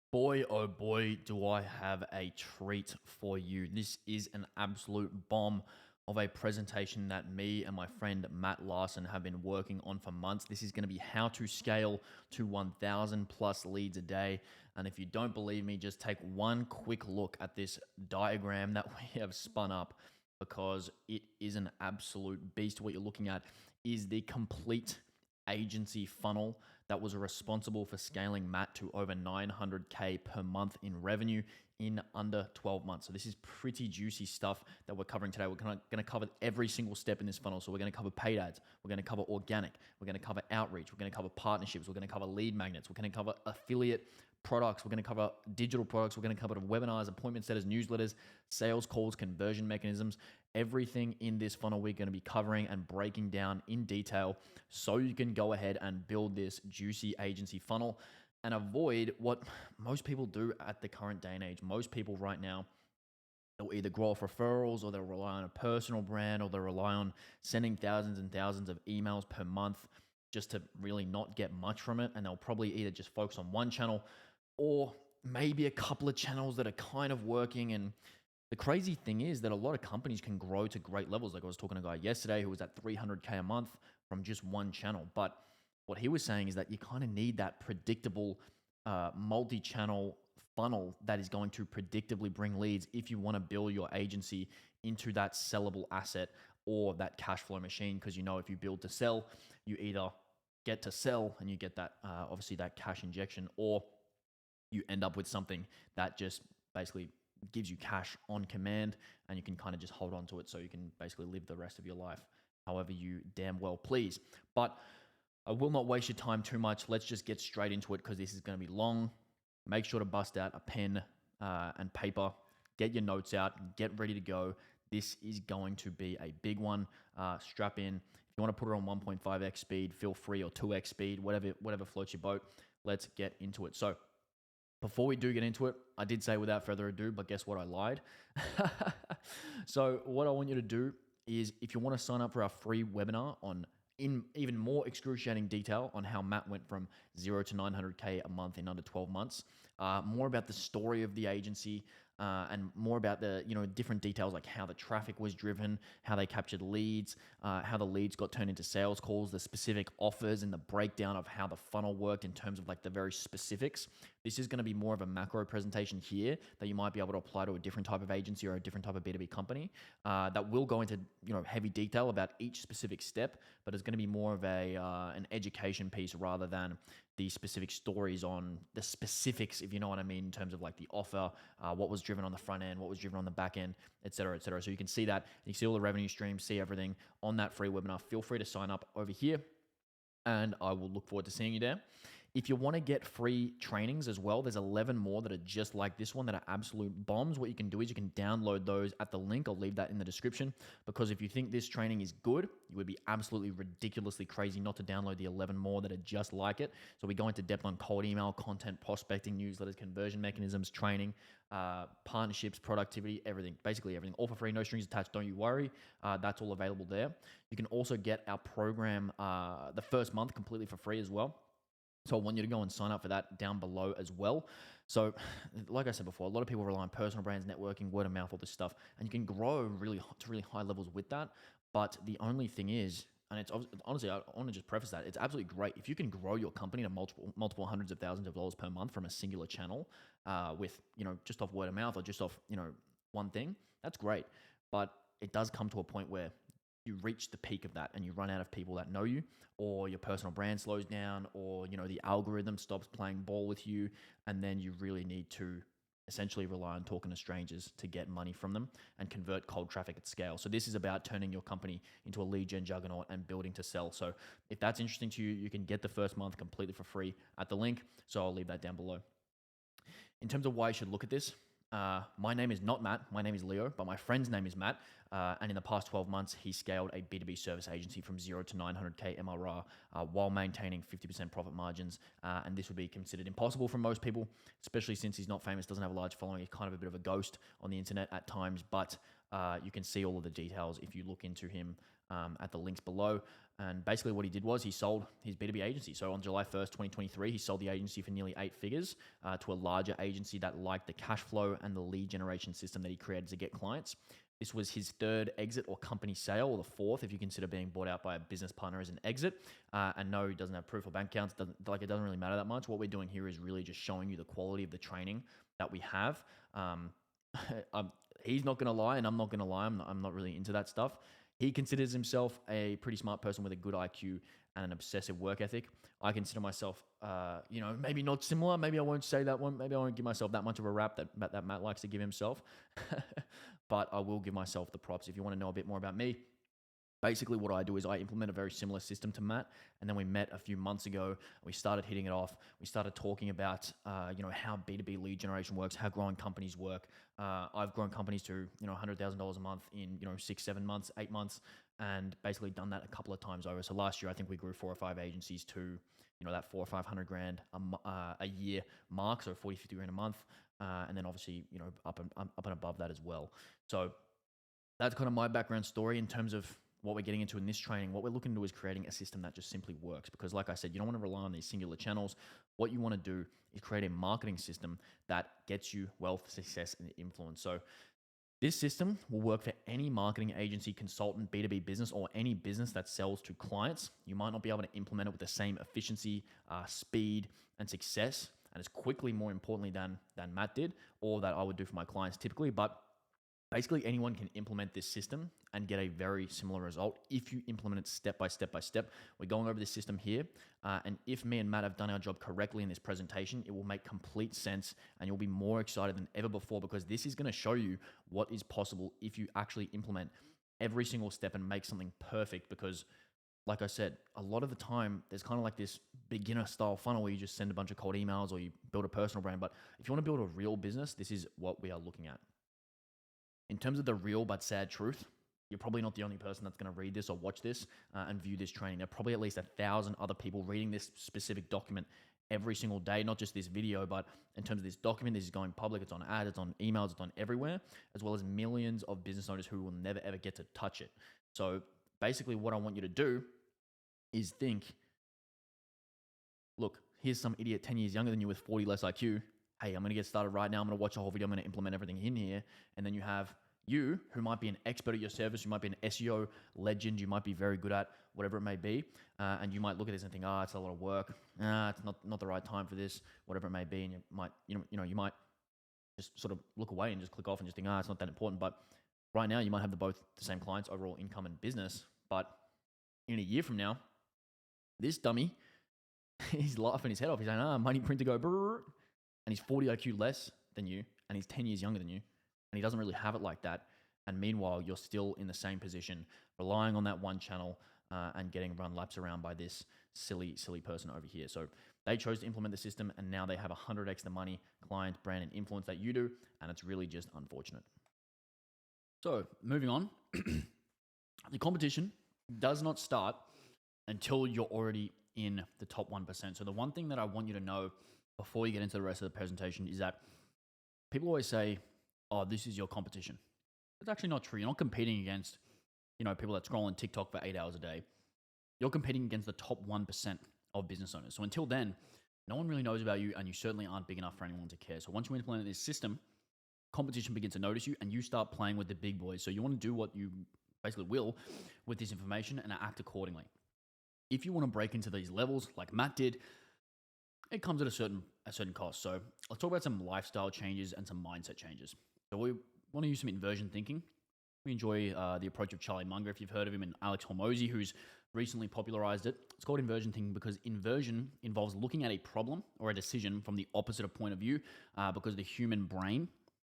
Boy, oh boy, do I have a treat for you. This is an absolute bomb of a presentation that me and my friend Matt Larson have been working on for months. This is going to be how to scale to 1,000 plus leads a day. And if you don't believe me, just take one quick look at this diagram that we have spun up because it is an absolute beast. What you're looking at is the complete agency funnel that was responsible for scaling Matt to over 900K per month in revenue in under 12 months. So this is pretty juicy stuff that we're covering today. We're going to cover every single step in this funnel. So we're going to cover paid ads. We're going to cover organic. We're going to cover outreach. We're going to cover partnerships. We're going to cover lead magnets. We're going to cover affiliate products. We're going to cover digital products. We're going to cover webinars, appointment setters, newsletters, sales calls, conversion mechanisms. Everything in this funnel we're going to be covering and breaking down in detail so you can go ahead and build this juicy agency funnel and avoid what most people do at the current day and age. Most people right now, they'll either grow off referrals or they'll rely on a personal brand or they'll rely on sending thousands and thousands of emails per month just to really not get much from it. And they'll probably either just focus on one channel or maybe a couple of channels that are kind of working. And the crazy thing is that a lot of companies can grow to great levels. Like I was talking to a guy yesterday who was at 300K a month from just one channel. But what he was saying is that you kind of need that predictable multi-channel funnel that is going to predictably bring leads if you want to build your agency into that sellable asset or that cash flow machine. Because if you build to sell, you either get to sell and you get that obviously that cash injection, or you end up with something that just basically gives you cash on command and you can kind of just hold on to it so you can basically live the rest of your life however you damn well please. But I will not waste your time too much. Let's just get straight into it because this is going to be long. Make sure to bust out a pen and paper. Get your notes out. Get ready to go. This is going to be a big one. Strap in. If you want to put it on 1.5x speed, feel free, or 2x speed, whatever floats your boat. Let's get into it. So before we do get into it, I did say without further ado, but guess what? I lied. So what I want you to do is, if you want to sign up for our free webinar in even more excruciating detail on how Matt went from 0 to 900K a month in under 12 months, more about the story of the agency, and more about the different details like how the traffic was driven, how they captured leads, how the leads got turned into sales calls, the specific offers, and the breakdown of how the funnel worked in terms of like the very specifics. This is going to be more of a macro presentation here that you might be able to apply to a different type of agency or a different type of B2B company that will go into heavy detail about each specific step, but it's going to be more of an education piece rather than the specific stories on the specifics, if you know what I mean, in terms of like the offer, what was driven on the front end, what was driven on the back end, et cetera, et cetera. So you can see that, you see all the revenue streams, see everything on that free webinar. Feel free to sign up over here and I will look forward to seeing you there. If you want to get free trainings as well, there's 11 more that are just like this one that are absolute bombs. What you can do is you can download those at the link. I'll leave that in the description, because if you think this training is good, you would be absolutely ridiculously crazy not to download the 11 more that are just like it. So we go into depth on cold email, content, prospecting, newsletters, conversion mechanisms, training, partnerships, productivity, everything, basically everything, all for free, no strings attached. Don't you worry. That's all available there. You can also get our program, the first month completely for free as well. So I want you to go and sign up for that down below as well. So like I said before, a lot of people rely on personal brands, networking, word of mouth, all this stuff, and you can grow to really high levels with that. But the only thing is, and it's honestly, I want to just preface that, it's absolutely great if you can grow your company to multiple hundreds of thousands of dollars per month from a singular channel with, just off word of mouth or just off, one thing. That's great. But it does come to a point where you reach the peak of that and you run out of people that know you, or your personal brand slows down, or the algorithm stops playing ball with you, and then you really need to essentially rely on talking to strangers to get money from them and convert cold traffic at scale. So this is about turning your company into a lead gen juggernaut and building to sell. So if that's interesting to you, you can get the first month completely for free at the link. So I'll leave that down below. In terms of why you should look at this, my name is not Matt. My name is Leo, but my friend's name is Matt. And in the past 12 months, he scaled a B2B service agency from 0 to 900K MRR while maintaining 50% profit margins. And this would be considered impossible for most people, especially since he's not famous, doesn't have a large following. He's kind of a bit of a ghost on the internet at times, but you can see all of the details if you look into him at the links below. And basically what he did was he sold his B2B agency. So on July 1st, 2023, he sold the agency for nearly 8 figures to a larger agency that liked the cash flow and the lead generation system that he created to get clients. This was his third exit or company sale, or the fourth if you consider being bought out by a business partner as an exit. And no, he doesn't have proof or bank accounts. It doesn't really matter that much. What we're doing here is really just showing you the quality of the training that we have. He's not going to lie, and I'm not going to lie. I'm not really into that stuff. He considers himself a pretty smart person with a good IQ and an obsessive work ethic. I consider myself, maybe not similar. Maybe I won't say that one. Maybe I won't give myself that much of a rap that Matt likes to give himself. But I will give myself the props. If you want to know a bit more about me, basically what I do is I implement a very similar system to Matt. And then we met a few months ago. We started hitting it off. We started talking about, how B2B lead generation works, how growing companies work. I've grown companies to, $100,000 a month in, 6, 7 months, 8 months, and basically done that a couple of times over. So last year, I think we grew 4 or 5 agencies to, that 400 or 500 grand a year mark. So 40, 50 grand a month. And then obviously, up and above that as well. So that's kind of my background story in terms of what we're getting into in this training. What we're looking to do is creating a system that just simply works, because like I said, you don't want to rely on these singular channels. What you want to do is create a marketing system that gets you wealth, success, and influence. So this system will work for any marketing agency, consultant, B2B business, or any business that sells to clients. You might not be able to implement it with the same efficiency, speed, and success, and as quickly, more importantly, than Matt did, or that I would do for my clients typically. But basically, anyone can implement this system and get a very similar result if you implement it step by step by step. We're going over this system here, and if me and Matt have done our job correctly in this presentation, it will make complete sense, and you'll be more excited than ever before, because this is going to show you what is possible if you actually implement every single step and make something perfect. Because like I said, a lot of the time, there's kind of like this beginner style funnel where you just send a bunch of cold emails or you build a personal brand. But if you want to build a real business, this is what we are looking at. In terms of the real but sad truth, you're probably not the only person that's going to read this or watch this and view this training. There are probably at least 1,000 other people reading this specific document every single day, not just this video, but in terms of this document, this is going public, it's on ads, it's on emails, it's on everywhere, as well as millions of business owners who will never ever get to touch it. So basically what I want you to do is think, look, here's some idiot 10 years younger than you with 40 less IQ. Hey, I'm going to get started right now. I'm going to watch a whole video. I'm going to implement everything in here. And then you have you, who might be an expert at your service. You might be an SEO legend. You might be very good at whatever it may be. And you might look at this and think, it's a lot of work. It's not the right time for this, whatever it may be. And you might just sort of look away and just click off and just think, it's not that important. But right now, you might have both the same clients, overall income and business. But in a year from now, this dummy, he's laughing his head off. He's saying, money print to go, brrr. And he's 40 IQ less than you, and he's 10 years younger than you, and he doesn't really have it like that. And meanwhile, you're still in the same position, relying on that one channel and getting run laps around by this silly person over here. So they chose to implement the system, and now they have 100x the money, client, brand, and influence that you do, and it's really just unfortunate. So moving on, the competition does not start until you're already in the top 1%. So the one thing that I want you to know before you get into the rest of the presentation is that people always say, this is your competition. It's actually not true. You're not competing against, people that scroll on TikTok for 8 hours a day. You're competing against the top 1% of business owners. So until then, no one really knows about you, and you certainly aren't big enough for anyone to care. So once you implement this system, competition begins to notice you, and you start playing with the big boys. So you want to do what you basically will with this information and act accordingly. If you want to break into these levels like Matt did, it comes at a certain cost. So let's talk about some lifestyle changes and some mindset changes. So we want to use some inversion thinking. We enjoy the approach of Charlie Munger, if you've heard of him, and Alex Hormozi, who's recently popularized it. It's called inversion thinking because inversion involves looking at a problem or a decision from the opposite point of view, because the human brain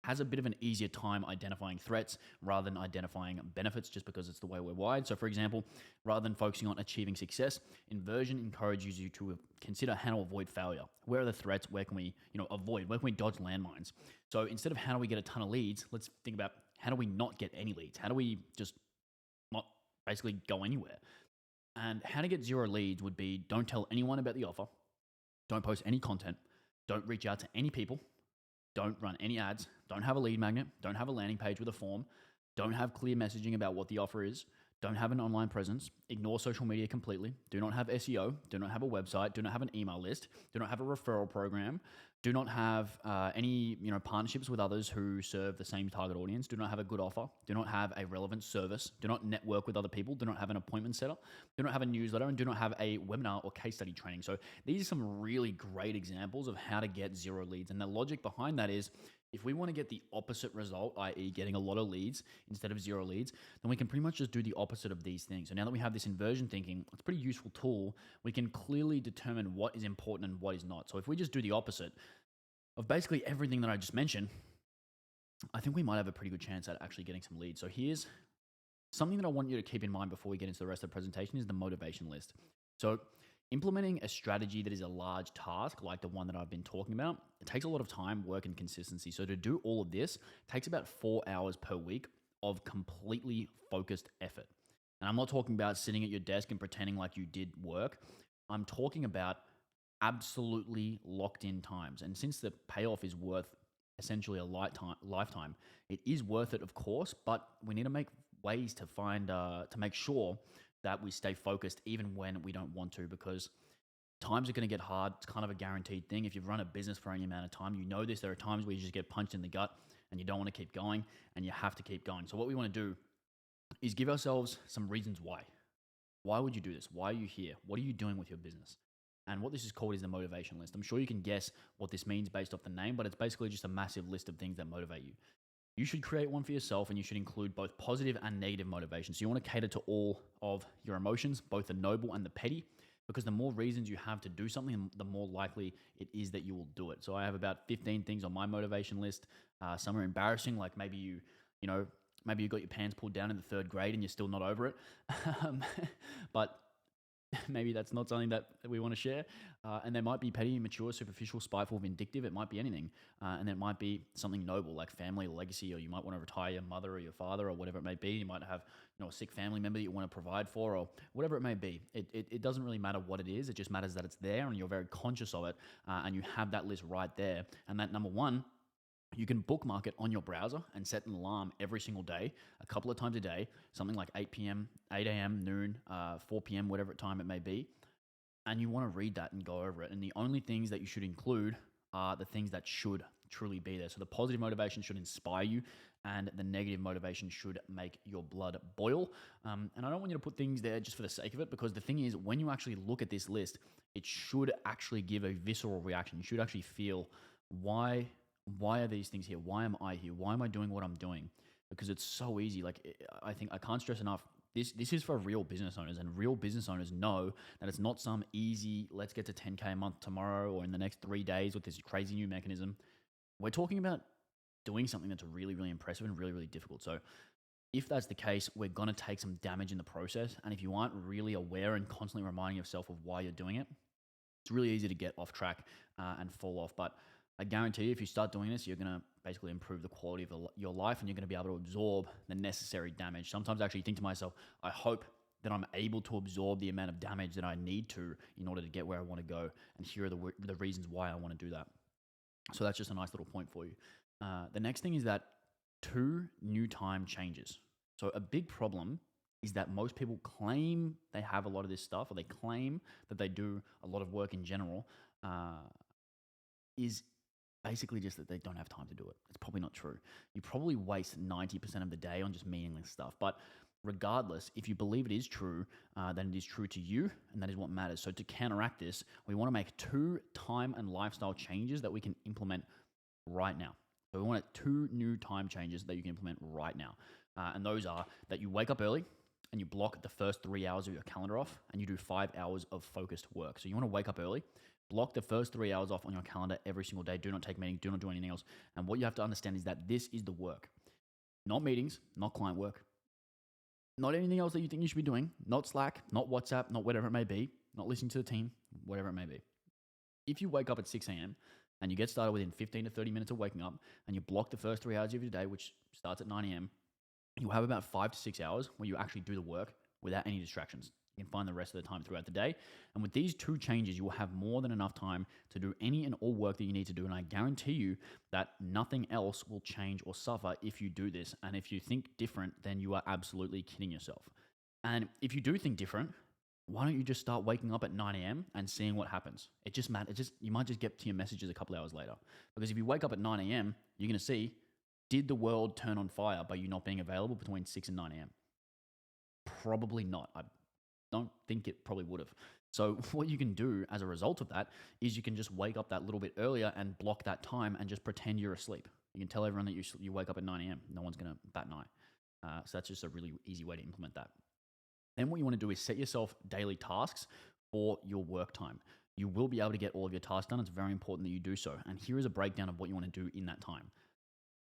has a bit of an easier time identifying threats rather than identifying benefits, just because it's the way we're wired. So for example, rather than focusing on achieving success, inversion encourages you to consider how to avoid failure. Where are the threats? Where can we avoid? Where can we dodge landmines? So instead of how do we get a ton of leads, let's think about how do we not get any leads? How do we just not basically go anywhere? And how to get 0 leads would be, don't tell anyone about the offer, don't post any content, don't reach out to any people, don't run any ads, don't have a lead magnet, don't have a landing page with a form, don't have clear messaging about what the offer is, don't have an online presence, ignore social media completely, do not have SEO, do not have a website, do not have an email list, do not have a referral program, do not have any partnerships with others who serve the same target audience, do not have a good offer, do not have a relevant service, do not network with other people, do not have an appointment setup, do not have a newsletter, and do not have a webinar or case study training. So these are some really great examples of how to get zero leads. And the logic behind that is, if we want to get the opposite result, i.e. getting a lot of leads instead of zero leads, then we can pretty much just do the opposite of these things. So now that we have this inversion thinking, it's a pretty useful tool. We can clearly determine what is important and what is not. So if we just do the opposite of basically everything that I just mentioned, I think we might have a pretty good chance at actually getting some leads. So here's something that I want you to keep in mind before we get into the rest of the presentation is the motivation list. So implementing a strategy that is a large task, like the one that I've been talking about, it takes a lot of time, work, and consistency. So to do all of this takes about 4 hours per week of completely focused effort. And I'm not talking about sitting at your desk and pretending like you did work. I'm talking about absolutely locked in times. And since the payoff is worth essentially a lifetime, it is worth it, of course, but we need to make ways to find, to make sure that we stay focused even when we don't want to, because times are going to get hard. It's kind of a guaranteed thing. If you've run a business for any amount of time, you know this. There are times where you just get punched in the gut and you don't want to keep going, and you have to keep going. So what we want to do is give ourselves some reasons why. Why would you do this? Why are you here? What are you doing with your business? And what this is called is the motivation list. I'm sure you can guess what this means based off the name, but it's basically just a massive list of things that motivate you. You should create one for yourself, and you should include both positive and negative motivation. So you want to cater to all of your emotions, both the noble and the petty, because the more reasons you have to do something, the more likely it is that you will do it. So I have about 15 things on my motivation list. Some are embarrassing, like maybe maybe you got your pants pulled down in the 3rd grade and you're still not over it. But maybe that's not something that we want to share. And there might be petty, immature, superficial, spiteful, vindictive. It might be anything. And it might be something noble like family or legacy, or you might want to retire your mother or your father or whatever it may be. You might have a sick family member that you want to provide for, or whatever it may be. It doesn't really matter what it is. It just matters that it's there and you're very conscious of it, and you have that list right there. And that number one, you can bookmark it on your browser and set an alarm every single day, a couple of times a day, something like 8 p.m., 8 a.m., noon, 4 p.m., whatever time it may be. And you want to read that and go over it. And the only things that you should include are the things that should truly be there. So the positive motivation should inspire you, and the negative motivation should make your blood boil. And I don't want you to put things there just for the sake of it, because the thing is, when you actually look at this list, it should actually give a visceral reaction. You should actually feel, why are these things here? Why am I here? Why am I doing what I'm doing? Because it's so easy. Like, I think I can't stress enough, this is for real business owners, and real business owners know that it's not some easy, let's get to 10K a month tomorrow or in the next 3 days with this crazy new mechanism. We're talking about doing something that's really, really impressive and really, really difficult. So if that's the case, we're going to take some damage in the process. And if you aren't really aware and constantly reminding yourself of why you're doing it, it's really easy to get off track and fall off. But I guarantee you, if you start doing this, you're going to basically improve the quality of your life, and you're going to be able to absorb the necessary damage. Sometimes I actually think to myself, I hope that I'm able to absorb the amount of damage that I need to in order to get where I want to go. And here are the reasons why I want to do that. So that's just a nice little point for you. The next thing is that 2 new time changes. So a big problem is that most people claim they have a lot of this stuff, or they claim that they do a lot of work in general, is basically just that they don't have time to do it. It's probably not true. You probably waste 90% of the day on just meaningless stuff. But regardless, if you believe it is true, then it is true to you, and that is what matters. So to counteract this, we want to make 2 time and lifestyle changes that we can implement right now. So we want 2 new time changes that you can implement right now. And those are that you wake up early and you block the first 3 hours of your calendar off, and you do 5 hours of focused work. So you want to wake up early, block the first 3 hours off on your calendar every single day. Do not take meetings, do not do anything else. And what you have to understand is that this is the work. Not meetings, not client work, not anything else that you think you should be doing, not Slack, not WhatsApp, not whatever it may be, not listening to the team, whatever it may be. If you wake up at 6 a.m. and you get started within 15 to 30 minutes of waking up, and you block the first 3 hours of your day, which starts at 9 a.m., you have about 5 to 6 hours where you actually do the work without any distractions. You can find the rest of the time throughout the day. And with these 2 changes, you will have more than enough time to do any and all work that you need to do. And I guarantee you that nothing else will change or suffer if you do this. And if you think different, then you are absolutely kidding yourself. And if you do think different, why don't you just start waking up at 9 a.m. and seeing what happens? It just matters. You might just get to your messages a couple hours later. Because if you wake up at 9 a.m., you're going to see, did the world turn on fire by you not being available between 6 and 9 a.m.? Probably not. I don't think it probably would have. So what you can do as a result of that is you can just wake up that little bit earlier and block that time and just pretend you're asleep. You can tell everyone that you wake up at 9 a.m. No one's going to bat an eye. So that's just a really easy way to implement that. Then what you want to do is set yourself daily tasks for your work time. You will be able to get all of your tasks done. It's very important that you do so. And here is a breakdown of what you want to do in that time.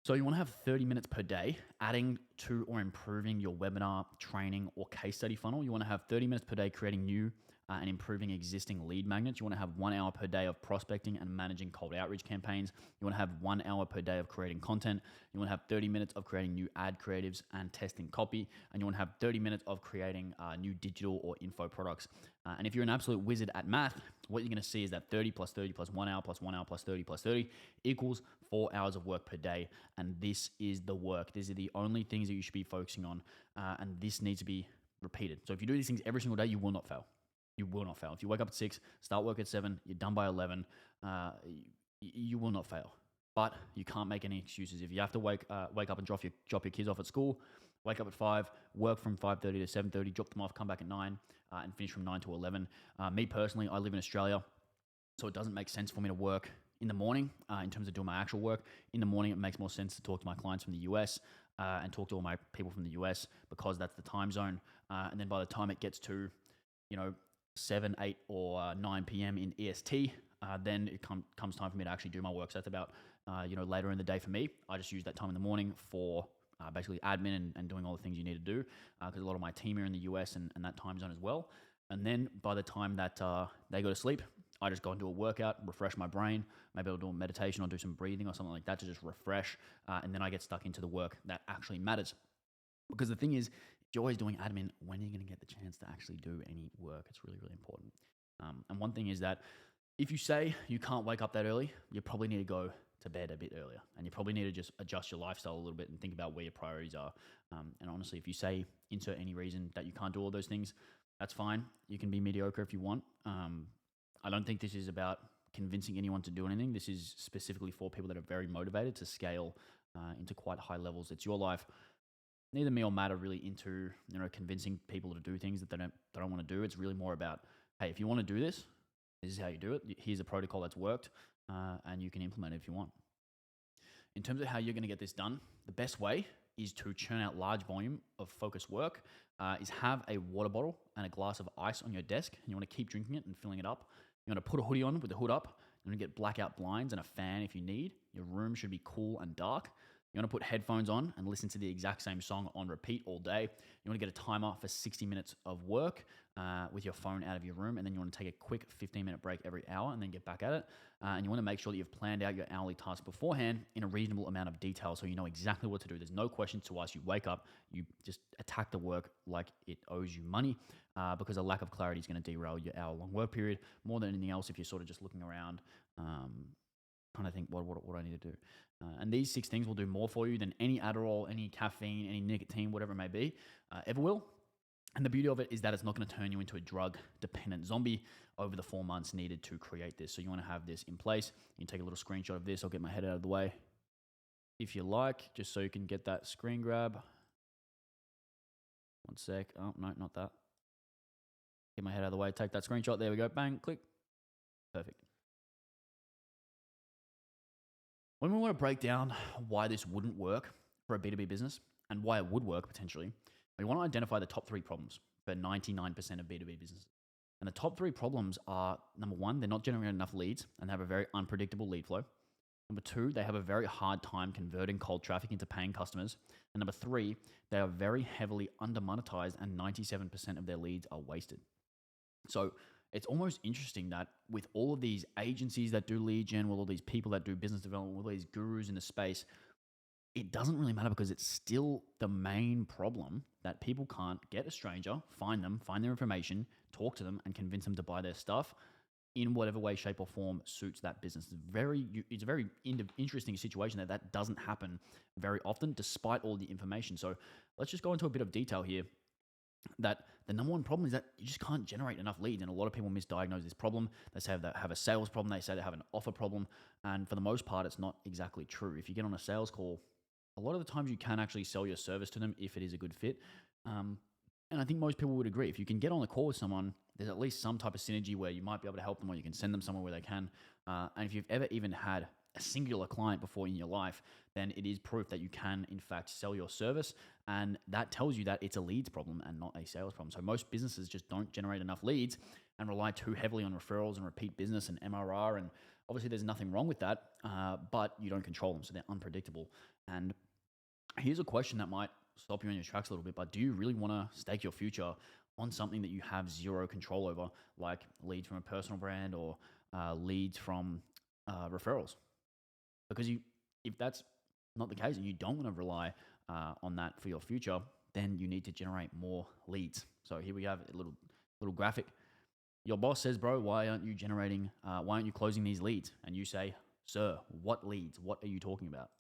So you want to have 30 minutes per day adding to or improving your webinar, training, or case study funnel. You want to have 30 minutes per day creating new and improving existing lead magnets. You want to have 1 hour per day of prospecting and managing cold outreach campaigns. You want to have 1 hour per day of creating content. You want to have 30 minutes of creating new ad creatives and testing copy. And you want to have 30 minutes of creating new digital or info products. And if you're an absolute wizard at math, what you're going to see is that 30 plus 30 plus 1 hour plus 1 hour plus 30 plus 30 equals 4 hours of work per day. And this is the work. These are the only things that you should be focusing on. And this needs to be repeated. So if you do these things every single day, you will not fail. You will not fail. If you wake up at 6, start work at 7, you're done by 11, you will not fail. But you can't make any excuses. If you have to wake up and drop your kids off at school, wake up at 5, work from 5:30 to 7:30, drop them off, come back at 9, and finish from 9 to 11. Me personally, I live in Australia, so it doesn't make sense for me to work in the morning in terms of doing my actual work. In the morning, it makes more sense to talk to my clients from the US and talk to all my people from the US because that's the time zone. And then by the time it gets to, 7, 8, or 9 p.m. in EST, then it comes time for me to actually do my work. So that's about, later in the day for me. I just use that time in the morning for basically admin and doing all the things you need to do because a lot of my team are in the US and that time zone as well. And then by the time that they go to sleep, I just go and do a workout, refresh my brain. Maybe I'll do a meditation or do some breathing or something like that to just refresh. And then I get stuck into the work that actually matters. Because the thing is, if you're always doing admin, when are you going to get the chance to actually do any work? It's really, really important. And one thing is that if you say you can't wake up that early, you probably need to go to bed a bit earlier. And you probably need to just adjust your lifestyle a little bit and think about where your priorities are. And honestly, if you say insert any reason that you can't do all those things, that's fine. You can be mediocre if you want. I don't think this is about convincing anyone to do anything. This is specifically for people that are very motivated to scale into quite high levels. It's your life. Neither me or Matt are really into convincing people to do things that they don't want to do. It's really more about, hey, if you want to do this, this is how you do it. Here's a protocol that's worked, and you can implement it if you want. In terms of how you're going to get this done, the best way is to churn out large volume of focused work, is have a water bottle and a glass of ice on your desk, and you want to keep drinking it and filling it up. You want to put a hoodie on with the hood up. You want to get blackout blinds and a fan if you need. Your room should be cool and dark. You want to put headphones on and listen to the exact same song on repeat all day. You want to get a timer for 60 minutes of work with your phone out of your room. And then you want to take a quick 15-minute break every hour and then get back at it. And you want to make sure that you've planned out your hourly task beforehand in a reasonable amount of detail so you know exactly what to do. There's no questions to ask. You wake up, you just attack the work like it owes you money because a lack of clarity is going to derail your hour-long work period more than anything else if you're sort of just looking around trying to think what I need to do. And these 6 things will do more for you than any Adderall, any caffeine, any nicotine, whatever it may be, ever will. And the beauty of it is that it's not going to turn you into a drug-dependent zombie over the 4 months needed to create this. So you want to have this in place. You can take a little screenshot of this. I'll get my head out of the way if you like, just so you can get that screen grab. One sec. Oh, no, not that. Get my head out of the way. Take that screenshot. There we go. Bang, click. Perfect. When we want to break down why this wouldn't work for a B2B business and why it would work potentially, we want to identify the top 3 problems for 99% of B2B businesses. And the top 3 problems are, number 1, they're not generating enough leads and have a very unpredictable lead flow. Number 2, they have a very hard time converting cold traffic into paying customers. And number 3, they are very heavily under-monetized and 97% of their leads are wasted. So it's almost interesting that with all of these agencies that do lead gen, with all these people that do business development, with all these gurus in the space, it doesn't really matter because it's still the main problem that people can't get a stranger, find them, find their information, talk to them, and convince them to buy their stuff in whatever way, shape, or form suits that business. It's a very interesting situation that doesn't happen very often, despite all the information. So let's just go into a bit of detail here that the number one problem is that you just can't generate enough leads. And a lot of people misdiagnose this problem. They say they have a sales problem. They say they have an offer problem. And for the most part, it's not exactly true. If you get on a sales call, a lot of the times you can actually sell your service to them if it is a good fit. And I think most people would agree. If you can get on the call with someone, there's at least some type of synergy where you might be able to help them, or you can send them somewhere where they can. And if you've ever even had a singular client before in your life, then it is proof that you can, in fact, sell your service. And that tells you that it's a leads problem and not a sales problem. So most businesses just don't generate enough leads and rely too heavily on referrals and repeat business and MRR. And obviously, there's nothing wrong with that, but you don't control them. So they're unpredictable. And here's a question that might stop you in your tracks a little bit, but do you really want to stake your future on something that you have zero control over, like leads from a personal brand or leads from referrals? Because if that's not the case and you don't want to rely on that for your future, then you need to generate more leads. So here we have a little graphic. Your boss says, bro, why aren't you closing these leads? And you say, sir, what leads? What are you talking about?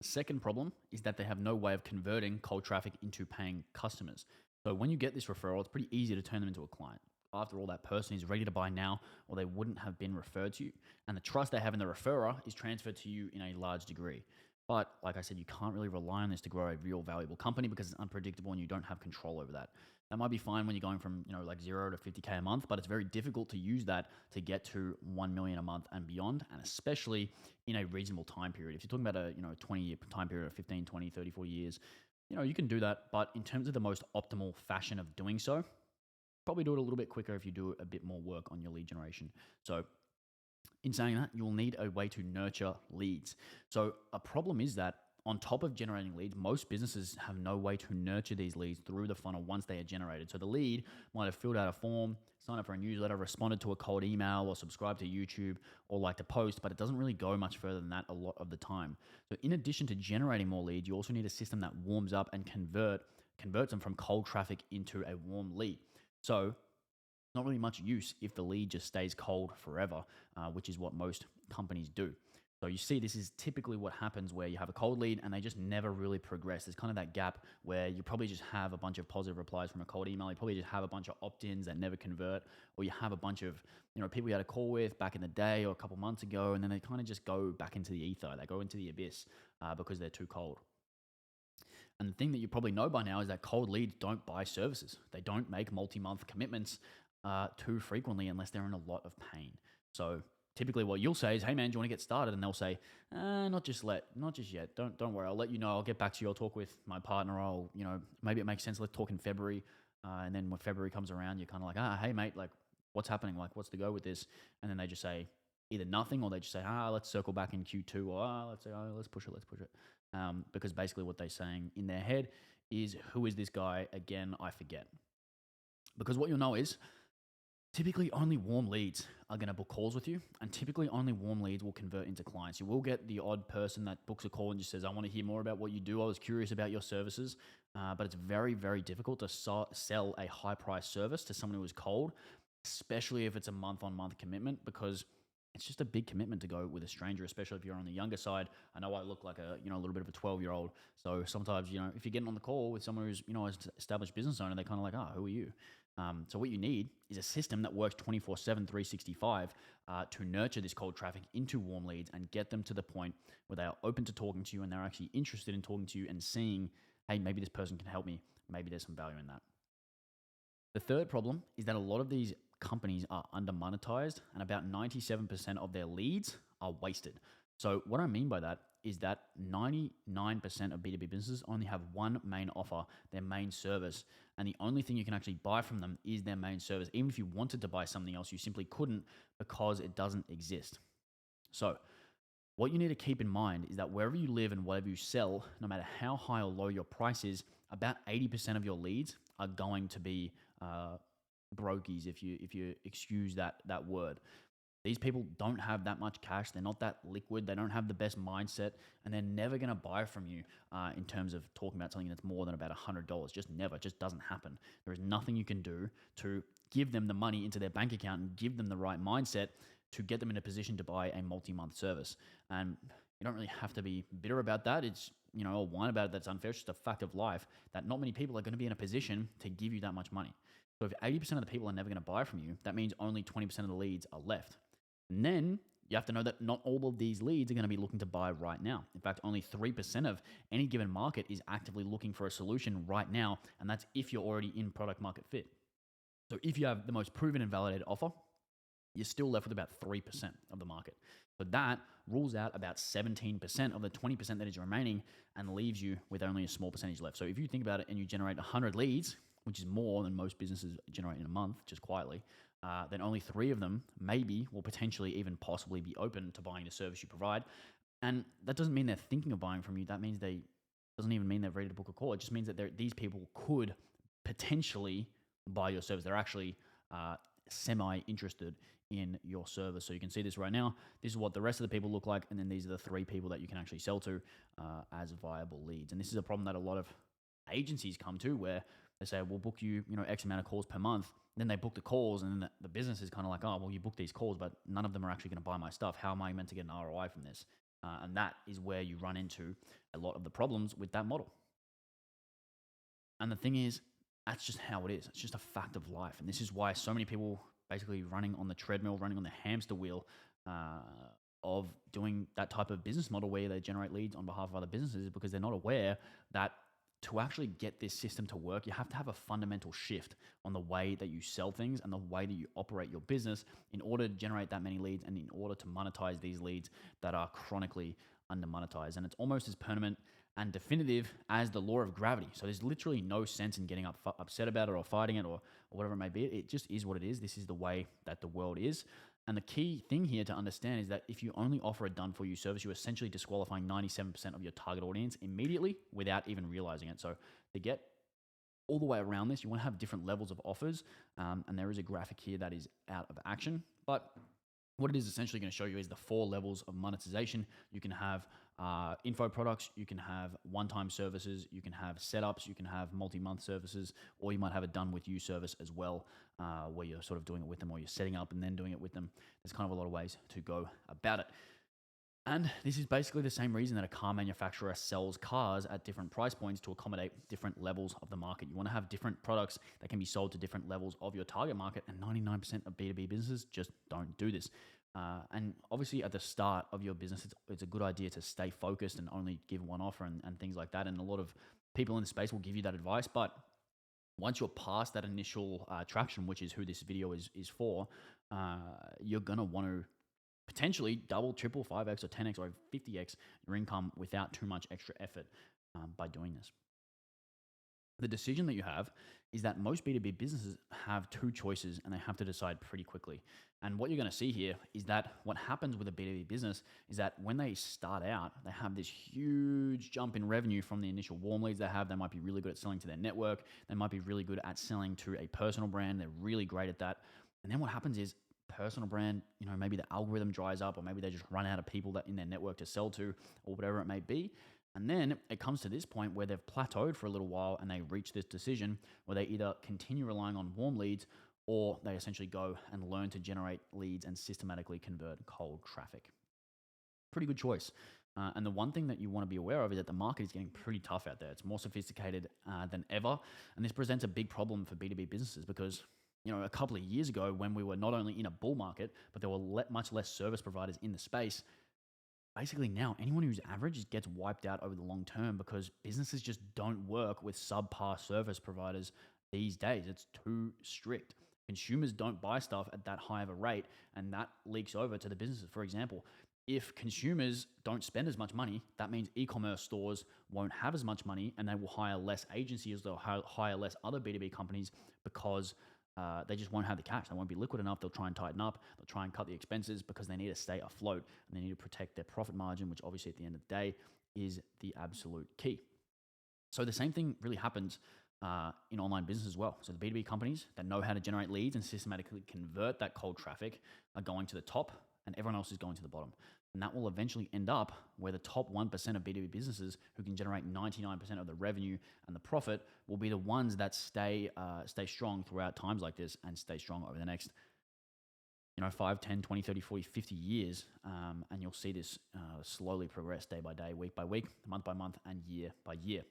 The second problem is that they have no way of converting cold traffic into paying customers. So when you get this referral, it's pretty easy to turn them into a client. After all, that person is ready to buy now, or they wouldn't have been referred to you. And the trust they have in the referrer is transferred to you in a large degree. But like I said, you can't really rely on this to grow a real valuable company because it's unpredictable and you don't have control over that. That might be fine when you're going from, like 0 to 50K a month, but it's very difficult to use that to get to 1 million a month and beyond, and especially in a reasonable time period. If you're talking about a 20-year time period, or 15, 20, 30, 40 years, you can do that. But in terms of the most optimal fashion of doing so, probably do it a little bit quicker if you do a bit more work on your lead generation. So in saying that, you'll need a way to nurture leads. So a problem is that on top of generating leads, most businesses have no way to nurture these leads through the funnel once they are generated. So the lead might have filled out a form, signed up for a newsletter, responded to a cold email, or subscribed to YouTube, or liked a post, but it doesn't really go much further than that a lot of the time. So in addition to generating more leads, you also need a system that warms up and converts them from cold traffic into a warm lead. So not really much use if the lead just stays cold forever, which is what most companies do. So you see, this is typically what happens where you have a cold lead and they just never really progress. There's kind of that gap where you probably just have a bunch of positive replies from a cold email. You probably just have a bunch of opt-ins that never convert, or you have a bunch of people you had a call with back in the day or a couple months ago, and then they kind of just go back into the ether. They go into the abyss because they're too cold. And the thing that you probably know by now is that cold leads don't buy services. They don't make multi-month commitments too frequently unless they're in a lot of pain. So typically what you'll say is, hey man, do you want to get started? And they'll say, not just yet. Don't worry. I'll let you know. I'll get back to you. I'll talk with my partner. Maybe it makes sense. Let's talk in February. And then when February comes around, you're kind of like, hey mate, like what's happening? Like what's the go with this? And then they just say either nothing, or they just say, let's circle back in Q2, or let's push it. Because basically what they're saying in their head is, who is this guy again? I forget. Because what you'll know is, typically only warm leads are going to book calls with you, and typically only warm leads will convert into clients. You will get the odd person that books a call and just says, I want to hear more about what you do. I was curious about your services. But it's very, very difficult to sell a high-priced service to someone who is cold, especially if it's a month-on-month commitment, because it's just a big commitment to go with a stranger, especially if you're on the younger side. I know I look like a little bit of a 12-year-old. So sometimes, if you're getting on the call with someone who's, an established business owner, they're kind of like, who are you? So what you need is a system that works 24/7, 365 to nurture this cold traffic into warm leads and get them to the point where they are open to talking to you and they're actually interested in talking to you and seeing, hey, maybe this person can help me. Maybe there's some value in that. The third problem is that a lot of these companies are under monetized, and about 97% of their leads are wasted. So what I mean by that is that 99% of B2B businesses only have one main offer, their main service, and the only thing you can actually buy from them is their main service. Even if you wanted to buy something else, you simply couldn't because it doesn't exist. So what you need to keep in mind is that wherever you live and whatever you sell, no matter how high or low your price is, about 80% of your leads are going to be brokies, if you excuse that word. These people don't have that much cash. They're not that liquid. They don't have the best mindset, and they're never going to buy from you in terms of talking about something that's more than about $100. Just never. Just doesn't happen. There is nothing you can do to give them the money into their bank account and give them the right mindset to get them in a position to buy a multi-month service. And You don't really have to be bitter about that. It's, or whine about it. That's unfair. It's just a fact of life that not many people are going to be in a position to give you that much money. So if 80% of the people are never going to buy from you, that means only 20% of the leads are left. And then you have to know that not all of these leads are going to be looking to buy right now. In fact, only 3% of any given market is actively looking for a solution right now. And that's if you're already in product market fit. So if you have the most proven and validated offer, you're still left with about 3% of the market. So that rules out about 17% of the 20% that is remaining and leaves you with only a small percentage left. So if you think about it and you generate 100 leads, which is more than most businesses generate in a month, just quietly, then only 3 of them maybe will potentially even possibly be open to buying the service you provide. And that doesn't mean they're thinking of buying from you. That means doesn't even mean they're ready to book a call. It just means that these people could potentially buy your service. They're actually semi-interested in your service. So you can see this right now. This is what the rest of the people look like, and then these are the 3 people that you can actually sell to as viable leads. And this is a problem that a lot of agencies come to, where they say, we'll book you, X amount of calls per month. Then they book the calls, and then the business is kind of like, oh, well, you book these calls, but none of them are actually going to buy my stuff. How am I meant to get an ROI from this? And that is where you run into a lot of the problems with that model. And the thing is, that's just how it is. It's just a fact of life. And this is why so many people basically running on the treadmill, running on the hamster wheel of doing that type of business model where they generate leads on behalf of other businesses, because they're not aware that to actually get this system to work, you have to have a fundamental shift on the way that you sell things and the way that you operate your business in order to generate that many leads and in order to monetize these leads that are chronically under monetized. And it's almost as permanent and definitive as the law of gravity. So there's literally no sense in getting upset about it or fighting it or whatever it may be. It just is what it is. This is the way that the world is. And the key thing here to understand is that if you only offer a done-for-you service, you're essentially disqualifying 97% of your target audience immediately without even realizing it. So to get all the way around this, you want to have different levels of offers. And there is a graphic here that is out of action. But what it is essentially going to show you is the 4 levels of monetization. You can have info products, you can have one-time services, you can have setups, you can have multi-month services, or you might have a done-with-you service as well, where you're sort of doing it with them, or you're setting up and then doing it with them. There's kind of a lot of ways to go about it. And this is basically the same reason that a car manufacturer sells cars at different price points to accommodate different levels of the market. You want to have different products that can be sold to different levels of your target market, and 99% of B2B businesses just don't do this. And obviously at the start of your business, it's a good idea to stay focused and only give one offer and things like that. And a lot of people in the space will give you that advice. But once you're past that initial traction, which is who this video is for, you're going to want to potentially double, triple, 5x or 10x or 50x your income without too much extra effort by doing this. The decision that you have is that most B2B businesses have 2 choices and they have to decide pretty quickly. And what you're going to see here is that what happens with a B2B business is that when they start out, they have this huge jump in revenue from the initial warm leads they have. They might be really good at selling to their network. They might be really good at selling to a personal brand. They're really great at that. And then what happens is personal brand, maybe the algorithm dries up, or maybe they just run out of people that in their network to sell to, or whatever it may be. And then it comes to this point where they've plateaued for a little while and they reach this decision where they either continue relying on warm leads, or they essentially go and learn to generate leads and systematically convert cold traffic. Pretty good choice. And the one thing that you want to be aware of is that the market is getting pretty tough out there. It's more sophisticated than ever. And this presents a big problem for B2B businesses because a couple of years ago, when we were not only in a bull market, but there were much less service providers in the space. Basically now, anyone who's average gets wiped out over the long term because businesses just don't work with subpar service providers these days. It's too strict. Consumers don't buy stuff at that high of a rate, and that leaks over to the businesses. For example, if consumers don't spend as much money, that means e-commerce stores won't have as much money, and they will hire less agencies, they'll hire less other B2B companies because they just won't have the cash. They won't be liquid enough. They'll try and tighten up. They'll try and cut the expenses because they need to stay afloat and they need to protect their profit margin, which obviously at the end of the day is the absolute key. So the same thing really happens in online business as well. So the B2B companies that know how to generate leads and systematically convert that cold traffic are going to the top, and everyone else is going to the bottom. And that will eventually end up where the top 1% of B2B businesses who can generate 99% of the revenue and the profit will be the ones that stay strong throughout times like this and stay strong over the next 5, 10, 20, 30, 40, 50 years. And you'll see this slowly progress day by day, week by week, month by month, and year by year.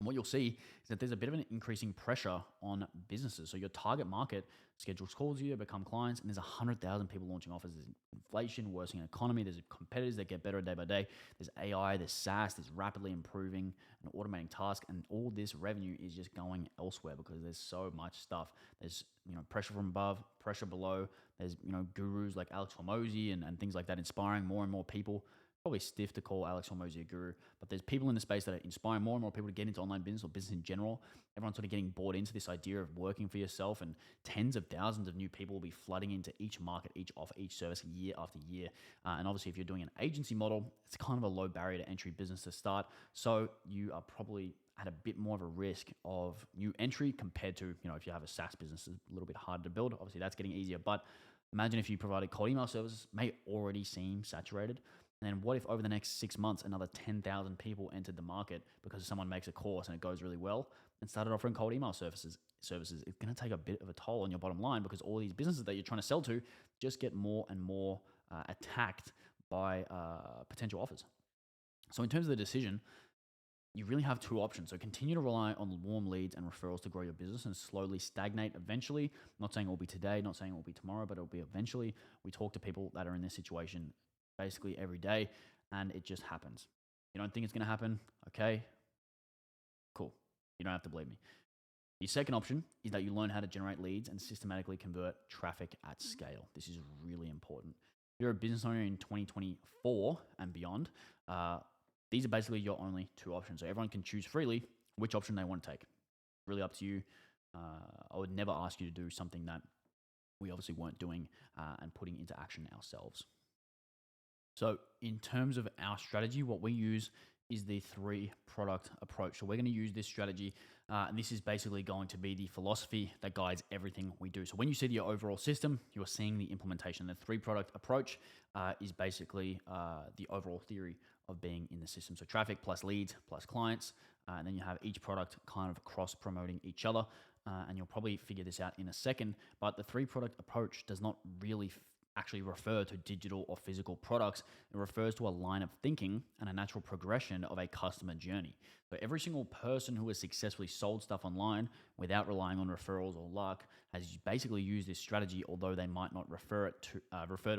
And what you'll see is that there's a bit of an increasing pressure on businesses. So your target market schedules calls you, become clients, and there's 100,000 people launching offers. There's inflation, worsening economy. There's competitors that get better day by day. There's AI, there's SaaS, there's rapidly improving and automating tasks, and all this revenue is just going elsewhere because there's so much stuff. There's pressure from above, pressure below. There's gurus like Alex Hormozy and things like that inspiring more and more people. Probably stiff to call Alex Hormozy a guru, but there's people in the space that are inspiring more and more people to get into online business or business in general. Everyone's sort of getting bought into this idea of working for yourself, and tens of thousands of new people will be flooding into each market, each offer, each service year after year. And obviously, if you're doing an agency model, it's kind of a low barrier to entry business to start. So you are probably at a bit more of a risk of new entry compared to, if you have a SaaS business, it's a little bit harder to build. Obviously, that's getting easier, but imagine if you provided cold email services, may already seem saturated. And then what if over the next 6 months, another 10,000 people entered the market because someone makes a course and it goes really well and started offering cold email services? It's going to take a bit of a toll on your bottom line because all these businesses that you're trying to sell to just get more and more attacked by potential offers. So in terms of the decision, you really have two options. So continue to rely on warm leads and referrals to grow your business and slowly stagnate eventually. I'm not saying it will be today, not saying it will be tomorrow, but it'll be eventually. We talk to people that are in this situation basically every day, and it just happens. You don't think it's going to happen? Okay, cool. You don't have to believe me. The second option is that you learn how to generate leads and systematically convert traffic at scale. This is really important. If you're a business owner in 2024 and beyond, these are basically your only two options. So everyone can choose freely which option they want to take. Really up to you. I would never ask you to do something that we obviously weren't doing and putting into action ourselves. So in terms of our strategy, what we use is the 3-product approach. So we're going to use this strategy, and this is basically going to be the philosophy that guides everything we do. So when you see the overall system, you're seeing the implementation. The 3-product approach is basically the overall theory of being in the system. So traffic plus leads plus clients, and then you have each product kind of cross-promoting each other, and you'll probably figure this out in a second. But the 3-product approach does not really actually refer to digital or physical products. It refers to a line of thinking and a natural progression of a customer journey. So every single person who has successfully sold stuff online without relying on referrals or luck has basically used this strategy, although they might not refer to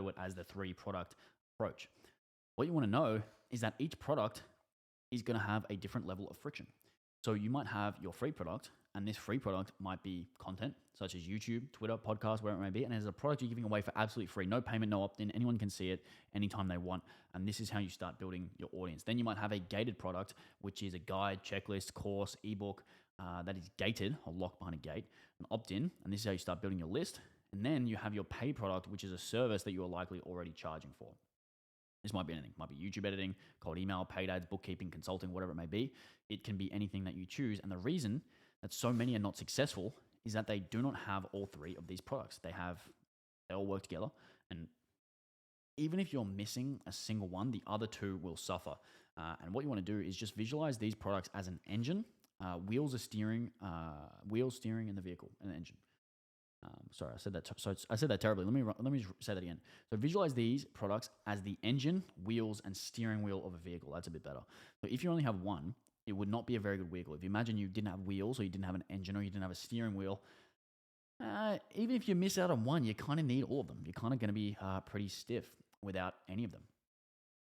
it as the 3-product approach. What you want to know is that each product is going to have a different level of friction. So you might have your free product, and this free product might be content such as YouTube, Twitter, podcast, wherever it may be. And there's a product you're giving away for absolutely free, no payment, no opt-in. Anyone can see it anytime they want. And this is how you start building your audience. Then you might have a gated product, which is a guide, checklist, course, ebook that is gated or locked behind a gate, an opt-in. And this is how you start building your list. And then you have your paid product, which is a service that you are likely already charging for. This might be anything. It might be YouTube editing, cold email, paid ads, bookkeeping, consulting, whatever it may be. It can be anything that you choose. And the reason that so many are not successful is that they do not have all 3 of these products. They all work together. And even if you're missing a single one, the other 2 will suffer. And what you want to do is just visualize these products as an engine, wheels steering in the vehicle, and an engine. Sorry, I said that terribly. Let me say that again. So visualize these products as the engine, wheels, and steering wheel of a vehicle. That's a bit better. So if you only have one, it would not be a very good vehicle. If you imagine you didn't have wheels, or you didn't have an engine, or you didn't have a steering wheel, even if you miss out on one, you kind of need all of them. You're kind of going to be pretty stiff without any of them.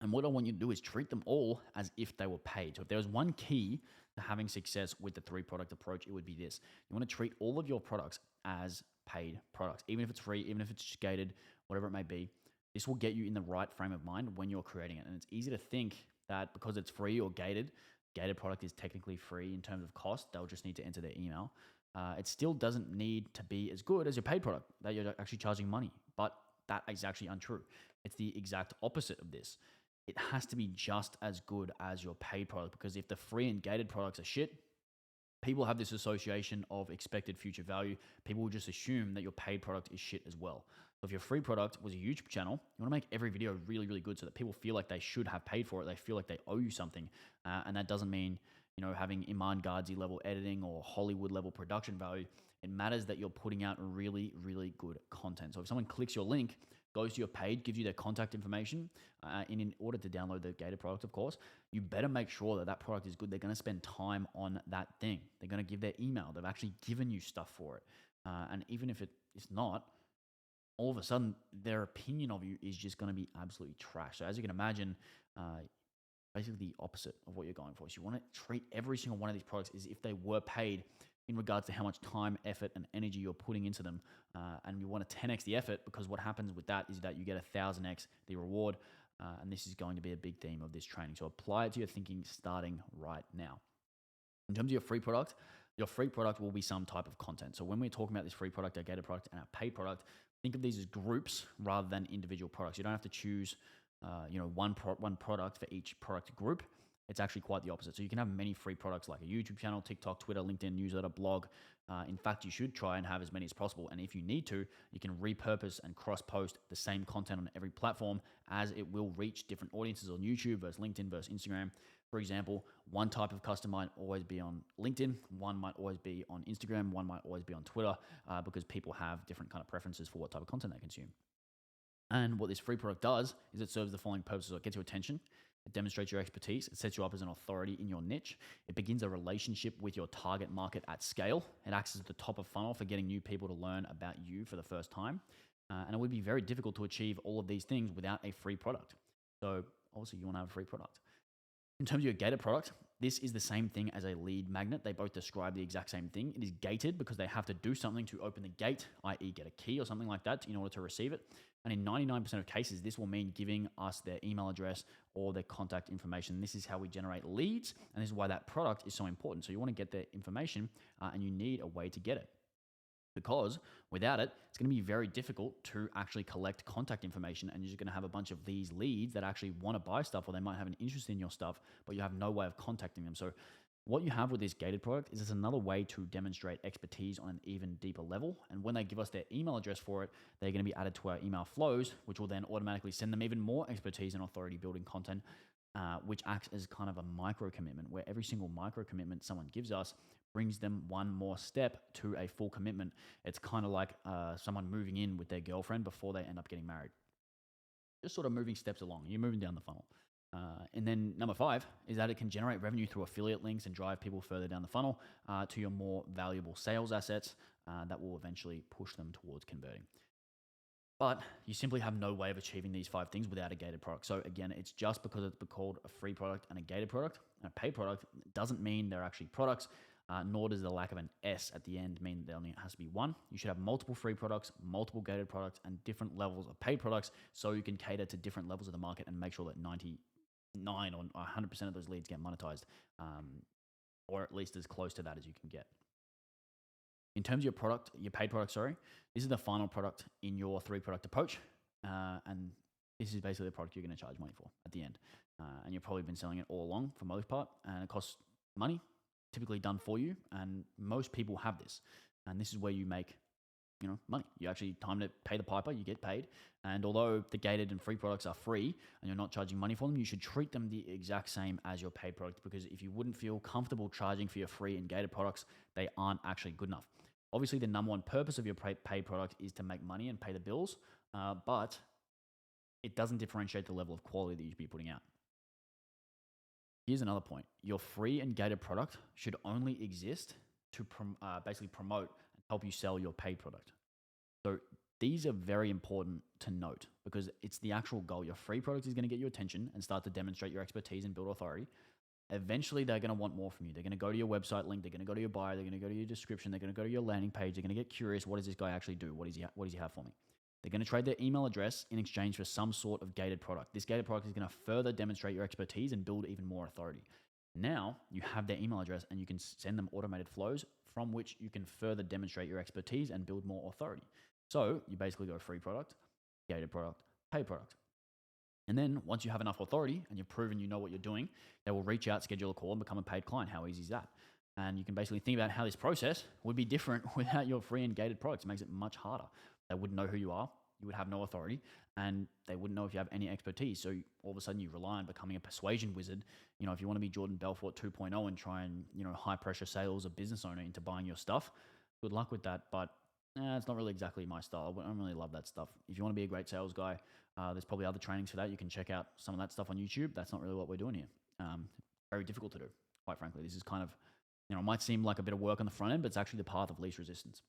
And what I want you to do is treat them all as if they were paid. So if there was one key to having success with the 3-product approach, it would be this. You want to treat all of your products as paid products, even if it's free, even if it's gated, whatever it may be. This will get you in the right frame of mind when you're creating it. And it's easy to think that because it's free or gated product is technically free in terms of cost. They'll just need to enter their email. It still doesn't need to be as good as your paid product that you're actually charging money. But that is actually untrue. It's the exact opposite of this. It has to be just as good as your paid product, because if the free and gated products are shit, people have this association of expected future value. People will just assume that your paid product is shit as well. So if your free product was a YouTube channel, you want to make every video really, really good so that people feel like they should have paid for it. They feel like they owe you something. And that doesn't mean, having Iman Gadzhi level editing or Hollywood level production value. It matters that you're putting out really, really good content. So if someone clicks your link, goes to your page, gives you their contact information, in order to download the gated product, of course, you better make sure that that product is good. They're going to spend time on that thing. They're going to give their email. They've actually given you stuff for it. And even if it is not, all of a sudden, their opinion of you is just going to be absolutely trash. So as you can imagine, basically the opposite of what you're going for. So you want to treat every single one of these products as if they were paid in regards to how much time, effort, and energy you're putting into them. And you want to 10x the effort, because what happens with that is that you get 1,000x the reward. And this is going to be a big theme of this training. So apply it to your thinking starting right now. In terms of your free product will be some type of content. So when we're talking about this free product, our gated product, and our paid product, think of these as groups rather than individual products. You don't have to choose one product for each product group. It's actually quite the opposite. So you can have many free products like a YouTube channel, TikTok, Twitter, LinkedIn, newsletter, blog. In fact, you should try and have as many as possible. And if you need to, you can repurpose and cross-post the same content on every platform, as it will reach different audiences on YouTube versus LinkedIn versus Instagram. For example, one type of customer might always be on LinkedIn, one might always be on Instagram, one might always be on Twitter, because people have different kind of preferences for what type of content they consume. And what this free product does is it serves the following purposes. It gets your attention, it demonstrates your expertise, it sets you up as an authority in your niche, it begins a relationship with your target market at scale, it acts as the top of funnel for getting new people to learn about you for the first time, and it would be very difficult to achieve all of these things without a free product. So obviously you want to have a free product. In terms of your gated product, this is the same thing as a lead magnet. They both describe the exact same thing. It is gated because they have to do something to open the gate, i.e. get a key or something like that in order to receive it. And in 99% of cases, this will mean giving us their email address or their contact information. This is how we generate leads, and this is why that product is so important. So you want to get their information, and you need a way to get it. Because without it, it's going to be very difficult to actually collect contact information, and you're just going to have a bunch of these leads that actually want to buy stuff, or they might have an interest in your stuff, but you have no way of contacting them. So what you have with this gated product is it's another way to demonstrate expertise on an even deeper level. And when they give us their email address for it, they're going to be added to our email flows, which will then automatically send them even more expertise and authority building content, which acts as kind of a micro commitment, where every single micro commitment someone gives us brings them one more step to a full commitment. It's kind of like someone moving in with their girlfriend before they end up getting married. Just sort of moving steps along. You're moving down the funnel. And then number 5 is that it can generate revenue through affiliate links and drive people further down the funnel to your more valuable sales assets that will eventually push them towards converting. But you simply have no way of achieving these 5 things without a gated product. So again, it's just because it's called a free product and a gated product and a paid product doesn't mean they're actually products. Nor does the lack of an S at the end mean there only has to be one. You should have multiple free products, multiple gated products, and different levels of paid products, so you can cater to different levels of the market and make sure that 99 or 100% of those leads get monetized, or at least as close to that as you can get. In terms of your product, your paid product, this is the final product in your 3-product approach, and this is basically the product you're going to charge money for at the end. And you've probably been selling it all along for the most part, and it costs money, typically done for you, and most people have this. And this is where you make money. You actually time to pay the piper, you get paid. And although the gated and free products are free and you're not charging money for them, you should treat them the exact same as your paid product, because if you wouldn't feel comfortable charging for your free and gated products, they aren't actually good enough. Obviously, the number one purpose of your paid product is to make money and pay the bills, but it doesn't differentiate the level of quality that you should be putting out. Here's another point. Your free and gated product should only exist to basically promote and help you sell your paid product. So these are very important to note, because it's the actual goal. Your free product is going to get your attention and start to demonstrate your expertise and build authority. Eventually, they're going to want more from you. They're going to go to your website link. They're going to go to your bio. They're going to go to your description. They're going to go to your landing page. They're going to get curious. What does this guy actually do? What does he have for me? They're going to trade their email address in exchange for some sort of gated product. This gated product is going to further demonstrate your expertise and build even more authority. Now you have their email address and you can send them automated flows from which you can further demonstrate your expertise and build more authority. So you basically go free product, gated product, paid product. And then once you have enough authority and you've proven you know what you're doing, they will reach out, schedule a call, and become a paid client. How easy is that? And you can basically think about how this process would be different without your free and gated products. It makes it much harder. They wouldn't know who you are. You would have no authority, and they wouldn't know if you have any expertise. So all of a sudden you rely on becoming a persuasion wizard. If you want to be Jordan Belfort 2.0 and try and, high pressure sales a business owner into buying your stuff, good luck with that. But it's not really exactly my style. I don't really love that stuff. If you want to be a great sales guy, there's probably other trainings for that. You can check out some of that stuff on YouTube. That's not really what we're doing here. Very difficult to do, quite frankly. This is kind of, it might seem like a bit of work on the front end, but it's actually the path of least resistance.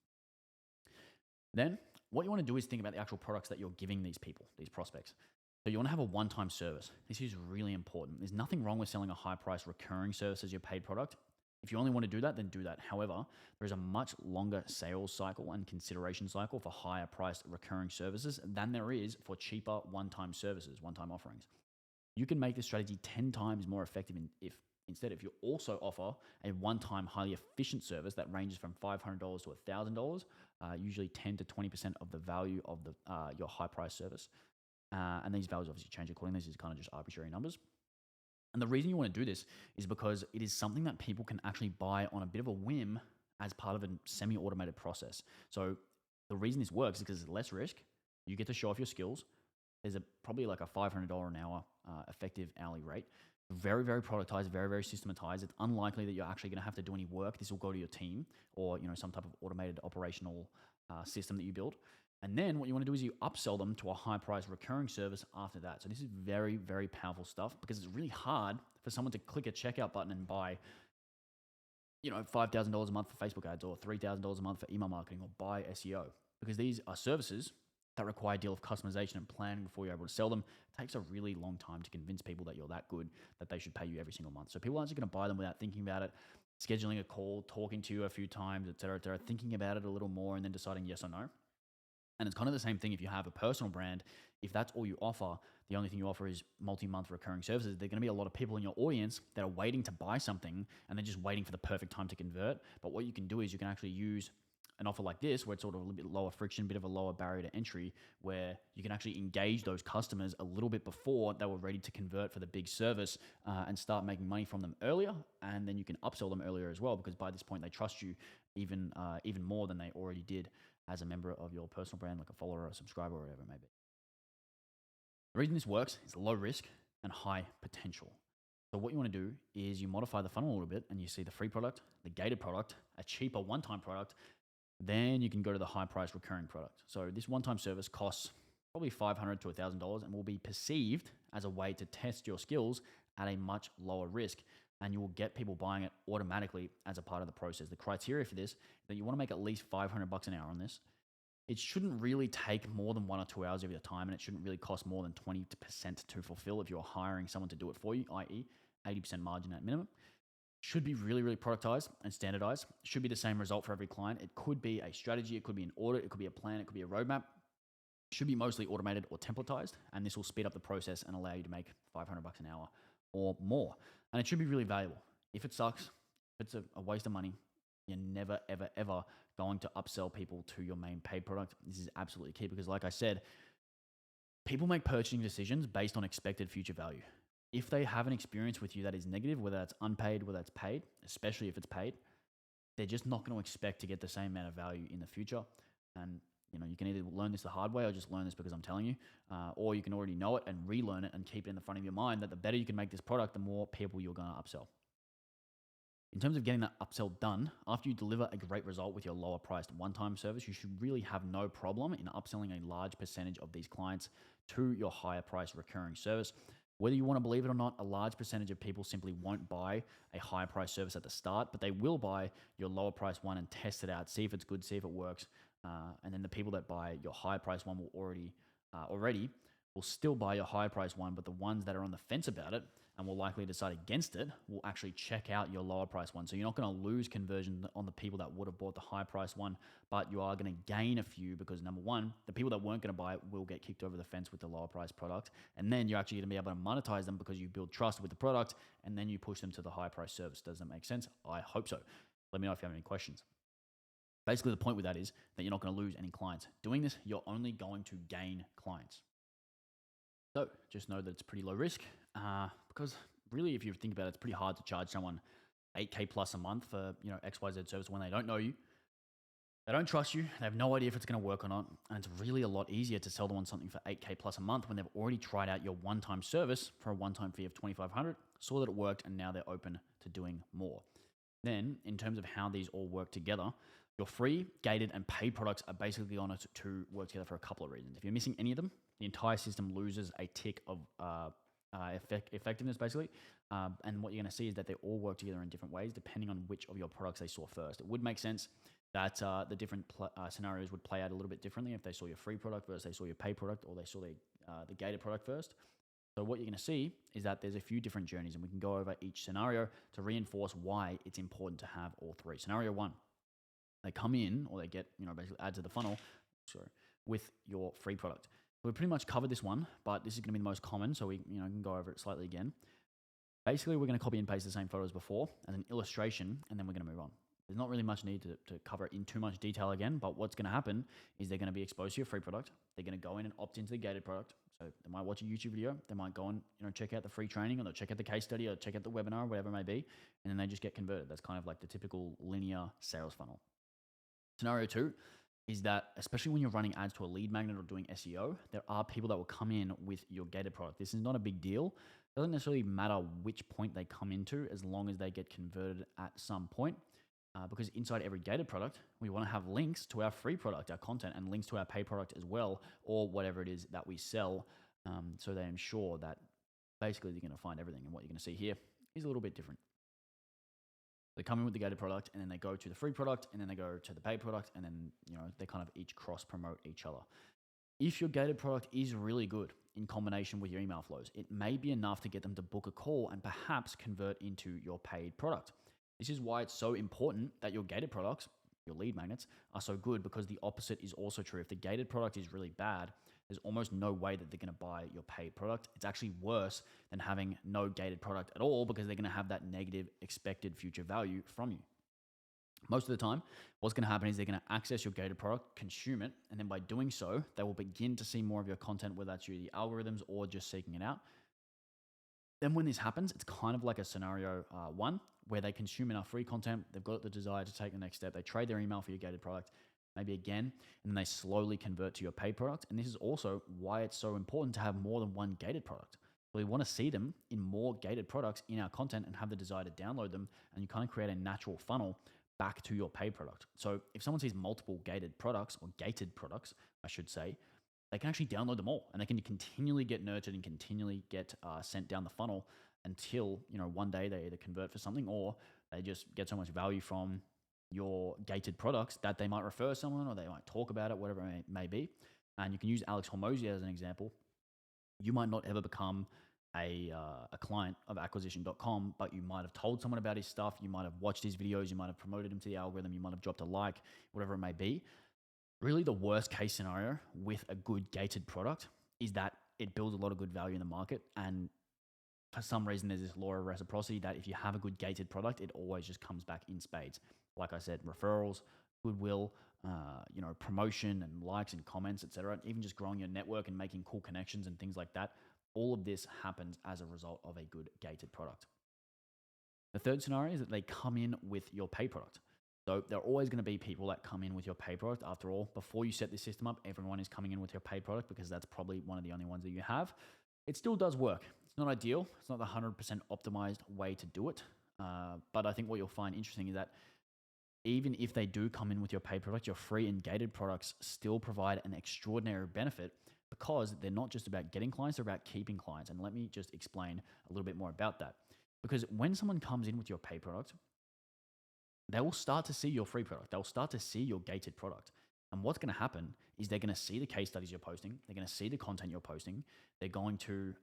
Then what you want to do is think about the actual products that you're giving these people, these prospects. So you want to have a one-time service. This is really important. There's nothing wrong with selling a high-price recurring service as your paid product. If you only want to do that, then do that. However, there is a much longer sales cycle and consideration cycle for higher priced recurring services than there is for cheaper one-time services, one-time offerings. You can make this strategy 10 times more effective if you also offer a one-time highly efficient service that ranges from $500 to $1,000, usually 10 to 20% of the value of your high-price service. And these values obviously change accordingly. This is kind of just arbitrary numbers. And the reason you want to do this is because it is something that people can actually buy on a bit of a whim as part of a semi-automated process. So the reason this works is because it's less risk. You get to show off your skills. There's probably like a $500 an hour effective hourly rate. Very, very productized, very, very systematized. It's unlikely that you're actually going to have to do any work. This will go to your team or some type of automated operational system that you build. And then what you want to do is you upsell them to a high-price recurring service after that. So this is very, very powerful stuff because it's really hard for someone to click a checkout button and buy, $5,000 a month for Facebook ads or $3,000 a month for email marketing or buy SEO, because these are services that require a deal of customization and planning before you're able to sell them. It takes a really long time to convince people that you're that good that they should pay you every single month. So people aren't just going to buy them without thinking about it, scheduling a call, talking to you a few times, et cetera, thinking about it a little more and then deciding yes or no. And it's kind of the same thing if you have a personal brand. If that's all you offer, the only thing you offer is multi-month recurring services, there are going to be a lot of people in your audience that are waiting to buy something and they're just waiting for the perfect time to convert. But what you can do is you can actually use an offer like this, where it's sort of a little bit lower friction, bit of a lower barrier to entry, where you can actually engage those customers a little bit before they were ready to convert for the big service and start making money from them earlier. And then you can upsell them earlier as well, because by this point they trust you even more than they already did as a member of your personal brand, like a follower or a subscriber or whatever it may be. The reason this works is low risk and high potential. So what you want to do is you modify the funnel a little bit and you see the free product, the gated product, a cheaper one-time product, then you can go to the high-price recurring product. So this one-time service costs probably $500 to $1,000 and will be perceived as a way to test your skills at a much lower risk, and you will get people buying it automatically as a part of the process. The criteria for this is that you want to make at least $500 an hour on this. It shouldn't really take more than 1 or 2 hours of your time, and it shouldn't really cost more than 20% to fulfill if you're hiring someone to do it for you, i.e. 80% margin at minimum. Should be really, really productized and standardized. Should be the same result for every client. It could be a strategy, it could be an audit, it could be a plan, it could be a roadmap. Should be mostly automated or templatized, and this will speed up the process and allow you to make $500 an hour or more. And it should be really valuable. If it sucks, if it's a waste of money, you're never, ever, ever going to upsell people to your main paid product. This is absolutely key because, like I said, people make purchasing decisions based on expected future value. If they have an experience with you that is negative, whether that's unpaid, whether that's paid, especially if it's paid, they're just not going to expect to get the same amount of value in the future. And you can either learn this the hard way or just learn this because I'm telling you, or you can already know it and relearn it and keep it in the front of your mind that the better you can make this product, the more people you're going to upsell. In terms of getting that upsell done, after you deliver a great result with your lower priced one-time service, you should really have no problem in upselling a large percentage of these clients to your higher price recurring service. Whether you want to believe it or not, a large percentage of people simply won't buy a higher price service at the start, but they will buy your lower price one and test it out, see if it's good, see if it works. And then the people that buy your higher price one will already will still buy your higher price one, but the ones that are on the fence about it and will likely decide against it will actually check out your lower price one. So you're not going to lose conversion on the people that would have bought the high price one, but you are going to gain a few because number one, the people that weren't going to buy it will get kicked over the fence with the lower price product. And then you're actually going to be able to monetize them because you build trust with the product and then you push them to the high price service. Does that make sense? I hope so. Let me know if you have any questions. Basically, the point with that is that you're not going to lose any clients. Doing this, you're only going to gain clients. So just know that it's pretty low risk because really, if you think about it, it's pretty hard to charge someone $8K plus a month for XYZ service when they don't know you. They don't trust you. They have no idea if it's going to work or not. And it's really a lot easier to sell them on something for $8K plus a month when they've already tried out your one-time service for a one-time fee of $2,500, saw that it worked, and now they're open to doing more. Then, in terms of how these all work together, Your free, gated, and paid products are basically on it to work together for a couple of reasons. If you're missing any of them, the entire system loses a tick of effectiveness, basically. And what you're going to see is that they all work together in different ways depending on which of your products they saw first. It would make sense that the different scenarios would play out a little bit differently if they saw your free product versus they saw your paid product, or they saw the gated product first. So what you're going to see is that there's a few different journeys, and we can go over each scenario to reinforce why it's important to have all three. Scenario one, they come in, or they get, basically add to the funnel, with your free product. We pretty much covered this one, but this is going to be the most common, so we can go over it slightly again. Basically, we're going to copy and paste the same photo as before as an illustration, and then we're going to move on. There's not really much need to cover it in too much detail again, but what's going to happen is they're going to be exposed to your free product. They're going to go in and opt into the gated product. So they might watch a YouTube video. They might go and check out the free training, or they'll check out the case study, or check out the webinar, whatever it may be, and then they just get converted. That's kind of like the typical linear sales funnel. Scenario two is that, especially when you're running ads to a lead magnet or doing SEO, there are people that will come in with your gated product. This is not a big deal. It doesn't necessarily matter which point they come into, as long as they get converted at some point. Because inside every gated product, we want to have links to our free product, our content, and links to our pay product as well, or whatever it is that we sell. So they ensure that basically they're going to find everything. And what you're going to see here is a little bit different. They come in with the gated product, and then they go to the free product, and then they go to the paid product, and then they kind of each cross promote each other. If your gated product is really good in combination with your email flows, it may be enough to get them to book a call and perhaps convert into your paid product. This is why it's so important that your gated products, your lead magnets, are so good, because the opposite is also true. If the gated product is really bad, there's almost no way that they're going to buy your paid product. It's actually worse than having no gated product at all, because they're going to have that negative expected future value from you. Most of the time, what's going to happen is they're going to access your gated product, consume it, and then by doing so, they will begin to see more of your content, whether that's through the algorithms or just seeking it out. Then when this happens, it's kind of like a scenario one, where they consume enough free content, they've got the desire to take the next step, they trade their email for your gated product, maybe again, and then they slowly convert to your paid product. And this is also why it's so important to have more than one gated product. We want to see them in more gated products in our content and have the desire to download them, and you kind of create a natural funnel back to your paid product. So if someone sees multiple gated products, or gated products, I should say, they can actually download them all, and they can continually get nurtured and continually get sent down the funnel until one day they either convert for something, or they just get so much value from your gated products that they might refer someone, or they might talk about it, whatever it may be. And you can use Alex Hormozi as an example. You might not ever become a client of acquisition.com, but you might have told someone about his stuff, you might have watched his videos, you might have promoted him to the algorithm, you might have dropped a like, whatever it may be. Really, the worst case scenario with a good gated product is that it builds a lot of good value in the market. And for some reason, there's this law of reciprocity that if you have a good gated product, it always just comes back in spades. Like I said, referrals, goodwill, promotion and likes and comments, etc. Even just growing your network and making cool connections and things like that. All of this happens as a result of a good gated product. The third scenario is that they come in with your pay product. So there are always going to be people that come in with your pay product. After all, before you set this system up, everyone is coming in with your pay product, because that's probably one of the only ones that you have. It still does work. It's not ideal. It's not the 100% optimized way to do it. But I think what you'll find interesting is that even if they do come in with your pay product, your free and gated products still provide an extraordinary benefit, because they're not just about getting clients, they're about keeping clients. And let me just explain a little bit more about that. Because when someone comes in with your pay product, they will start to see your free product. They'll start to see your gated product. And what's going to happen is they're going to see the case studies you're posting. They're going to see the content you're posting. They're going to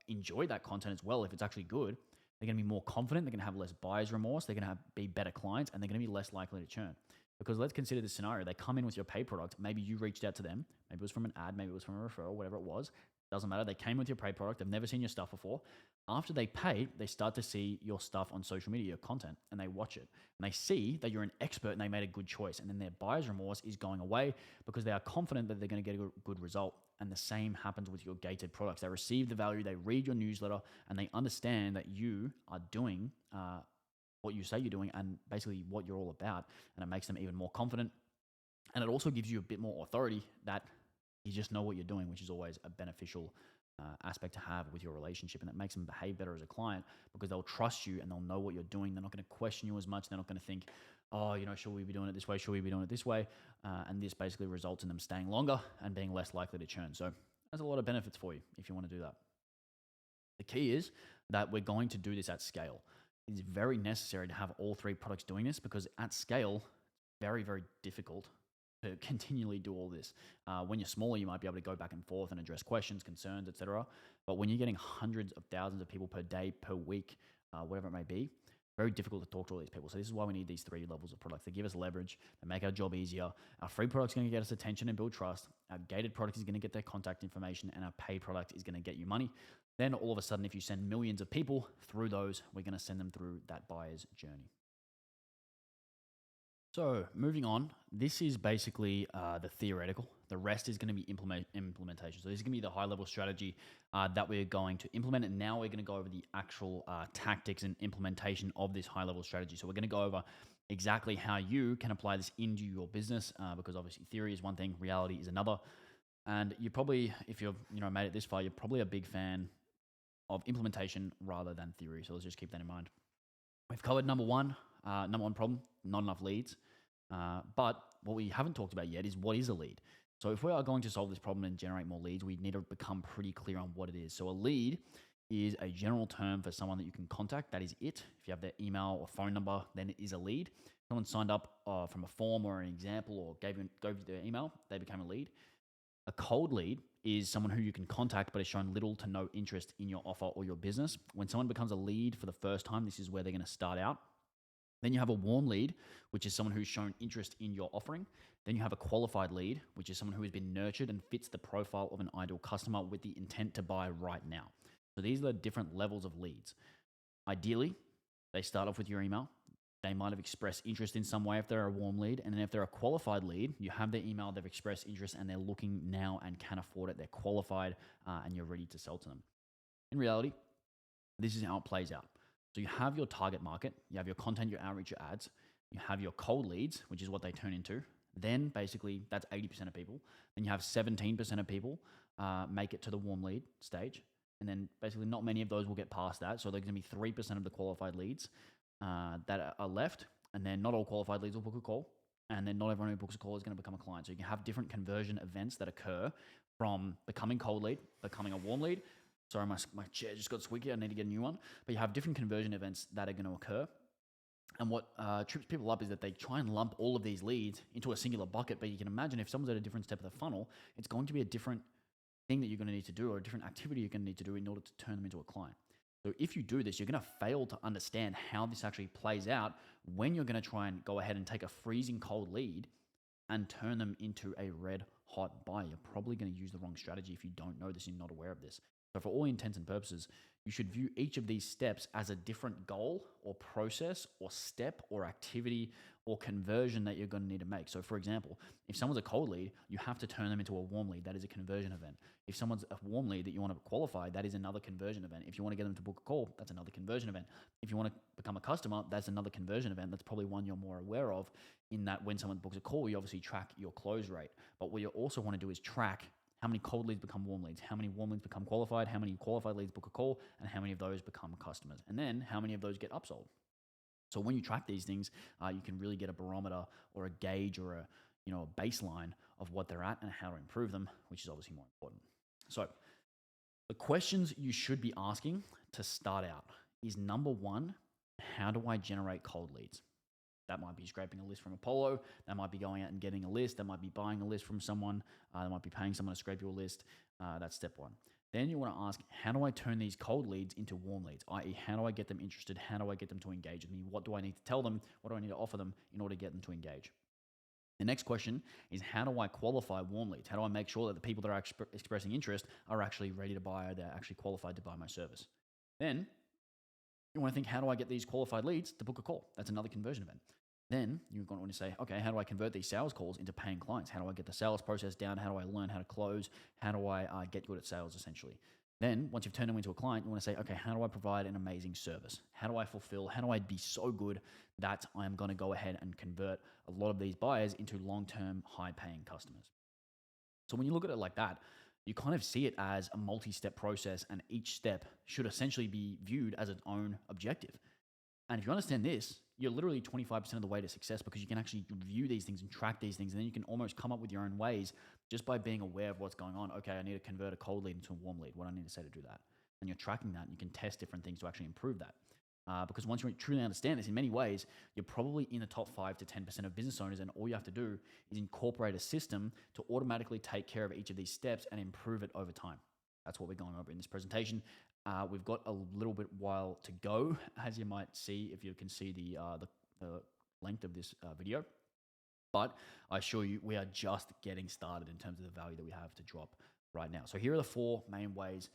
enjoy that content as well if it's actually good. They're going to be more confident. They're going to have less buyer's remorse. They're going to be better clients, and they're going to be less likely to churn. Because let's consider this scenario. They come in with your pay product. Maybe you reached out to them. Maybe it was from an ad. Maybe it was from a referral, whatever it was. Doesn't matter. They came with your pay product. They've never seen your stuff before. After they pay, they start to see your stuff on social media, your content, and they watch it. And they see that you're an expert and they made a good choice. And then their buyer's remorse is going away, because they are confident that they're going to get a good result. And the same happens with your gated products. They receive the value, they read your newsletter, and they understand that you are doing what you say you're doing and basically what you're all about. And it makes them even more confident. And it also gives you a bit more authority that you just know what you're doing, which is always a beneficial aspect to have with your relationship. And it makes them behave better as a client, because they'll trust you and they'll know what you're doing. They're not going to question you as much. They're not going to think, oh, should we be doing it this way? Should we be doing it this way? And this basically results in them staying longer and being less likely to churn. So there's a lot of benefits for you if you want to do that. The key is that we're going to do this at scale. It's very necessary to have all three products doing this because at scale, very, very difficult to continually do all this. When you're smaller, you might be able to go back and forth and address questions, concerns, etc. But when you're getting hundreds of thousands of people per day, per week, whatever it may be, very difficult to talk to all these people. So this is why we need these three levels of products. They give us leverage, they make our job easier. Our free product's going to get us attention and build trust. Our gated product is going to get their contact information, and our paid product is going to get you money. Then all of a sudden, if you send millions of people through those, we're going to send them through that buyer's journey. So moving on, this is basically the theoretical. The rest is going to be implementation. So this is going to be the high-level strategy that we're going to implement. And now we're going to go over the actual tactics and implementation of this high-level strategy. So we're going to go over exactly how you can apply this into your business because obviously theory is one thing, reality is another. And you probably, if you've made it this far, you're probably a big fan of implementation rather than theory. So let's just keep that in mind. We've covered number one problem, not enough leads. But what we haven't talked about yet is what is a lead. So if we are going to solve this problem and generate more leads, we need to become pretty clear on what it is. So a lead is a general term for someone that you can contact. That is it. If you have their email or phone number, then it is a lead. Someone signed up from a form or an example or gave you their email, they became a lead. A cold lead is someone who you can contact but has shown little to no interest in your offer or your business. When someone becomes a lead for the first time, this is where they're going to start out. Then you have a warm lead, which is someone who's shown interest in your offering. Then you have a qualified lead, which is someone who has been nurtured and fits the profile of an ideal customer with the intent to buy right now. So these are the different levels of leads. Ideally, they start off with your email. They might have expressed interest in some way if they're a warm lead. And then if they're a qualified lead, you have their email, they've expressed interest, and they're looking now and can afford it. They're qualified and you're ready to sell to them. In reality, this is how it plays out. So you have your target market, you have your content, your outreach, your ads, you have your cold leads, which is what they turn into. Then basically that's 80% of people. Then you have 17% of people make it to the warm lead stage. And then basically not many of those will get past that. So there's going to be 3% of the qualified leads that are left. And then not all qualified leads will book a call. And then not everyone who books a call is going to become a client. So you can have different conversion events that occur from becoming cold lead, becoming a warm lead. Sorry, my chair just got squeaky. I need to get a new one. But you have different conversion events that are going to occur. And what trips people up is that they try and lump all of these leads into a singular bucket. But you can imagine if someone's at a different step of the funnel, it's going to be a different thing that you're going to need to do or a different activity you're going to need to do in order to turn them into a client. So if you do this, you're going to fail to understand how this actually plays out when you're going to try and go ahead and take a freezing cold lead and turn them into a red hot buyer. You're probably going to use the wrong strategy if you don't know this and you're not aware of this. So for all intents and purposes, you should view each of these steps as a different goal or process or step or activity or conversion that you're going to need to make. So for example, if someone's a cold lead, you have to turn them into a warm lead. That is a conversion event. If someone's a warm lead that you want to qualify, that is another conversion event. If you want to get them to book a call, that's another conversion event. If you want to become a customer, that's another conversion event. That's probably one you're more aware of in that when someone books a call, you obviously track your close rate. But what you also want to do is track how many cold leads become warm leads, how many warm leads become qualified, how many qualified leads book a call, and how many of those become customers. And then how many of those get upsold. So when you track these things, you can really get a barometer or a gauge or a baseline of what they're at and how to improve them, which is obviously more important. So the questions you should be asking to start out is number one, how do I generate cold leads? That might be scraping a list from Apollo. That might be going out and getting a list. That might be buying a list from someone. That might be paying someone to scrape your list. That's step one. Then you want to ask, how do I turn these cold leads into warm leads? I.e., how do I get them interested? How do I get them to engage with me? What do I need to tell them? What do I need to offer them in order to get them to engage? The next question is, how do I qualify warm leads? How do I make sure that the people that are expressing interest are actually ready to buy or they're actually qualified to buy my service? Then you want to think, how do I get these qualified leads to book a call? That's another conversion event. Then you're going to want to say, okay, how do I convert these sales calls into paying clients? How do I get the sales process down? How do I learn how to close? How do I get good at sales, essentially? Then once you've turned them into a client, you want to say, okay, how do I provide an amazing service? How do I fulfill? How do I be so good that I'm going to go ahead and convert a lot of these buyers into long-term, high-paying customers? So when you look at it like that, you kind of see it as a multi-step process, and each step should essentially be viewed as its own objective. And if you understand this, you're literally 25% of the way to success because you can actually view these things and track these things. And then you can almost come up with your own ways just by being aware of what's going on. Okay, I need to convert a cold lead into a warm lead. What do I need to say to do that? And you're tracking that and you can test different things to actually improve that. Because once you truly understand this, in many ways, you're probably in the top 5 to 10% of business owners. And all you have to do is incorporate a system to automatically take care of each of these steps and improve it over time. That's what we're going over in this presentation. We've got a little bit while to go, as you might see if you can see the length of this video. But I assure you, we are just getting started in terms of the value that we have to drop right now. So here are the 4 main ways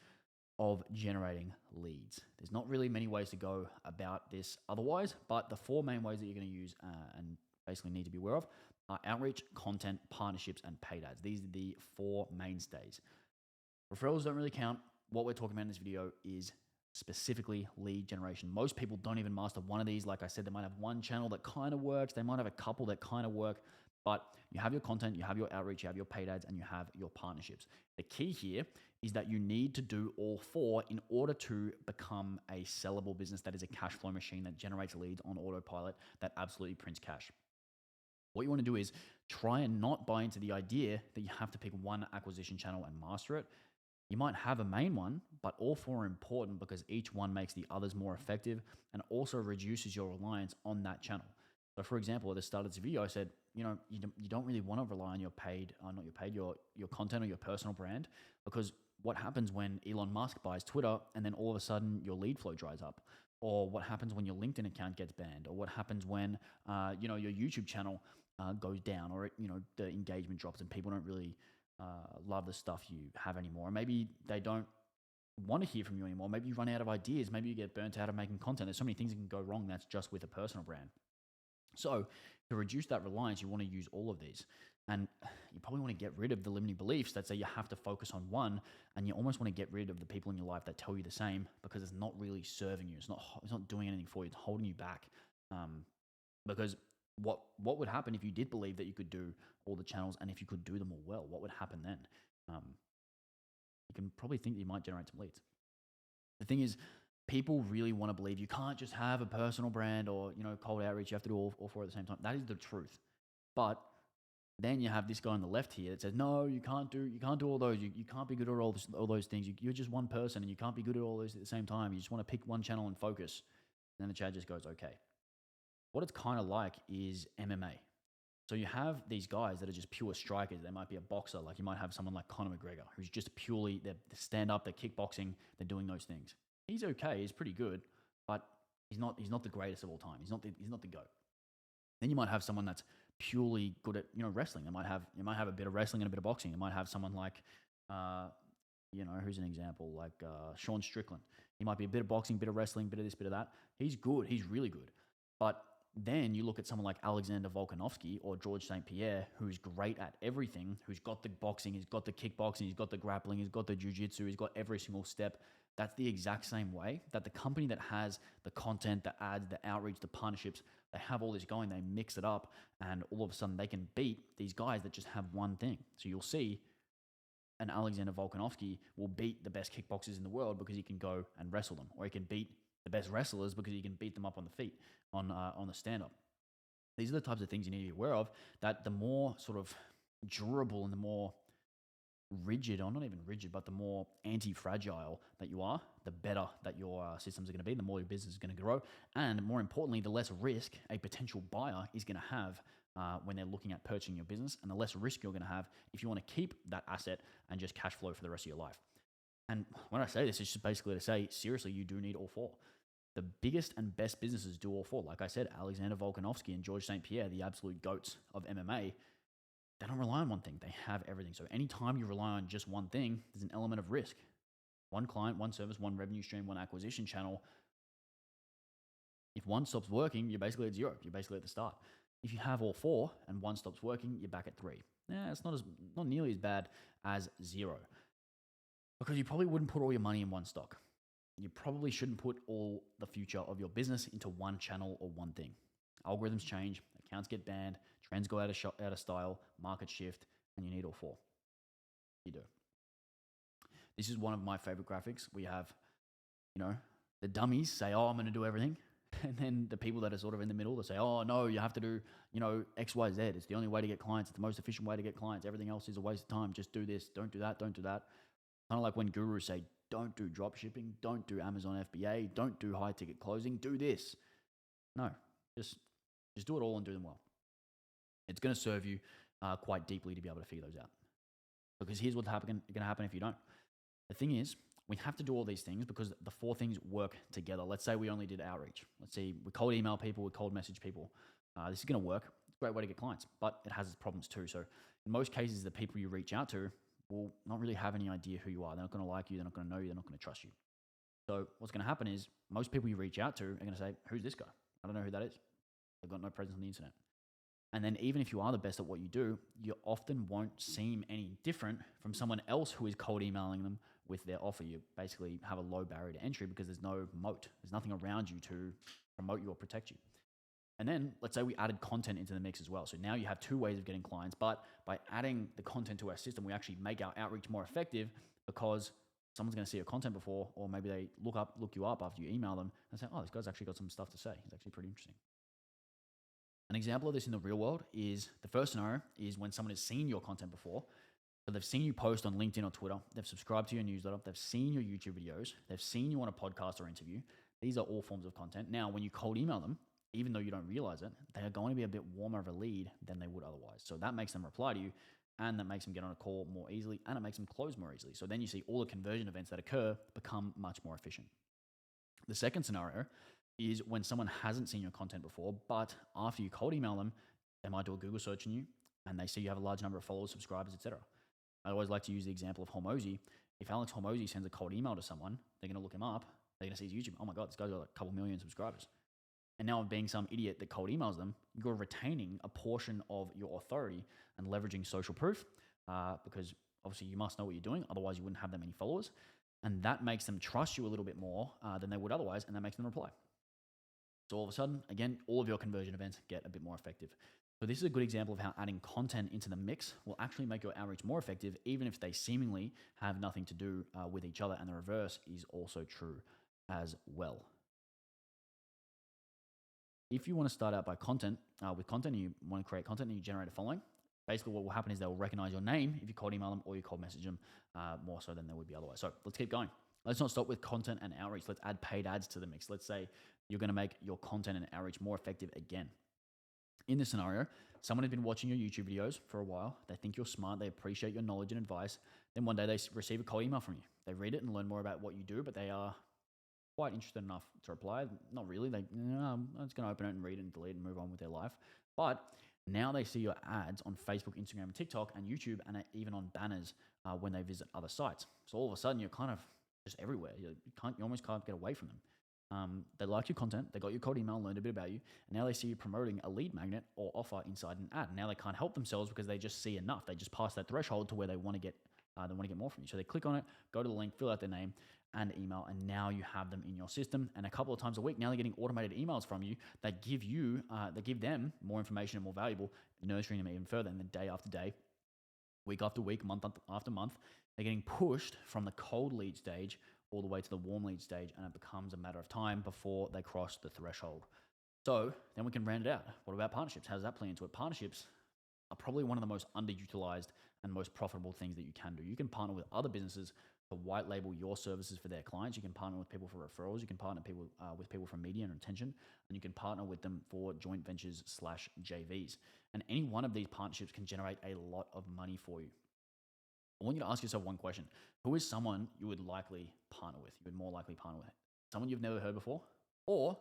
of generating leads. There's not really many ways to go about this otherwise, but the 4 main ways that you're going to use and basically need to be aware of are outreach, content, partnerships, and paid ads. These are the 4 mainstays. Referrals don't really count. What we're talking about in this video is specifically lead generation. Most people don't even master one of these. Like I said, they might have one channel that kind of works. They might have a couple that kind of work, but you have your content, you have your outreach, you have your paid ads, and you have your partnerships. The key here is that you need to do all 4 in order to become a sellable business that is a cash flow machine that generates leads on autopilot that absolutely prints cash. What you want to do is try and not buy into the idea that you have to pick one acquisition channel and master it. You might have a main one, but all 4 are important because each one makes the others more effective and also reduces your reliance on that channel. So for example, at the start of this video, I said, you don't really want to rely on your your content or your personal brand, because what happens when Elon Musk buys Twitter and then all of a sudden your lead flow dries up? Or what happens when your LinkedIn account gets banned? Or what happens when, your YouTube channel goes down, or, the engagement drops and people don't really love the stuff you have anymore. Maybe they don't want to hear from you anymore. Maybe you run out of ideas. Maybe you get burnt out of making content. There's so many things that can go wrong. That's just with a personal brand. So to reduce that reliance, you want to use all of these. And you probably want to get rid of the limiting beliefs that say you have to focus on one. And you almost want to get rid of the people in your life that tell you the same, because it's not really serving you. It's not doing anything for you. It's holding you back. Because what would happen if you did believe that you could do all the channels, and if you could do them all well? What would happen then? You can probably think that you might generate some leads. The thing is, people really want to believe you can't just have a personal brand or cold outreach. You have to do all 4 at the same time. That is the truth. But then you have this guy on the left here that says, no, you can't do all those. You can't be good at all those things. You're just one person and you can't be good at all those at the same time. You just want to pick one channel and focus. And then the chat just goes, okay. What it's kind of like is MMA. So you have these guys that are just pure strikers. They might be a boxer. Like you might have someone like Conor McGregor, who's just purely, they stand up, they're kickboxing, they're doing those things. He's okay. He's pretty good, but he's not the greatest of all time. He's not the GOAT. Then you might have someone that's purely good at, wrestling. You might have a bit of wrestling and a bit of boxing. You might have someone like, who's an example? Like Sean Strickland. He might be a bit of boxing, bit of wrestling, bit of this, bit of that. He's good. He's really good. But then you look at someone like Alexander Volkanovski or George St. Pierre, who's great at everything, who's got the boxing, he's got the kickboxing, he's got the grappling, he's got the jiu-jitsu, he's got every single step. That's the exact same way that the company that has the content, the ads, the outreach, the partnerships, they have all this going, they mix it up, and all of a sudden they can beat these guys that just have one thing. So you'll see an Alexander Volkanovski will beat the best kickboxers in the world because he can go and wrestle them, or he can beat the best wrestlers because he can beat them up on the feet, on the stand-up. These are the types of things you need to be aware of, that the more sort of durable and the more rigid, or not even rigid, but the more anti-fragile that you are, the better that your systems are going to be, the more your business is going to grow, and more importantly, the less risk a potential buyer is going to have when they're looking at purchasing your business, and the less risk you're going to have if you want to keep that asset and just cash flow for the rest of your life. And when I say this, it's just basically to say, seriously, you do need all 4. The biggest and best businesses do all 4. Like I said, Alexander Volkanovski and George St. Pierre, the absolute goats of MMA, they don't rely on one thing. They have everything. So anytime you rely on just one thing, there's an element of risk. One client, one service, one revenue stream, one acquisition channel. If one stops working, you're basically at 0. You're basically at the start. If you have all 4 and one stops working, you're back at 3. Yeah, it's not nearly as bad as 0. Because you probably wouldn't put all your money in one stock. You probably shouldn't put all the future of your business into one channel or one thing. Algorithms change, accounts get banned, trends go out of style, markets shift, and you need all 4. You do. This is one of my favorite graphics. We have, the dummies say, oh, I'm going to do everything. And then the people that are sort of in the middle, they say, oh, no, you have to do, X, Y, Z. It's the only way to get clients. It's the most efficient way to get clients. Everything else is a waste of time. Just do this. Don't do that. Don't do that. Kind of like when gurus say, don't do drop shipping. Don't do Amazon FBA. Don't do high ticket closing. Do this. No, just do it all and do them well. It's going to serve you quite deeply to be able to figure those out. Because here's what's going to happen if you don't. The thing is, we have to do all these things because the 4 things work together. Let's say we only did outreach. Let's say we cold email people, we cold message people. This is going to work. It's a great way to get clients, but it has its problems too. So in most cases, the people you reach out to will not really have any idea who you are. They're not going to like you. They're not going to know you. They're not going to trust you. So what's going to happen is most people you reach out to are going to say, who's this guy? I don't know who that is. They've got no presence on the internet. And then even if you are the best at what you do, you often won't seem any different from someone else who is cold emailing them with their offer. You basically have a low barrier to entry because there's no moat. There's nothing around you to promote you or protect you. And then let's say we added content into the mix as well. So now you have 2 ways of getting clients, but by adding the content to our system, we actually make our outreach more effective because someone's going to see your content before, or maybe they look you up after you email them and say, oh, this guy's actually got some stuff to say. He's actually pretty interesting. An example of this in the real world is the first scenario is when someone has seen your content before. So they've seen you post on LinkedIn or Twitter. They've subscribed to your newsletter. They've seen your YouTube videos. They've seen you on a podcast or interview. These are all forms of content. Now, when you cold email them, even though you don't realize it, they are going to be a bit warmer of a lead than they would otherwise. So that makes them reply to you, and that makes them get on a call more easily, and it makes them close more easily. So then you see all the conversion events that occur become much more efficient. The second scenario is when someone hasn't seen your content before, but after you cold email them, they might do a Google search on you and they see you have a large number of followers, subscribers, etc. I always like to use the example of Hormozi. If Alex Hormozi sends a cold email to someone, they're going to look him up. They're going to see his YouTube. Oh my God, this guy's got a couple million subscribers. And now, being some idiot that cold emails them, you're retaining a portion of your authority and leveraging social proof because obviously you must know what you're doing. Otherwise, you wouldn't have that many followers. And that makes them trust you a little bit more than they would otherwise, and that makes them reply. So all of a sudden, again, all of your conversion events get a bit more effective. So this is a good example of how adding content into the mix will actually make your outreach more effective, even if they seemingly have nothing to do with each other. And the reverse is also true as well. If you want to start out with content, and you want to create content and you generate a following, basically what will happen is they will recognize your name if you cold email them or you cold message them more so than they would be otherwise. So let's keep going. Let's not stop with content and outreach. Let's add paid ads to the mix. Let's say you're going to make your content and outreach more effective again. In this scenario, someone has been watching your YouTube videos for a while. They think you're smart. They appreciate your knowledge and advice. Then one day they receive a cold email from you. They read it and learn more about what you do, but they are quite interested enough to reply. Not really. I'm just going to open it and read it and delete and move on with their life. But now they see your ads on Facebook, Instagram, and TikTok, and YouTube, and even on banners when they visit other sites. So all of a sudden, you're kind of just everywhere. You almost can't get away from them. They like your content, they got your cold email, learned a bit about you, and now they see you promoting a lead magnet or offer inside an ad. Now they can't help themselves because they just see enough. They just pass that threshold to where they want to get more from you. So they click on it, go to the link, fill out their name and email, and now you have them in your system. And a couple of times a week, now they're getting automated emails from you that give them more information and more valuable, nurturing them even further. And then day after day, week after week, month after month, they're getting pushed from the cold lead stage all the way to the warm lead stage, and it becomes a matter of time before they cross the threshold. So then we can round it out. What about partnerships? How does that play into it? Partnerships are probably one of the most underutilized and most profitable things that you can do. You can partner with other businesses to white label your services for their clients. You can partner with people for referrals. You can partner with people for media and retention, and you can partner with them for joint ventures / JVs. And any one of these partnerships can generate a lot of money for you. I want you to ask yourself one question. Who is someone you would likely partner with? You would more likely partner with someone you've never heard before, or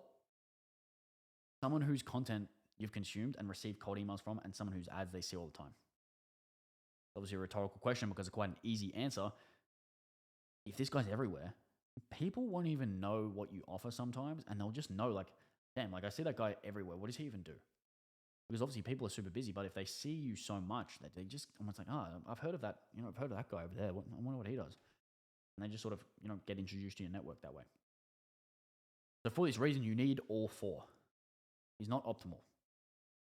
someone whose content you've consumed and received cold emails from, and someone whose ads they see all the time? Obviously a rhetorical question because it's quite an easy answer. If this guy's everywhere, people won't even know what you offer sometimes, and they'll just know, like, damn, like I see that guy everywhere. What does he even do? Because obviously people are super busy, but if they see you so much that they just almost like, oh, I've heard of that, I've heard of that guy over there. I wonder what he does. And they just sort of, get introduced to your network that way. So for this reason, you need all four. It's not optimal.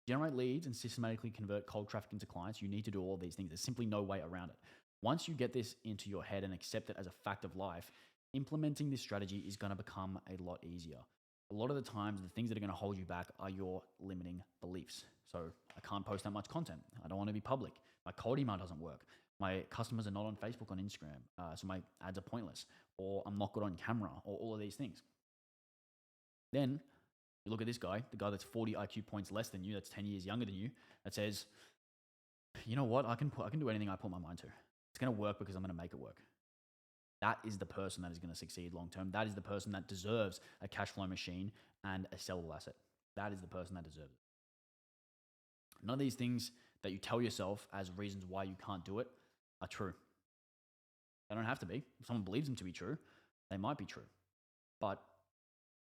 Generate leads and systematically convert cold traffic into clients. You need to do all these things. There's simply no way around it. Once you get this into your head and accept it as a fact of life, implementing this strategy is going to become a lot easier. A lot of the times, the things that are going to hold you back are your limiting beliefs. So I can't post that much content. I don't want to be public. My cold email doesn't work. My customers are not on Facebook, on Instagram, so my ads are pointless, or I'm not good on camera, or all of these things. Then you look at this guy, the guy that's 40 IQ points less than you, that's 10 years younger than you, that says, you know what, I can do anything I put my mind to. It's going to work because I'm going to make it work. That is the person that is going to succeed long term. That is the person that deserves a cash flow machine and a sellable asset. That is the person that deserves it. None of these things that you tell yourself as reasons why you can't do it are true. They don't have to be. If someone believes them to be true, they might be true. But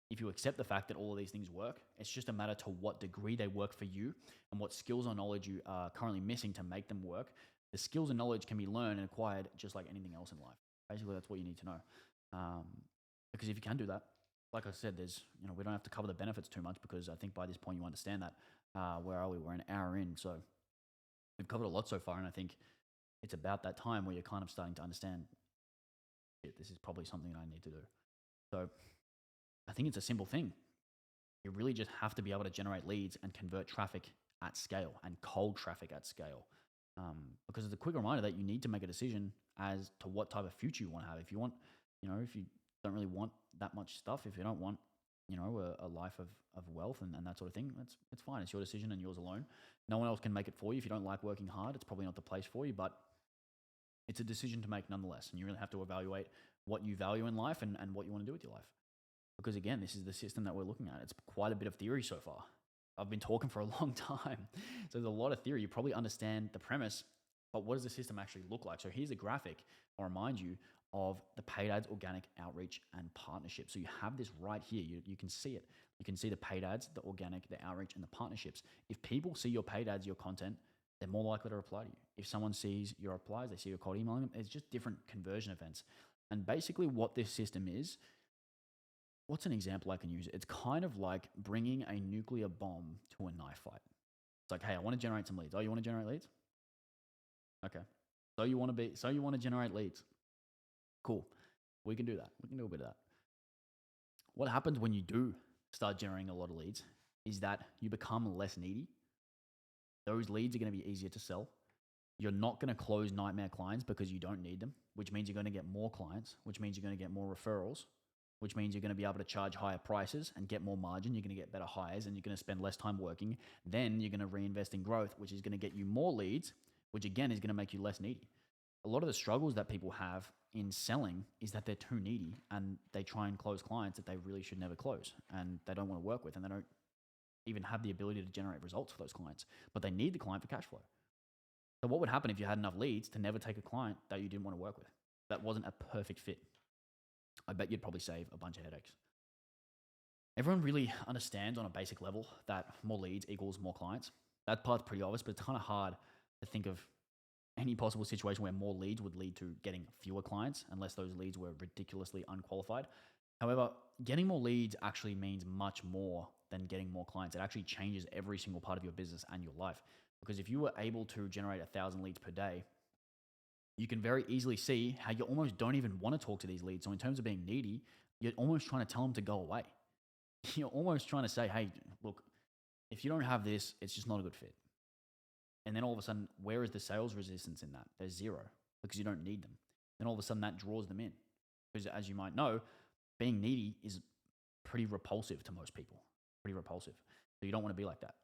if you accept the fact that all of these things work, it's just a matter to what degree they work for you and what skills or knowledge you are currently missing to make them work. The skills and knowledge can be learned and acquired just like anything else in life. Basically, that's what you need to know. Because if you can do that, like I said, we don't have to cover the benefits too much because I think by this point you understand that. Where are we? We're an hour in, so we've covered a lot so far, and I think it's about that time where you're kind of starting to understand, this is probably something I need to do. So I think it's a simple thing. You really just have to be able to generate leads and convert traffic at scale and cold traffic at scale. Because it's a quick reminder that you need to make a decision as to what type of future you want to have. If you want, if you don't really want that much stuff, if you don't want, a life of wealth and that sort of thing, it's fine. It's your decision and yours alone. No one else can make it for you. If you don't like working hard, it's probably not the place for you, but it's a decision to make nonetheless. And you really have to evaluate what you value in life and what you want to do with your life. Because again, this is the system that we're looking at. It's quite a bit of theory so far. I've been talking for a long time. So there's a lot of theory. You probably understand the premise, but what does the system actually look like? So here's a graphic, I'll remind you, of the paid ads, organic outreach, and partnership. So you have this right here. You can see it. You can see the paid ads, the organic, the outreach, and the partnerships. If people see your paid ads, your content, they're more likely to reply to you. If someone sees your replies, they see your cold emailing them, it's just different conversion events. And basically what this system is, what's an example I can use? It's kind of like bringing a nuclear bomb to a knife fight. It's like, hey, I want to generate some leads. Oh, you want to generate leads? Okay. So you want to generate leads. Cool. We can do that. We can do a bit of that. What happens when you do start generating a lot of leads is that you become less needy. Those leads are going to be easier to sell. You're not going to close nightmare clients because you don't need them, which means you're going to get more clients, which means you're going to get more referrals, which means you're going to be able to charge higher prices and get more margin. You're going to get better hires and you're going to spend less time working. Then you're going to reinvest in growth, which is going to get you more leads, which again is going to make you less needy. A lot of the struggles that people have in selling is that they're too needy and they try and close clients that they really should never close and they don't want to work with and they don't even have the ability to generate results for those clients, but they need the client for cash flow. So what would happen if you had enough leads to never take a client that you didn't want to work with? That wasn't a perfect fit. I bet you'd probably save a bunch of headaches. Everyone really understands on a basic level that more leads equals more clients. That part's pretty obvious, but it's kind of hard to think of any possible situation where more leads would lead to getting fewer clients unless those leads were ridiculously unqualified. However, getting more leads actually means much more than getting more clients. It actually changes every single part of your business and your life. Because if you were able to generate 1,000 leads per day, you can very easily see how you almost don't even want to talk to these leads. So in terms of being needy, you're almost trying to tell them to go away. You're almost trying to say, hey, look, if you don't have this, it's just not a good fit. And then all of a sudden, where is the sales resistance in that? There's zero because you don't need them. Then all of a sudden that draws them in. Because as you might know, being needy is pretty repulsive to most people. Pretty repulsive. So you don't want to be like that.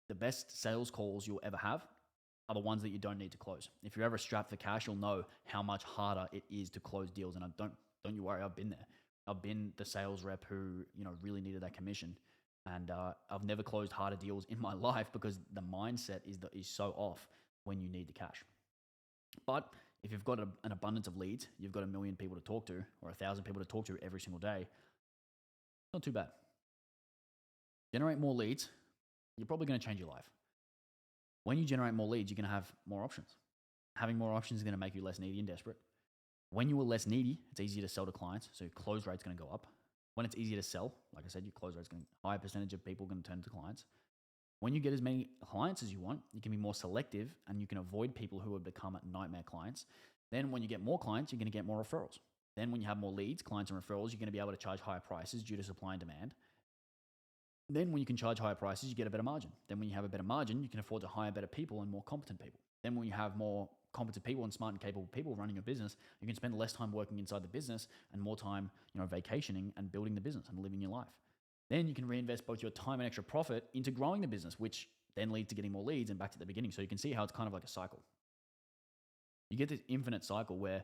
The best sales calls you'll ever have are the ones that you don't need to close. If you're ever strapped for cash, you'll know how much harder it is to close deals. And don't you worry, I've been there. I've been the sales rep who really needed that commission. And I've never closed harder deals in my life because the mindset is so off when you need the cash. But if you've got an abundance of leads, you've got 1 million people to talk to or 1,000 people to talk to every single day, it's not too bad. Generate more leads, you're probably going to change your life. When you generate more leads, you're going to have more options. Having more options is going to make you less needy and desperate. When you are less needy, it's easier to sell to clients, so your close rate's going to go up. When it's easier to sell, like I said, your close rate's going to higher percentage of people are going to turn to clients. When you get as many clients as you want, you can be more selective and you can avoid people who have become nightmare clients. Then when you get more clients, you're going to get more referrals. Then when you have more leads, clients and referrals, you're going to be able to charge higher prices due to supply and demand. Then when you can charge higher prices, you get a better margin. Then when you have a better margin, you can afford to hire better people and more competent people. Then when you have more competent people and smart and capable people running your business, you can spend less time working inside the business and more time, vacationing and building the business and living your life. Then you can reinvest both your time and extra profit into growing the business, which then leads to getting more leads and back to the beginning. So you can see how it's kind of like a cycle. You get this infinite cycle where,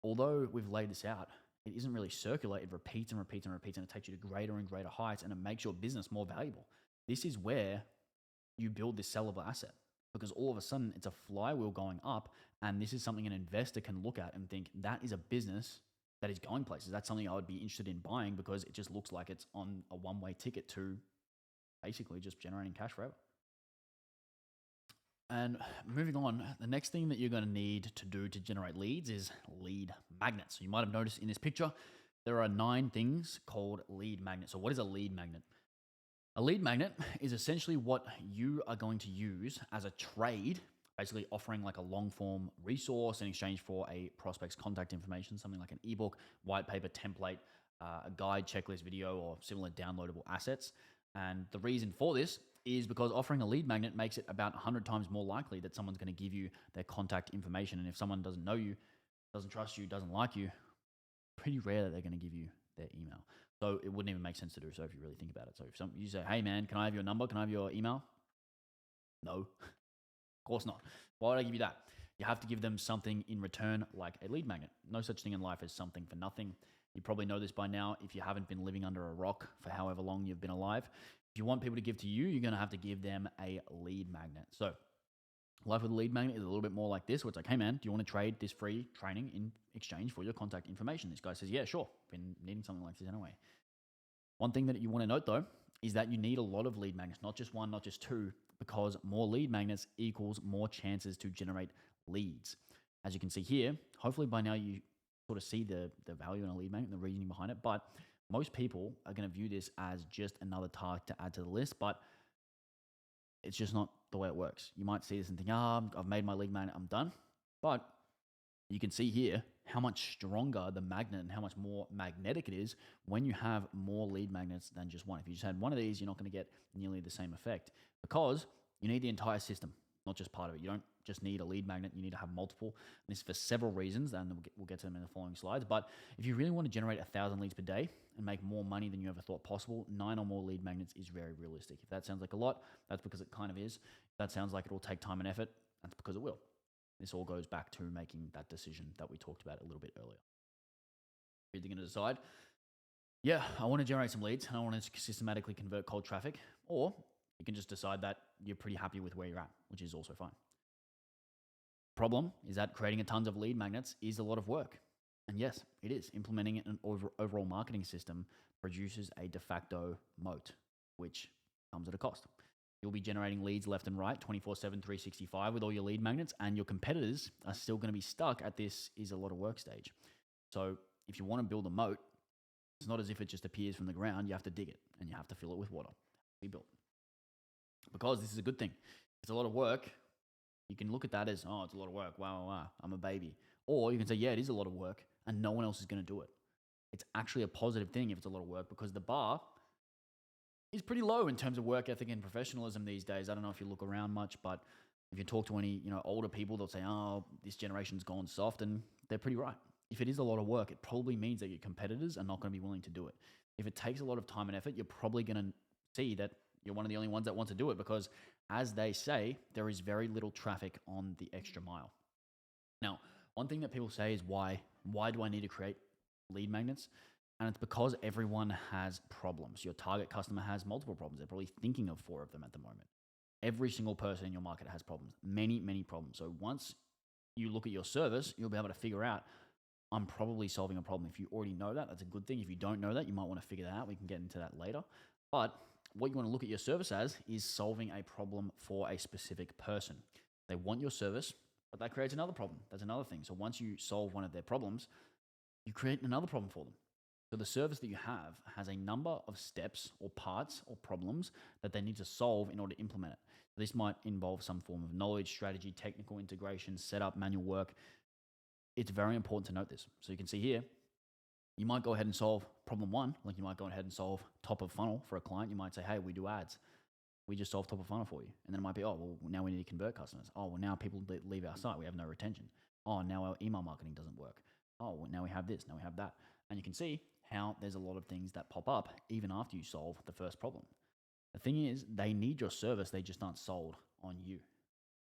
although we've laid this out, it isn't really circular. It repeats and repeats and repeats, and it takes you to greater and greater heights, and it makes your business more valuable. This is where you build this sellable asset, because all of a sudden it's a flywheel going up, and this is something an investor can look at and think, that is a business that is going places. That's something I would be interested in buying because it just looks like it's on a one-way ticket to basically just generating cash forever. And moving on, the next thing that you're going to need to do to generate leads is lead magnets. So you might have noticed in this picture, there are 9 things called lead magnets. So what is a lead magnet? A lead magnet is essentially what you are going to use as a trade, basically offering like a long form resource in exchange for a prospect's contact information, something like an ebook, white paper, template, a guide, checklist, video, or similar downloadable assets. And the reason for this is because offering a lead magnet makes it about 100 times more likely that someone's going to give you their contact information. And if someone doesn't know you, doesn't trust you, doesn't like you, pretty rare that they're going to give you their email. So it wouldn't even make sense to do so if you really think about it. So if you say, hey man, can I have your number? Can I have your email? No, of course not. Why would I give you that? You have to give them something in return, like a lead magnet. No such thing in life as something for nothing. You probably know this by now if you haven't been living under a rock for however long you've been alive. If you want people to give to you, you're going to have to give them a lead magnet. So life with a lead magnet is a little bit more like this, where it's like, hey man, do you want to trade this free training in exchange for your contact information? This guy says, yeah, sure. Been needing something like this anyway. One thing that you want to note though, is that you need a lot of lead magnets, not just one, not just 2, because more lead magnets equals more chances to generate leads. As you can see here, hopefully by now you sort of see the value in a lead magnet and the reasoning behind it, but most people are going to view this as just another task to add to the list, but it's just not the way it works. You might see this and think, I've made my lead magnet, I'm done. But you can see here how much stronger the magnet and how much more magnetic it is when you have more lead magnets than just one. If you just had one of these, you're not going to get nearly the same effect because you need the entire system, not just part of it. You don't just need a lead magnet, you need to have multiple. And this is for several reasons, and we'll get to them in the following slides. But if you really want to generate 1,000 leads per day and make more money than you ever thought possible, 9 or more lead magnets is very realistic. If that sounds like a lot, that's because it kind of is. If that sounds like it will take time and effort, that's because it will. This all goes back to making that decision that we talked about a little bit earlier. You're either going to decide, yeah, I want to generate some leads and I want to systematically convert cold traffic, or you can just decide that you're pretty happy with where you're at, which is also fine. Problem is that creating a tons of lead magnets is a lot of work. And yes, it is. Implementing an overall marketing system produces a de facto moat, which comes at a cost. You'll be generating leads left and right, 24/7, 365 with all your lead magnets, and your competitors are still going to be stuck at this is a lot of work stage. So if you want to build a moat, it's not as if it just appears from the ground. You have to dig it and you have to fill it with water. Be built. Because this is a good thing. It's a lot of work. You can look at that as, oh, it's a lot of work. Wow, I'm a baby. Or you can say, yeah, it is a lot of work and no one else is going to do it. It's actually a positive thing if it's a lot of work because the bar is pretty low in terms of work ethic and professionalism these days. I don't know if you look around much, but if you talk to any older people, they'll say, oh, this generation's gone soft, and they're pretty right. If it is a lot of work, it probably means that your competitors are not going to be willing to do it. If it takes a lot of time and effort, you're probably going to see that you're one of the only ones that want to do it because, as they say, there is very little traffic on the extra mile. Now, one thing that people say is why do I need to create lead magnets? And it's because everyone has problems. Your target customer has multiple problems. They're probably thinking of 4 of them at the moment. Every single person in your market has problems, many, many problems. So once you look at your service, you'll be able to figure out, I'm probably solving a problem. If you already know that, that's a good thing. If you don't know that, you might want to figure that out. We can get into that later. But what you want to look at your service as is solving a problem for a specific person. They want your service, but that creates another problem. That's another thing. So once you solve one of their problems, you create another problem for them. So the service that you have has a number of steps or parts or problems that they need to solve in order to implement it. This might involve some form of knowledge, strategy, technical integration, setup, manual work. It's very important to note this. So you can see here, You might go ahead and solve problem one. Like you might go ahead and solve top of funnel for a client. You might say, hey, we do ads. We just solve top of funnel for you. And then it might be, oh, well, now we need to convert customers. Oh, well, now people leave our site. We have no retention. Oh, now our email marketing doesn't work. Oh, well, now we have this. Now we have that. And you can see how there's a lot of things that pop up even after you solve the first problem. The thing is, they need your service. They just aren't sold on you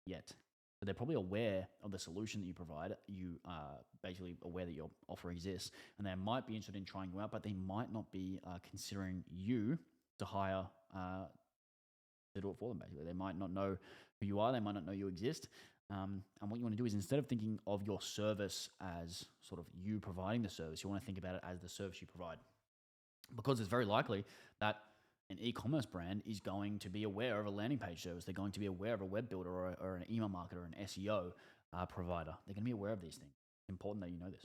yet. So they're probably aware of the solution that you provide. You are basically aware that your offer exists, and they might be interested in trying you out, but they might not be considering you to hire to do it for them. Basically, they might not know who you are. They might not know you exist. And what you want to do is, instead of thinking of your service as sort of you providing the service, you want to think about it as the service you provide, because it's very likely that an e-commerce brand is going to be aware of a landing page service. They're going to be aware of a web builder or an email marketer or an SEO provider. They're going to be aware of these things. It's important that you know this.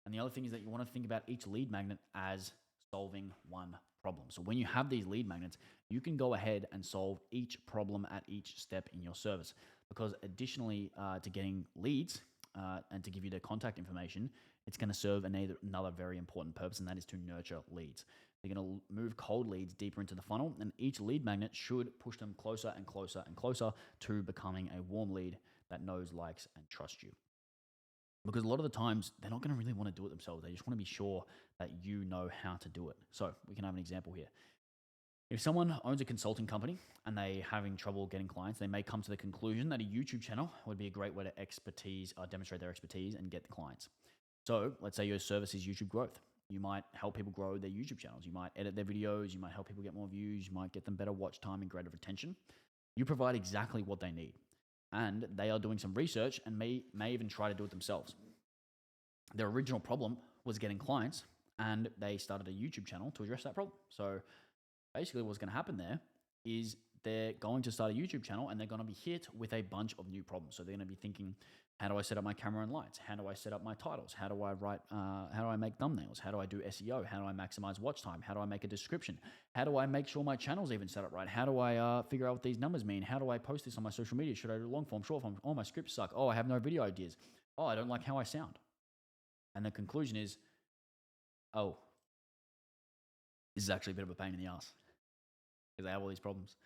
And the other thing is that you want to think about each lead magnet as solving one problem. So when you have these lead magnets, you can go ahead and solve each problem at each step in your service. Because additionally to getting leads and to give you their contact information, it's going to serve another very important purpose, and that is to nurture leads. They're going to move cold leads deeper into the funnel, and each lead magnet should push them closer and closer and closer to becoming a warm lead that knows, likes, and trusts you. Because a lot of the times, they're not going to really want to do it themselves. They just want to be sure that you know how to do it. So we can have an example here. If someone owns a consulting company and they're having trouble getting clients, they may come to the conclusion that a YouTube channel would be a great way to demonstrate their expertise and get the clients. So let's say your service is YouTube growth. You might help people grow their YouTube channels. You might edit their videos. You might help people get more views. You might get them better watch time and greater retention. You provide exactly what they need. And they are doing some research and may even try to do it themselves. Their original problem was getting clients, and they started a YouTube channel to address that problem. So basically what's going to happen there is they're going to start a YouTube channel, and they're going to be hit with a bunch of new problems. So they're going to be thinking, how do I set up my camera and lights? How do I set up my titles? How do I write? How do I make thumbnails? How do I do SEO? How do I maximize watch time? How do I make a description? How do I make sure my channel's even set up right? How do I figure out what these numbers mean? How do I post this on my social media? Should I do long form, short form? Oh, my scripts suck. Oh, I have no video ideas. Oh, I don't like how I sound. And the conclusion is, oh, this is actually a bit of a pain in the ass because they have all these problems.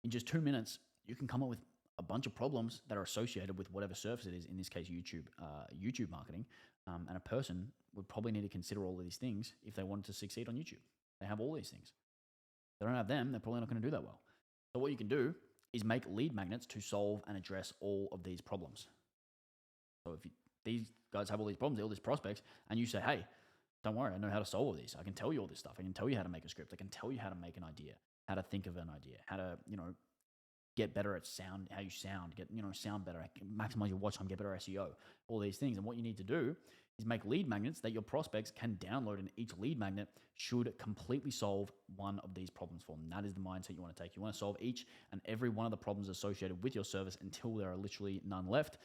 In just 2 minutes, you can come up with a bunch of problems that are associated with whatever service it is, in this case, YouTube marketing. And a person would probably need to consider all of these things if they wanted to succeed on YouTube. They have all these things. If they don't have them, they're probably not going to do that well. So what you can do is make lead magnets to solve and address all of these problems. So if these guys have all these problems, all these prospects, and you say, hey, don't worry, I know how to solve all these. I can tell you all this stuff. I can tell you how to make a script. I can tell you how to make an idea, how to think of an idea, how to, get better at sound, how you sound, sound better, maximize your watch time, get better SEO, all these things. And what you need to do is make lead magnets that your prospects can download, and each lead magnet should completely solve one of these problems for them. That is the mindset you want to take. You want to solve each and every one of the problems associated with your service until there are literally none left,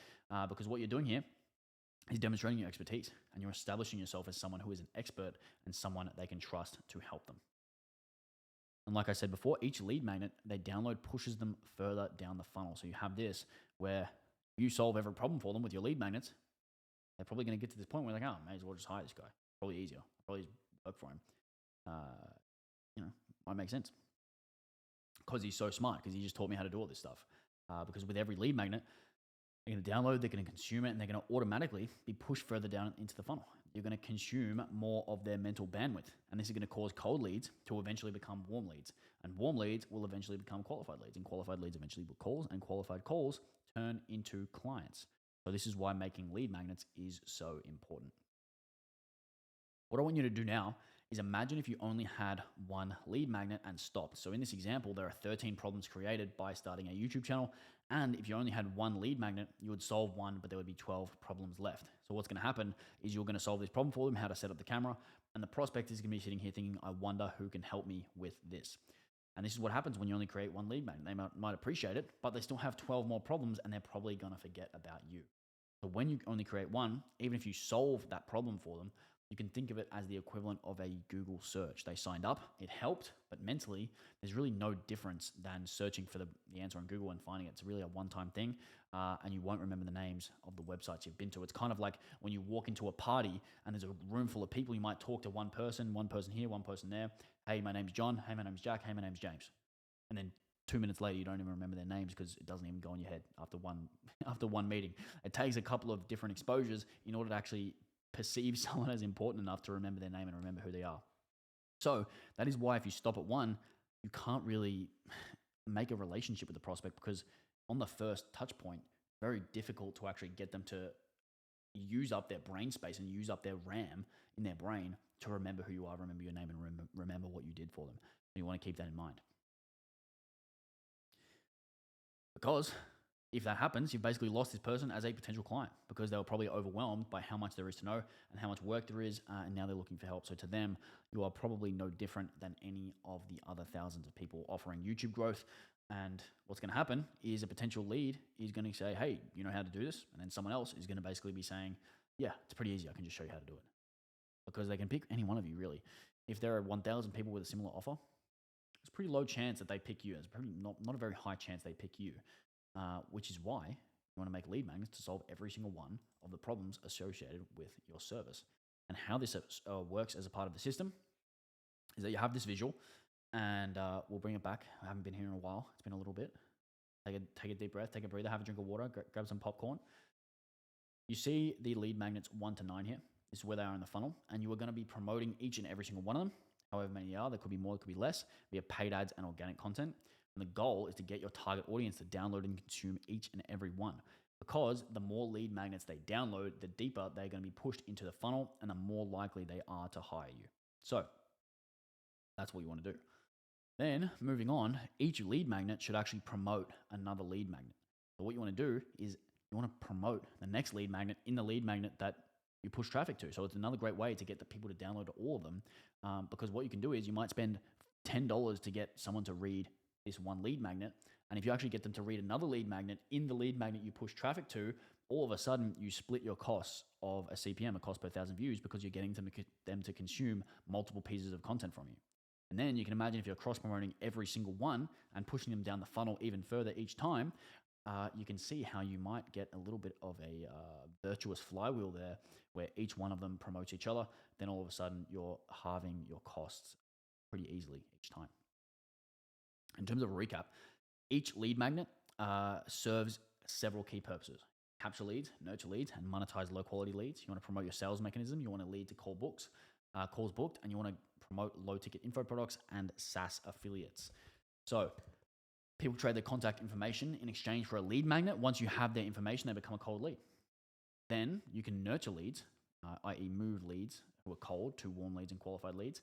because what you're doing here is demonstrating your expertise, and you're establishing yourself as someone who is an expert and someone they can trust to help them. And like I said before, each lead magnet they download pushes them further down the funnel. So you have this where you solve every problem for them with your lead magnets. They're probably going to get to this point where they're like, oh, may as well just hire this guy. Probably easier. Probably just work for him. Might make sense. Because he's so smart, because he just taught me how to do all this stuff. Because with every lead magnet, they're going to download, they're going to consume it, and they're going to automatically be pushed further down into the funnel. You're going to consume more of their mental bandwidth, and this is going to cause cold leads to eventually become warm leads, and warm leads will eventually become qualified leads, and qualified leads eventually will calls, and qualified calls turn into clients. So this is why making lead magnets is so important. What I want you to do now is imagine if you only had one lead magnet and stopped. So in this example, there are 13 problems created by starting a YouTube channel. And if you only had one lead magnet, you would solve one, but there would be 12 problems left. So what's going to happen is you're going to solve this problem for them, how to set up the camera. And the prospect is going to be sitting here thinking, I wonder who can help me with this. And this is what happens when you only create one lead magnet. They might appreciate it, but they still have 12 more problems, and they're probably going to forget about you. So when you only create one, even if you solve that problem for them, You can think of it as the equivalent of a Google search. They signed up, it helped, but mentally, there's really no difference than searching for the answer on Google and finding it. It's really a one-time thing, and you won't remember the names of the websites you've been to. It's kind of like when you walk into a party and there's a room full of people, you might talk to one person here, one person there. Hey, my name's John. Hey, my name's Jack. Hey, my name's James. And then 2 minutes later, you don't even remember their names because it doesn't even go in your head after one meeting. It takes a couple of different exposures in order to actually perceive someone as important enough to remember their name and remember who they are. So that is why if you stop at one, you can't really make a relationship with the prospect, because on the first touch point, very difficult to actually get them to use up their brain space and use up their RAM in their brain to remember who you are, remember your name, and remember what you did for them. And you want to keep that in mind. Because if that happens, you've basically lost this person as a potential client, because they were probably overwhelmed by how much there is to know and how much work there is, and now they're looking for help. So to them, you are probably no different than any of the other thousands of people offering YouTube growth. And what's going to happen is a potential lead is going to say, hey, you know how to do this? And then someone else is going to basically be saying, yeah, it's pretty easy. I can just show you how to do it. Because they can pick any one of you, really. If there are 1,000 people with a similar offer, it's a pretty low chance that they pick you. It's probably not a very high chance they pick you. Which is why you want to make lead magnets to solve every single one of the problems associated with your service. And how this works as a part of the system is that you have this visual, and we'll bring it back. I haven't been here in a while. It's been a little bit. Take a deep breath, take a breather, have a drink of water, grab some popcorn. You see the lead magnets 1 to 9 here. This is where they are in the funnel, and you are going to be promoting each and every single one of them. However many there are, there could be more, there could be less, via paid ads and organic content. And the goal is to get your target audience to download and consume each and every one. Because the more lead magnets they download, the deeper they're going to be pushed into the funnel, and the more likely they are to hire you. So that's what you want to do. Then moving on, each lead magnet should actually promote another lead magnet. So what you want to do is you want to promote the next lead magnet in the lead magnet that you push traffic to. So it's another great way to get the people to download all of them, because what you can do is you might spend $10 to get someone to read this one lead magnet. And if you actually get them to read another lead magnet in the lead magnet you push traffic to, all of a sudden you split your costs of a CPM, a cost per 1,000 views, because you're getting them to consume multiple pieces of content from you. And then you can imagine if you're cross-promoting every single one and pushing them down the funnel even further each time, you can see how you might get a little bit of a virtuous flywheel there, where each one of them promotes each other. Then all of a sudden you're halving your costs pretty easily each time. In terms of a recap, each lead magnet serves several key purposes: capture leads, nurture leads, and monetize low-quality leads. You want to promote your sales mechanism. You want to lead to calls booked, and you want to promote low-ticket info products and SaaS affiliates. So people trade their contact information in exchange for a lead magnet. Once you have their information, they become a cold lead. Then you can nurture leads, i.e. move leads who are cold to warm leads and qualified leads.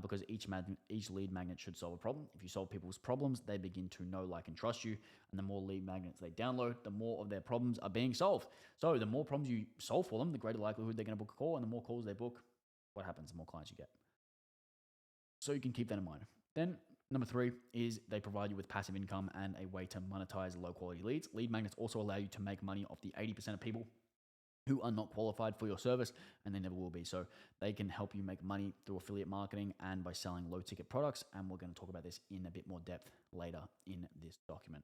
Because each lead magnet should solve a problem. If you solve people's problems, they begin to know, like, and trust you. And the more lead magnets they download, the more of their problems are being solved. So the more problems you solve for them, the greater likelihood they're going to book a call. And the more calls they book, what happens? The more clients you get. So you can keep that in mind. Then number 3 is they provide you with passive income and a way to monetize low quality leads. Lead magnets also allow you to make money off the 80% of people who are not qualified for your service, and they never will be. So they can help you make money through affiliate marketing and by selling low ticket products. And we're going to talk about this in a bit more depth later in this document.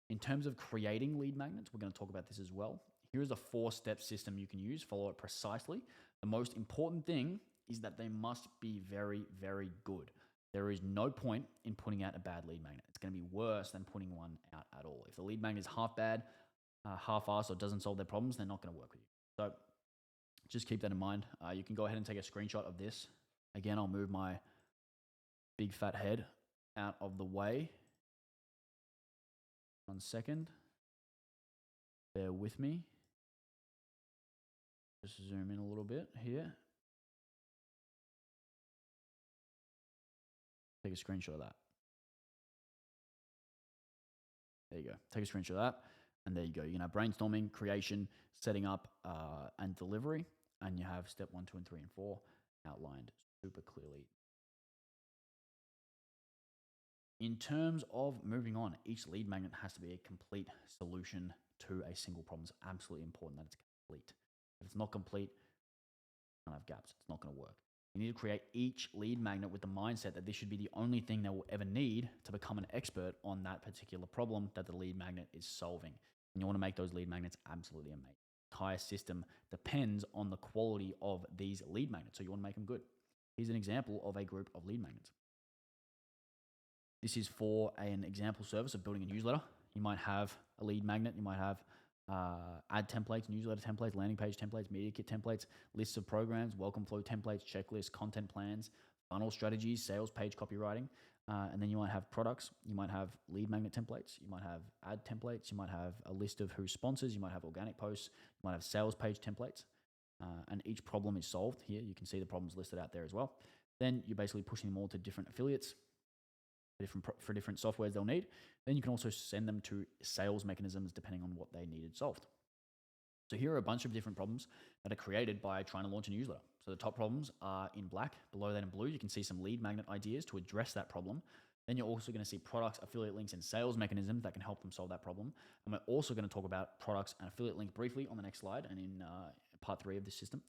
In terms of creating lead magnets, we're going to talk about this as well. Here's a 4-step system you can use. Follow it precisely. The most important thing is that they must be very, very good. There is no point in putting out a bad lead magnet. It's going to be worse than putting one out at all. If the lead magnet is half bad, half-assed, or doesn't solve their problems, they're not going to work with you. So just keep that in mind. You can go ahead and take a screenshot of this. Again, I'll move my big fat head out of the way. 1 second. Bear with me. Just zoom in a little bit here. Take a screenshot of that. There you go. Take a screenshot of that. And there you go. You can have brainstorming, creation, setting up, and delivery. And you have step 1, 2, and 3, and 4 outlined super clearly. In terms of moving on, each lead magnet has to be a complete solution to a single problem. It's absolutely important that it's complete. If it's not complete, don't have gaps. It's not going to work. You need to create each lead magnet with the mindset that this should be the only thing they will ever need to become an expert on that particular problem that the lead magnet is solving. And you want to make those lead magnets absolutely amazing. The entire system depends on the quality of these lead magnets. So you want to make them good. Here's an example of a group of lead magnets. This is for an example service of building a newsletter. You might have a lead magnet. You might have ad templates, newsletter templates, landing page templates, media kit templates, lists of programs, welcome flow templates, checklists, content plans, funnel strategies, sales page copywriting. And then you might have products. You might have lead magnet templates. You might have ad templates. You might have a list of who sponsors. You might have organic posts. You might have sales page templates. And each problem is solved here. You can see the problems listed out there as well. Then you're basically pushing them all to different affiliates for different softwares they'll need. Then you can also send them to sales mechanisms depending on what they needed solved. So here are a bunch of different problems that are created by trying to launch a newsletter. So the top problems are in black. Below that in blue, you can see some lead magnet ideas to address that problem. Then you're also going to see products, affiliate links, and sales mechanisms that can help them solve that problem. And we're also going to talk about products and affiliate links briefly on the next slide and in part 3 of this system.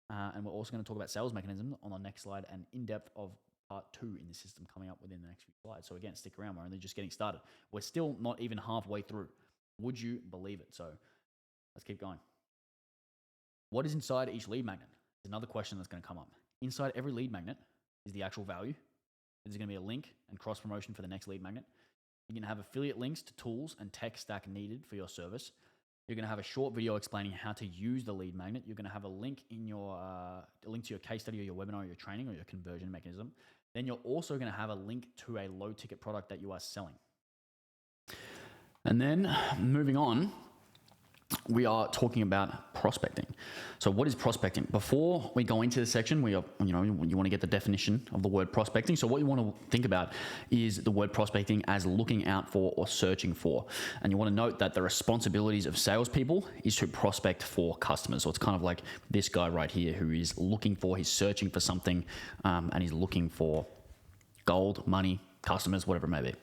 And we're also going to talk about sales mechanisms on the next slide and in depth of part 2 in the system coming up within the next few slides. So again, stick around. We're only just getting started. We're still not even halfway through. Would you believe it? So let's keep going. What is inside each lead magnet? Is another question that's going to come up. Inside every lead magnet is the actual value. There's going to be a link and cross promotion for the next lead magnet. You're going to have affiliate links to tools and tech stack needed for your service. You're going to have a short video explaining how to use the lead magnet. You're going to have a link in your a link to your case study or your webinar or your training or your conversion mechanism. Then you're also going to have a link to a low ticket product that you are selling. And then moving on, we are talking about prospecting. So what is prospecting? Before we go into the section, you want to get the definition of the word prospecting. So what you want to think about is the word prospecting as looking out for or searching for. And you want to note that the responsibilities of salespeople is to prospect for customers. So it's kind of like this guy right here who is looking for, he's searching for something, and he's looking for gold, money, customers, whatever it may be.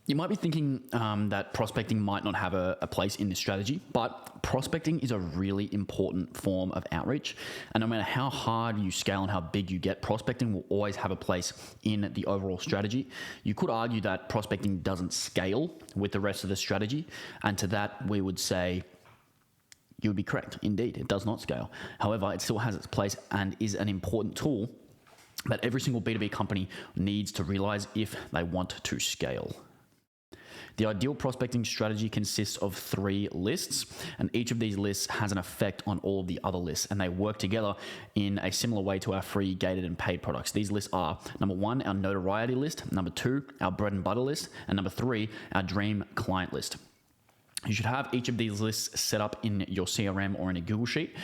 You might be thinking that prospecting might not have a place in this strategy, but prospecting is a really important form of outreach. And no matter how hard you scale and how big you get, prospecting will always have a place in the overall strategy. You could argue that prospecting doesn't scale with the rest of the strategy. And to that, we would say you would be correct. Indeed, it does not scale. However, it still has its place and is an important tool that every single B2B company needs to realize if they want to scale. The ideal prospecting strategy consists of 3 lists, and each of these lists has an effect on all of the other lists, and they work together in a similar way to our free, gated, and paid products. These lists are, number 1, our notoriety list, number 2, our bread and butter list, and number 3, our dream client list. You should have each of these lists set up in your CRM or in a Google Sheet.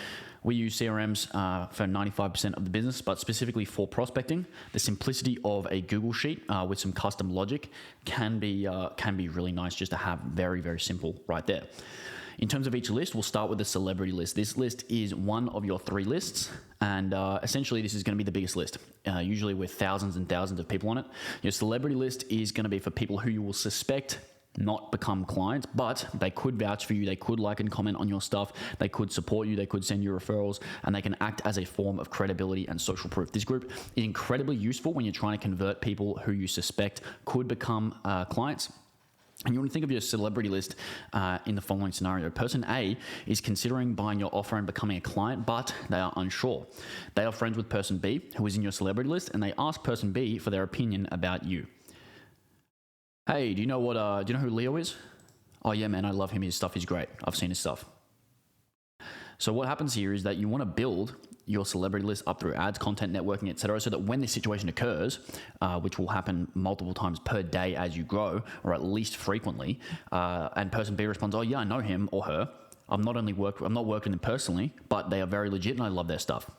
We use CRMs for 95% of the business, but specifically for prospecting, the simplicity of a Google Sheet with some custom logic can be really nice just to have very, very simple right there. In terms of each list, we'll start with the celebrity list. This list is one of your 3 lists, and essentially this is going to be the biggest list, usually with thousands and thousands of people on it. Your celebrity list is going to be for people who you will suspect not become clients, but they could vouch for you, they could like and comment on your stuff, they could support you, they could send you referrals, and they can act as a form of credibility and social proof. This group is incredibly useful when you're trying to convert people who you suspect could become clients. And you want to think of your celebrity list in the following scenario. Person A is considering buying your offer and becoming a client, but they are unsure. They are friends with person B, who is in your celebrity list, and they ask person B for their opinion about you. Hey, do you know who Leo is? Oh yeah, man, I love him. His stuff is great. I've seen his stuff. So what happens here is that you want to build your celebrity list up through ads, content, networking, etc., so that when this situation occurs, which will happen multiple times per day as you grow, or at least frequently, and person B responds, oh yeah, I know him or her. I'm not working with them personally, but they are very legit and I love their stuff.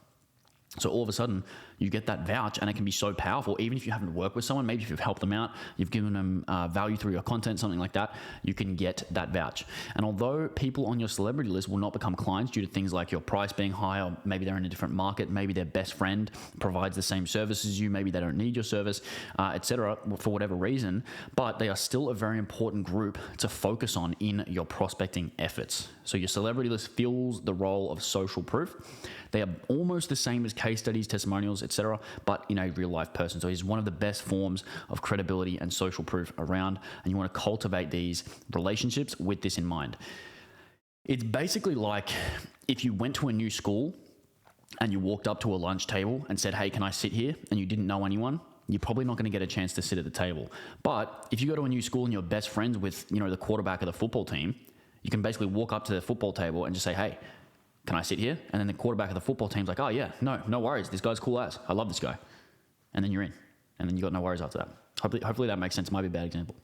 So all of a sudden, you get that vouch, and it can be so powerful. Even if you haven't worked with someone, maybe if you've helped them out, you've given them value through your content, something like that, you can get that vouch. And although people on your celebrity list will not become clients due to things like your price being high, or maybe they're in a different market, maybe their best friend provides the same service as you, maybe they don't need your service, etc., for whatever reason, but they are still a very important group to focus on in your prospecting efforts. So your celebrity list fills the role of social proof. They are almost the same as case studies, testimonials, etc., but in a real life person. So he's one of the best forms of credibility and social proof around, and you want to cultivate these relationships with this in mind. It's basically like if you went to a new school and you walked up to a lunch table and said, "Hey, can I sit here?" and you didn't know anyone, you're probably not going to get a chance to sit at the table. But if you go to a new school and you're best friends with, the quarterback of the football team, you can basically walk up to the football table and just say, "Hey, can I sit here?" And then the quarterback of the football team's like, "Oh yeah, no worries. This guy's cool ass. I love this guy." And then you're in. And then you got no worries after that. Hopefully that makes sense. It might be a bad example.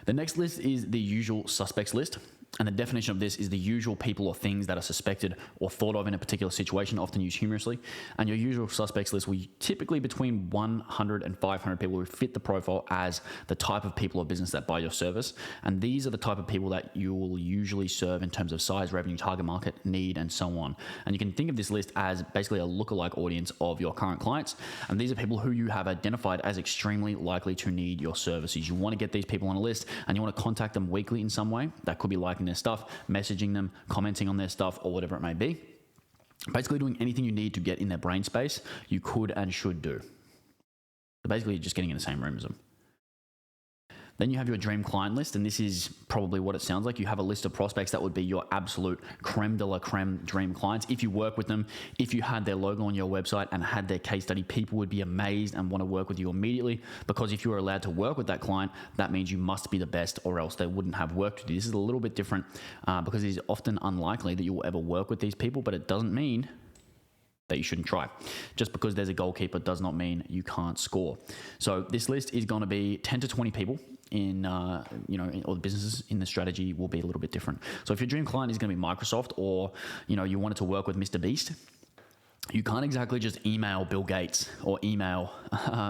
The next list is the usual suspects list. And the definition of this is the usual people or things that are suspected or thought of in a particular situation, often used humorously. And your usual suspects list will typically between 100 and 500 people who fit the profile as the type of people or business that buy your service. And these are the type of people that you will usually serve in terms of size, revenue, target market, need, and so on. And you can think of this list as basically a lookalike audience of your current clients. And these are people who you have identified as extremely likely to need your services. You want to get these people on a list, and you want to contact them weekly in some way. That could be liking their stuff, messaging them, commenting on their stuff, or whatever it may be. Basically doing anything you need to get in their brain space, you could and should do. So basically just getting in the same room as them. Then you have your dream client list, and this is probably what it sounds like. You have a list of prospects that would be your absolute creme de la creme dream clients. If you work with them, if you had their logo on your website and had their case study, people would be amazed and want to work with you immediately, because if you are allowed to work with that client, that means you must be the best, or else they wouldn't have worked with you. This is a little bit different because it is often unlikely that you will ever work with these people, but it doesn't mean that you shouldn't try. Just because there's a goalkeeper does not mean you can't score. So this list is going to be 10 to 20 people in, or the businesses in the strategy will be a little bit different. So if your dream client is going to be Microsoft, or, you wanted to work with Mr. Beast, you can't exactly just email Bill Gates or email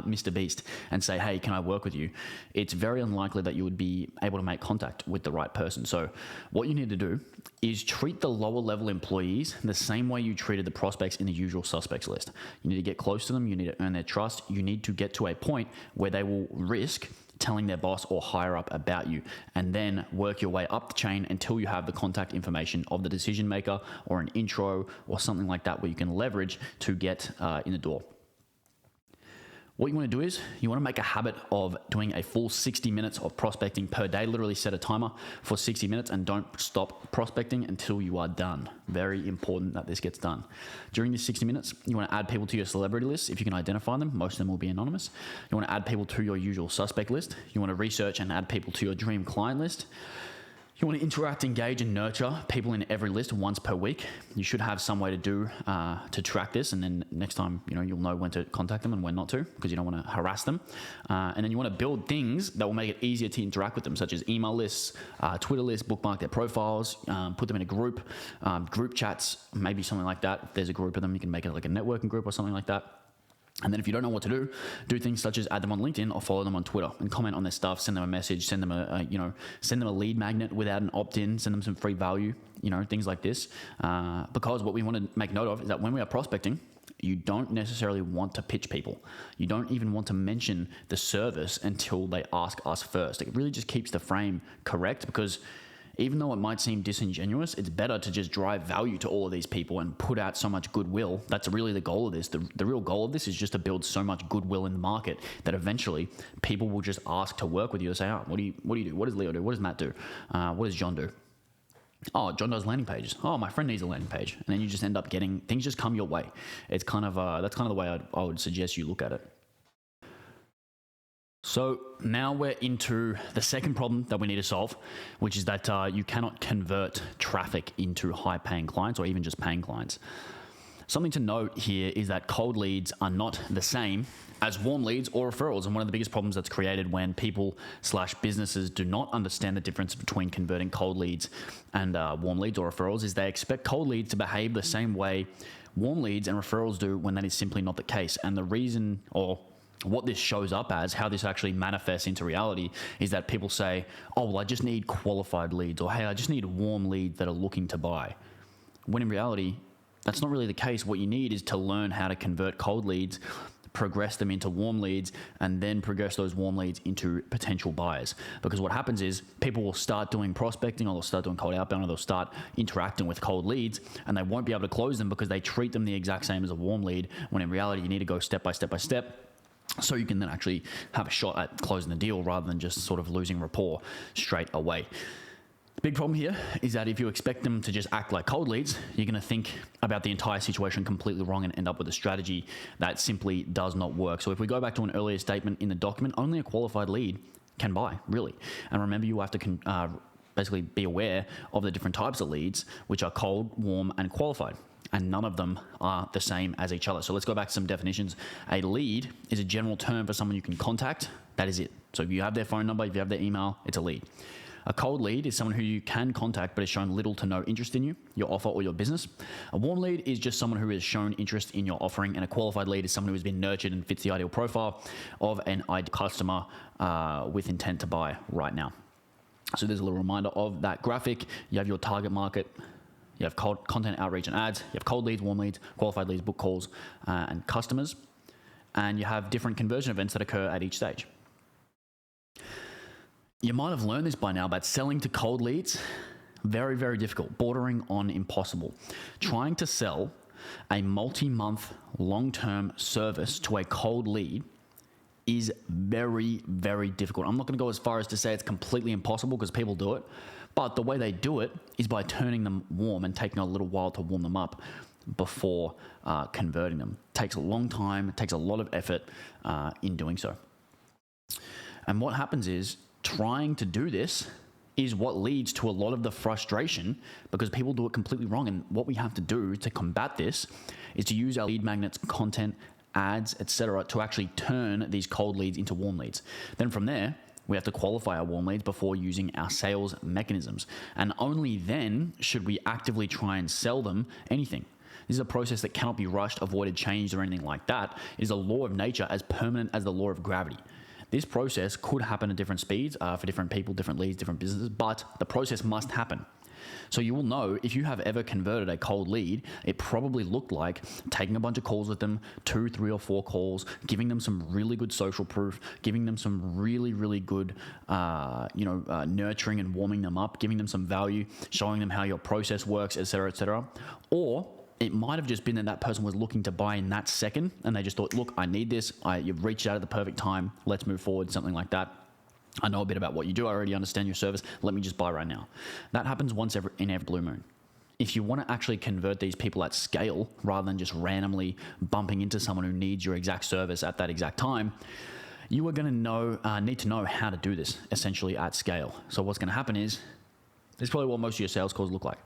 Mr. Beast and say, "Hey, can I work with you?" It's very unlikely that you would be able to make contact with the right person. So what you need to do is treat the lower level employees the same way you treated the prospects in the usual suspects list. You need to get close to them. You need to earn their trust. You need to get to a point where they will risk telling their boss or higher up about you, and then work your way up the chain until you have the contact information of the decision maker, or an intro or something like that where you can leverage to get in the door. What you want to do is you want to make a habit of doing a full 60 minutes of prospecting per day. Literally set a timer for 60 minutes and don't stop prospecting until you are done. Very important that this gets done. During these 60 minutes, you want to add people to your celebrity list if you can identify them. Most of them will be anonymous. You want to add people to your usual suspect list. You want to research and add people to your dream client list. You want to interact, engage, and nurture people in every list once per week. You should have some way to do to track this, and then next time you'll know when to contact them and when not to, because you don't want to harass them. And then you want to build things that will make it easier to interact with them, such as email lists, Twitter lists, bookmark their profiles, put them in a group chats, maybe something like that. If there's a group of them, you can make it like a networking group or something like that. And then if you don't know what to do things such as add them on LinkedIn or follow them on Twitter and comment on their stuff, send them a message, send them a lead magnet without an opt-in, send them some free value, things like this. Because what we want to make note of is that when we are prospecting, you don't necessarily want to pitch people. You don't even want to mention the service until they ask us first. It really just keeps the frame correct, because even though it might seem disingenuous, it's better to just drive value to all of these people and put out so much goodwill. That's really the goal of this. The real goal of this is just to build so much goodwill in the market that eventually people will just ask to work with you and say, "Oh, what do you do? What does Leo do? What does Matt do? What does John do? Oh, John does landing pages. Oh, my friend needs a landing page." And then you just end up getting, things just come your way. It's kind of, that's kind of the way I would suggest you look at it. So now we're into the second problem that we need to solve, which is that you cannot convert traffic into high-paying clients or even just paying clients. Something to note here is that cold leads are not the same as warm leads or referrals. And one of the biggest problems that's created when people/businesses do not understand the difference between converting cold leads and warm leads or referrals is they expect cold leads to behave the same way warm leads and referrals do when that is simply not the case. And the reason, or what this shows up as, how this actually manifests into reality, is that people say, oh, well, I just need qualified leads, or hey, I just need warm leads that are looking to buy. When in reality, that's not really the case. What you need is to learn how to convert cold leads, progress them into warm leads, and then progress those warm leads into potential buyers. Because what happens is people will start doing prospecting, or they'll start doing cold outbound, or they'll start interacting with cold leads, and they won't be able to close them because they treat them the exact same as a warm lead, when in reality, you need to go step by step by step, so you can then actually have a shot at closing the deal rather than just sort of losing rapport straight away. The big problem here is that if you expect them to just act like cold leads, you're going to think about the entire situation completely wrong and end up with a strategy that simply does not work. So if we go back to an earlier statement in the document, only a qualified lead can buy, really. And remember, you have to basically be aware of the different types of leads, which are cold, warm, and qualified. And none of them are the same as each other. So let's go back to some definitions. A lead is a general term for someone you can contact. That is it. So if you have their phone number, if you have their email, it's a lead. A cold lead is someone who you can contact but has shown little to no interest in you, your offer, or your business. A warm lead is just someone who has shown interest in your offering, and a qualified lead is someone who has been nurtured and fits the ideal profile of an ideal customer with intent to buy right now. So there's a little reminder of that graphic. You have your target market. You have cold content outreach and ads. You have cold leads, warm leads, qualified leads, book calls, and customers. And you have different conversion events that occur at each stage. You might have learned this by now, but selling to cold leads, very, very difficult, bordering on impossible. Trying to sell a multi-month, long-term service to a cold lead is very, very difficult. I'm not going to go as far as to say it's completely impossible, because people do it. But the way they do it is by turning them warm and taking a little while to warm them up before converting them. It takes a long time. It takes a lot of effort in doing so. And what happens is, trying to do this is what leads to a lot of the frustration, because people do it completely wrong. And what we have to do to combat this is to use our lead magnets, content, ads, etc., to actually turn these cold leads into warm leads. Then from there, we have to qualify our warm leads before using our sales mechanisms. And only then should we actively try and sell them anything. This is a process that cannot be rushed, avoided, changed, or anything like that. It is a law of nature as permanent as the law of gravity. This process could happen at different speeds for different people, different leads, different businesses, but the process must happen. So you will know if you have ever converted a cold lead, it probably looked like taking a bunch of calls with them, 2, 3, or 4 calls, giving them some really good social proof, giving them some really, really good, nurturing and warming them up, giving them some value, showing them how your process works, etc., etc. Or it might have just been that person was looking to buy in that second, and they just thought, look, I need this. You've reached out at the perfect time. Let's move forward, something like that. I know a bit about what you do. I already understand your service. Let me just buy right now. That happens once in every blue moon. If you want to actually convert these people at scale, rather than just randomly bumping into someone who needs your exact service at that exact time, you are going to need to know how to do this essentially at scale. So what's going to happen is, this is probably what most of your sales calls look like.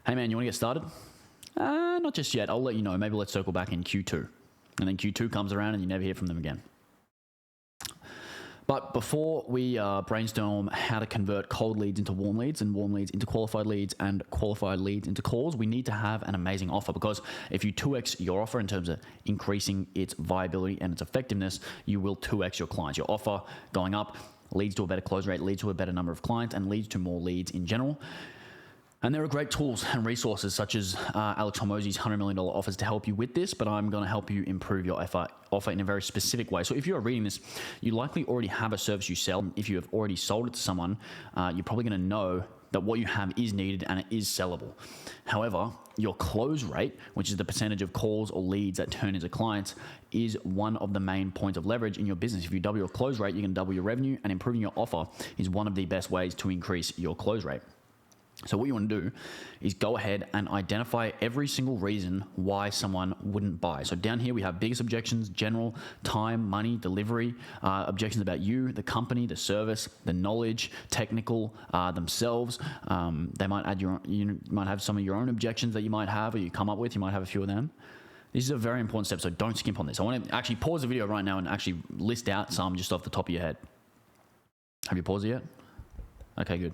Hey man, you want to get started? Not just yet. I'll let you know. Maybe let's circle back in Q2. And then Q2 comes around and you never hear from them again. But before we brainstorm how to convert cold leads into warm leads, and warm leads into qualified leads, and qualified leads into calls, we need to have an amazing offer. Because if you 2x your offer in terms of increasing its viability and its effectiveness, you will 2x your clients. Your offer going up leads to a better close rate, leads to a better number of clients, and leads to more leads in general. And there are great tools and resources such as Alex Hormozi's $100 million offers to help you with this, but I'm going to help you improve your offer in a very specific way. So if you're reading this, you likely already have a service you sell. If you have already sold it to someone, you're probably going to know that what you have is needed and it is sellable. However, your close rate, which is the percentage of calls or leads that turn into clients, is one of the main points of leverage in your business. If you double your close rate, you can double your revenue, and improving your offer is one of the best ways to increase your close rate. So what you want to do is go ahead and identify every single reason why someone wouldn't buy. So down here we have biggest objections, general, time, money, delivery, objections about you, the company, the service, the knowledge, technical, themselves. They might add you might have some of your own objections that you might have, or you come up with. You might have a few of them. This is a very important step, so don't skimp on this. I want to actually pause the video right now and actually list out some just off the top of your head. Have you paused it yet? Okay, good.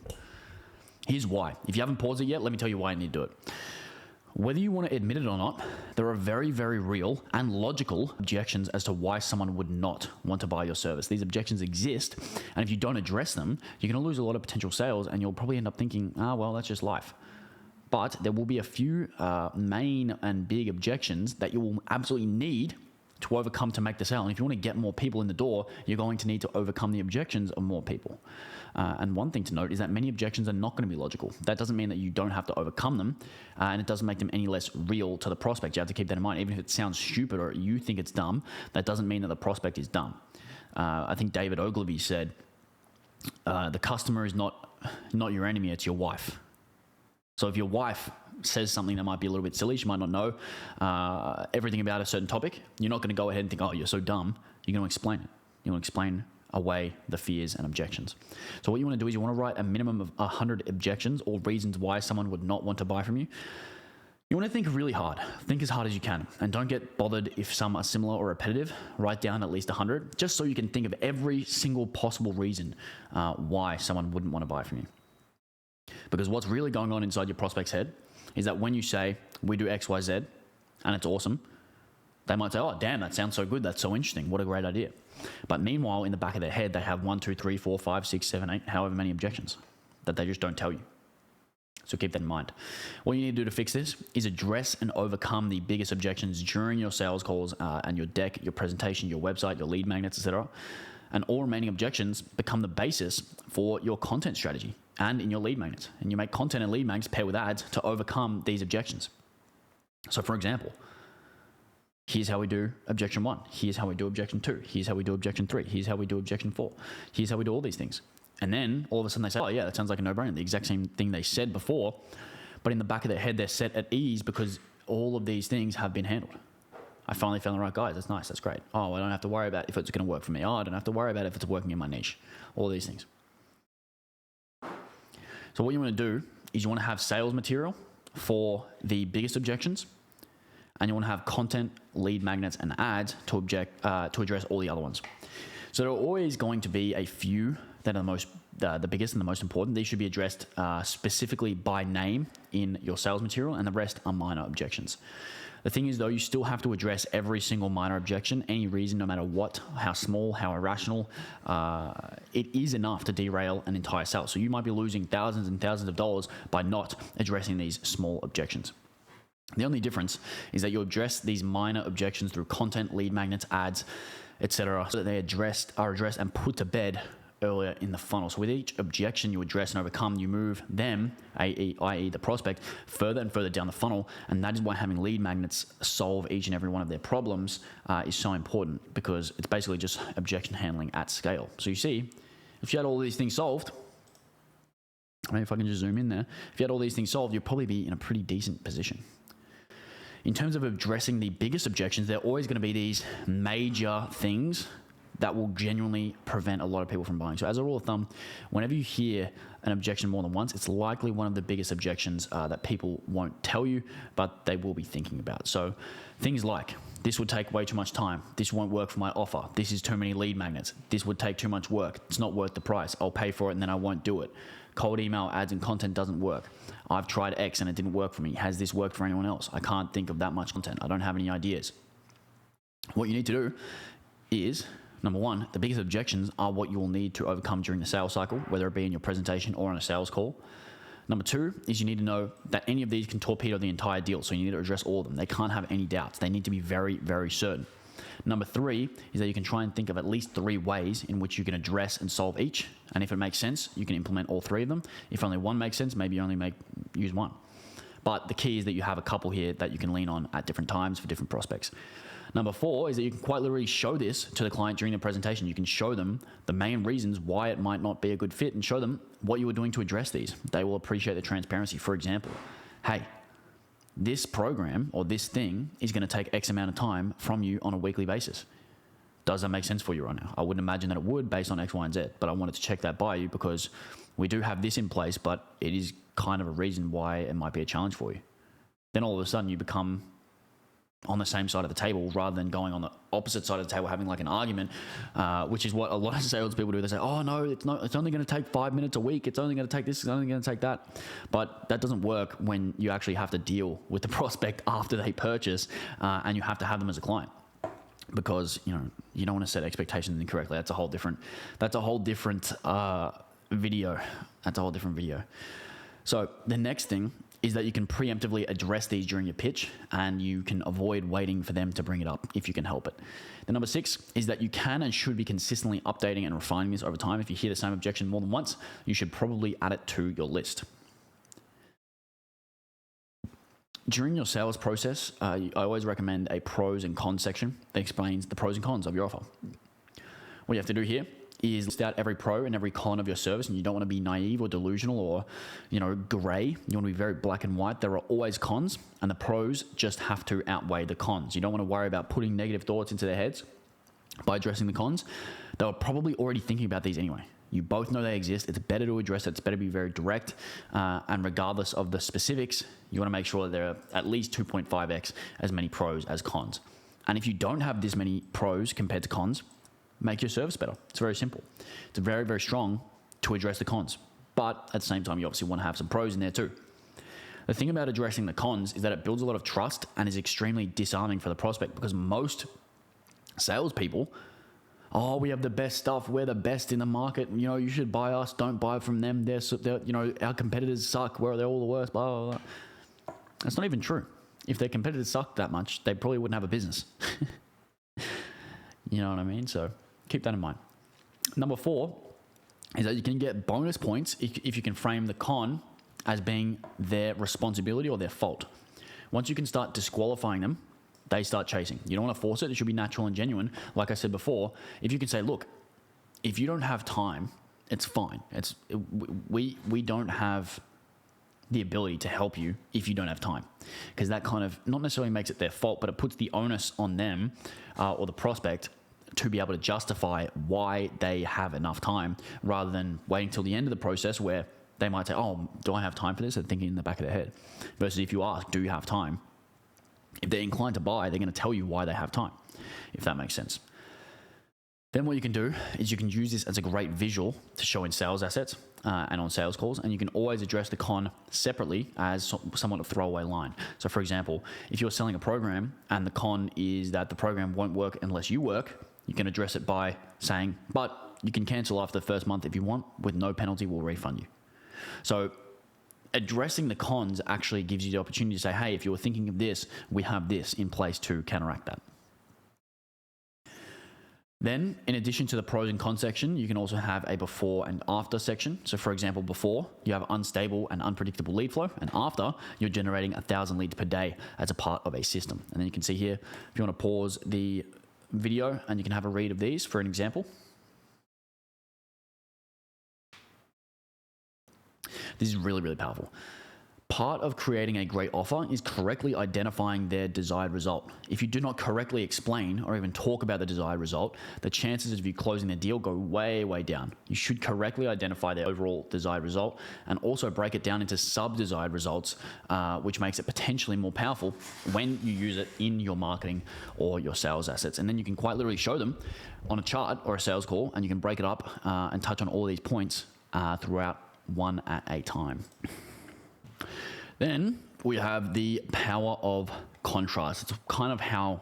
Here's why. If you haven't paused it yet, let me tell you why you need to do it. Whether you want to admit it or not, there are very, very real and logical objections as to why someone would not want to buy your service. These objections exist, and if you don't address them, you're going to lose a lot of potential sales, and you'll probably end up thinking, well, that's just life. But there will be a few main and big objections that you will absolutely need to overcome to make the sale. And if you want to get more people in the door, you're going to need to overcome the objections of more people. And one thing to note is that many objections are not going to be logical. That doesn't mean that you don't have to overcome them, and it doesn't make them any less real to the prospect. You have to keep that in mind. Even if it sounds stupid or you think it's dumb, that doesn't mean that the prospect is dumb. I think David Ogilvy said, the customer is not your enemy, it's your wife. So if your wife says something that might be a little bit silly, she might not know everything about a certain topic, you're not going to go ahead and think, oh, you're so dumb. You're going to explain it. You're going to explain away the fears and objections. So what you want to do is you want to write a minimum of 100 objections or reasons why someone would not want to buy from you. You want to think really hard. Think as hard as you can. And don't get bothered if some are similar or repetitive. Write down at least 100, just so you can think of every single possible reason why someone wouldn't want to buy from you. Because what's really going on inside your prospect's head is that when you say, we do X, Y, Z, and it's awesome, they might say, oh, damn, that sounds so good. That's so interesting. What a great idea. But meanwhile, in the back of their head, they have 1, 2, 3, 4, 5, 6, 7, 8, however many objections that they just don't tell you. So keep that in mind. What you need to do to fix this is address and overcome the biggest objections during your sales calls and your deck, your presentation, your website, your lead magnets, etc. And all remaining objections become the basis for your content strategy and in your lead magnets. And you make content and lead magnets pair with ads to overcome these objections. So for example, here's how we do objection 1. Here's how we do objection 2. Here's how we do objection 3. Here's how we do objection 4. Here's how we do all these things. And then all of a sudden they say, oh yeah, that sounds like a no-brainer. The exact same thing they said before, but in the back of their head, they're set at ease because all of these things have been handled. I finally found the right guys. That's nice. That's great. Oh, I don't have to worry about if it's going to work for me. Oh, I don't have to worry about if it's working in my niche. All these things. So what you want to do is you want to have sales material for the biggest objections, and you want to have content, lead magnets, and ads to address all the other ones. So there are always going to be a few that are the biggest and the most important. These should be addressed specifically by name in your sales material, and the rest are minor objections. The thing is, though, you still have to address every single minor objection, any reason, no matter what, how small, how irrational. It is enough to derail an entire sale. So you might be losing thousands and thousands of dollars by not addressing these small objections. The only difference is that you address these minor objections through content, lead magnets, ads, etc., so that they are addressed and put to bed earlier in the funnel. So with each objection you address and overcome, you move them, i.e. the prospect, further and further down the funnel. And that is why having lead magnets solve each and every one of their problems is so important, because it's basically just objection handling at scale. So you see, if you had all these things solved, maybe if I can just zoom in there, if you had all these things solved, you'd probably be in a pretty decent position. In terms of addressing the biggest objections, there are always going to be these major things that will genuinely prevent a lot of people from buying. So as a rule of thumb, whenever you hear an objection more than once, it's likely one of the biggest objections that people won't tell you, but they will be thinking about. So things like, this would take way too much time. This won't work for my offer. This is too many lead magnets. This would take too much work. It's not worth the price. I'll pay for it and then I won't do it. Cold email, ads, and content doesn't work. I've tried X and it didn't work for me. Has this worked for anyone else? I can't think of that much content. I don't have any ideas. What you need to do is, number one, the biggest objections are what you will need to overcome during the sales cycle, whether it be in your presentation or on a sales call. Number two is you need to know that any of these can torpedo the entire deal, so you need to address all of them. They can't have any doubts. They need to be very, very certain. Number three is that you can try and think of at least 3 ways in which you can address and solve each, and if it makes sense, you can implement all 3 of them. If only one makes sense, maybe you only use one. But the key is that you have a couple here that you can lean on at different times for different prospects. Number 4 is that you can quite literally show this to the client during the presentation. You can show them the main reasons why it might not be a good fit and show them what you were doing to address these. They will appreciate the transparency. For example, hey, this program or this thing is going to take X amount of time from you on a weekly basis. Does that make sense for you right now? I wouldn't imagine that it would based on X, Y, and Z, but I wanted to check that by you because we do have this in place, but it is kind of a reason why it might be a challenge for you. Then all of a sudden you become on the same side of the table rather than going on the opposite side of the table, having like an argument, which is what a lot of salespeople do. They say, oh no, it's only going to take 5 minutes a week. It's only going to take this. It's only going to take that. But that doesn't work when you actually have to deal with the prospect after they purchase, and you have to have them as a client. Because you don't want to set expectations incorrectly. That's a whole different video. That's a whole different video. So the next thing is that you can preemptively address these during your pitch, and you can avoid waiting for them to bring it up if you can help it. The number 6 is that you can and should be consistently updating and refining this over time. If you hear the same objection more than once, you should probably add it to your list. During your sales process, I always recommend a pros and cons section that explains the pros and cons of your offer. What you have to do here is list out every pro and every con of your service, and you don't want to be naive or delusional or, gray. You want to be very black and white. There are always cons, and the pros just have to outweigh the cons. You don't want to worry about putting negative thoughts into their heads by addressing the cons. They were probably already thinking about these anyway. You both know they exist. It's better to address it. It's better to be very direct. And regardless of the specifics, you want to make sure that there are at least 2.5x as many pros as cons. And if you don't have this many pros compared to cons, make your service better. It's very simple. It's very, very strong to address the cons. But at the same time, you obviously want to have some pros in there too. The thing about addressing the cons is that it builds a lot of trust and is extremely disarming for the prospect, because most salespeople, oh, we have the best stuff. We're the best in the market. You should buy us. Don't buy from them. They're our competitors suck. They're all the worst. Blah, blah, blah. That's not even true. If their competitors suck that much, they probably wouldn't have a business. You know what I mean? So keep that in mind. Number 4 is that you can get bonus points if you can frame the con as being their responsibility or their fault. Once you can start disqualifying them, they start chasing. You don't want to force it. It should be natural and genuine. Like I said before, if you can say, look, if you don't have time, it's fine. We don't have the ability to help you if you don't have time, because that kind of not necessarily makes it their fault, but it puts the onus on them or the prospect to be able to justify why they have enough time, rather than waiting till the end of the process where they might say, oh, do I have time for this? And thinking in the back of their head. Versus if you ask, do you have time? If they're inclined to buy, they're going to tell you why they have time, if that makes sense. Then what you can do is you can use this as a great visual to show in sales assets and on sales calls, and you can always address the con separately as somewhat a throwaway line. So for example, if you're selling a program and the con is that the program won't work unless you work, you can address it by saying, but you can cancel after the first month if you want, with no penalty, we'll refund you. So addressing the cons actually gives you the opportunity to say, hey, if you were thinking of this, we have this in place to counteract that. Then, in addition to the pros and cons section, you can also have a before and after section. So for example, before, you have unstable and unpredictable lead flow, and after, you're generating 1,000 leads per day as a part of a system. And then you can see here, if you want to pause the video and you can have a read of these for an example. This is really, really powerful. Part of creating a great offer is correctly identifying their desired result. If you do not correctly explain or even talk about the desired result, the chances of you closing the deal go way, way down. You should correctly identify their overall desired result and also break it down into sub-desired results, which makes it potentially more powerful when you use it in your marketing or your sales assets. And then you can quite literally show them on a chart or a sales call, and you can break it up and touch on all these points throughout, one at a time. Then we have the power of contrast. It's kind of how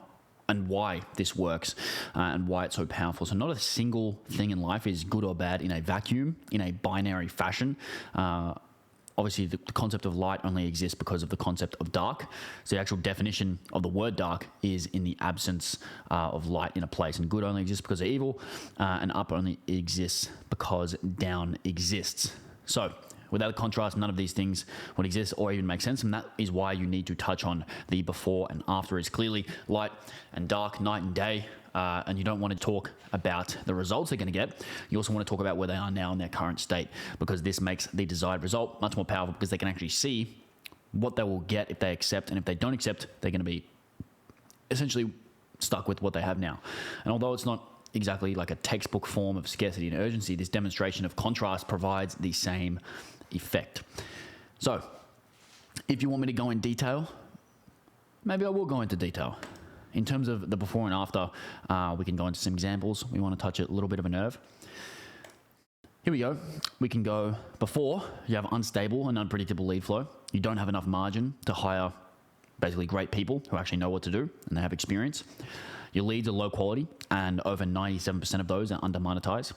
and why this works and why it's so powerful. So not a single thing in life is good or bad in a vacuum, in a binary fashion. Obviously, the concept of light only exists because of the concept of dark. So the actual definition of the word dark is in the absence of light in a place. And good only exists because of evil, and up only exists because down exists. So without a contrast, none of these things would exist or even make sense, and that is why you need to touch on the before and after. Is clearly light and dark, night and day, and you don't want to talk about the results they're going to get. You also want to talk about where they are now in their current state, because this makes the desired result much more powerful, because they can actually see what they will get if they accept, and if they don't accept, they're going to be essentially stuck with what they have now. And although it's not exactly like a textbook form of scarcity and urgency, this demonstration of contrast provides the same effect. So if you want me to go in detail, maybe I will go into detail. in terms of the before and after, we can go into some examples. We want to touch a little bit of a nerve. Here we go. We can go before. You have unstable and unpredictable lead flow. You don't have enough margin to hire basically great people who actually know what to do and they have experience. Your leads are low quality and over 97% of those are under monetized.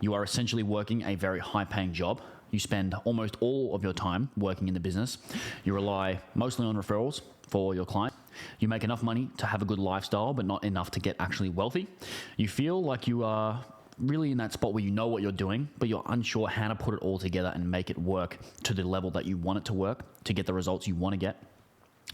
You are essentially working a very high paying job. You spend almost all of your time working in the business. You rely mostly on referrals for your client. You make enough money to have a good lifestyle, but not enough to get actually wealthy. You feel like you are really in that spot where you know what you're doing, but you're unsure how to put it all together and make it work to the level that you want it to work to get the results you want to get.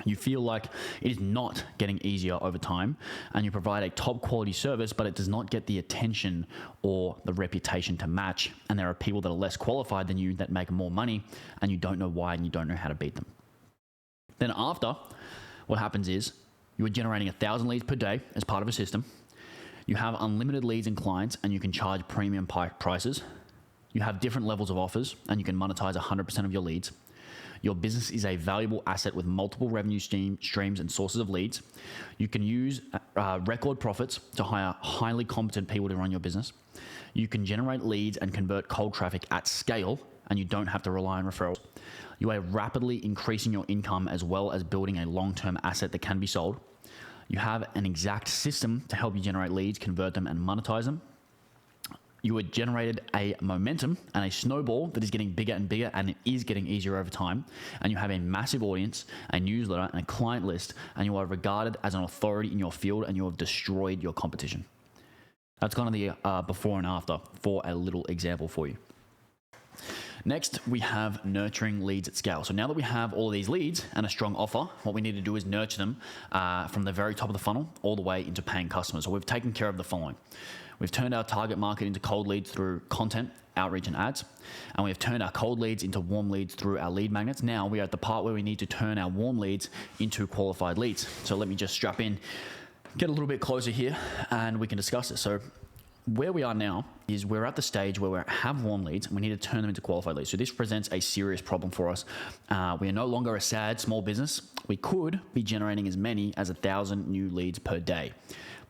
You feel like it is not getting easier over time, and you provide a top quality service, but it does not get the attention or the reputation to match. And there are people that are less qualified than you that make more money, and you don't know why and you don't know how to beat them. Then after, what happens is you are generating 1,000 leads per day as part of a system. You have unlimited leads and clients, and you can charge premium prices. You have different levels of offers, and you can monetize 100% of your leads. Your business is a valuable asset with multiple revenue streams and sources of leads. You can use record profits to hire highly competent people to run your business. You can generate leads and convert cold traffic at scale, and you don't have to rely on referrals. You are rapidly increasing your income as well as building a long-term asset that can be sold. You have an exact system to help you generate leads, convert them, and monetize them. You have generated a momentum and a snowball that is getting bigger and bigger, and it is getting easier over time. And you have a massive audience, a newsletter, and a client list, and you are regarded as an authority in your field, and you have destroyed your competition. That's kind of the before and after for a little example for you. Next, we have nurturing leads at scale. So now that we have all of these leads and a strong offer, what we need to do is nurture them from the very top of the funnel all the way into paying customers. So we've taken care of the following. We've turned our target market into cold leads through content, outreach, and ads. And we have turned our cold leads into warm leads through our lead magnets. Now we are at the part where we need to turn our warm leads into qualified leads. So let me just strap in, get a little bit closer here, and we can discuss this. So where we are now is we're at the stage where we have warm leads and we need to turn them into qualified leads. So this presents a serious problem for us. We are no longer a sad small business. We could be generating as many as 1,000 new leads per day.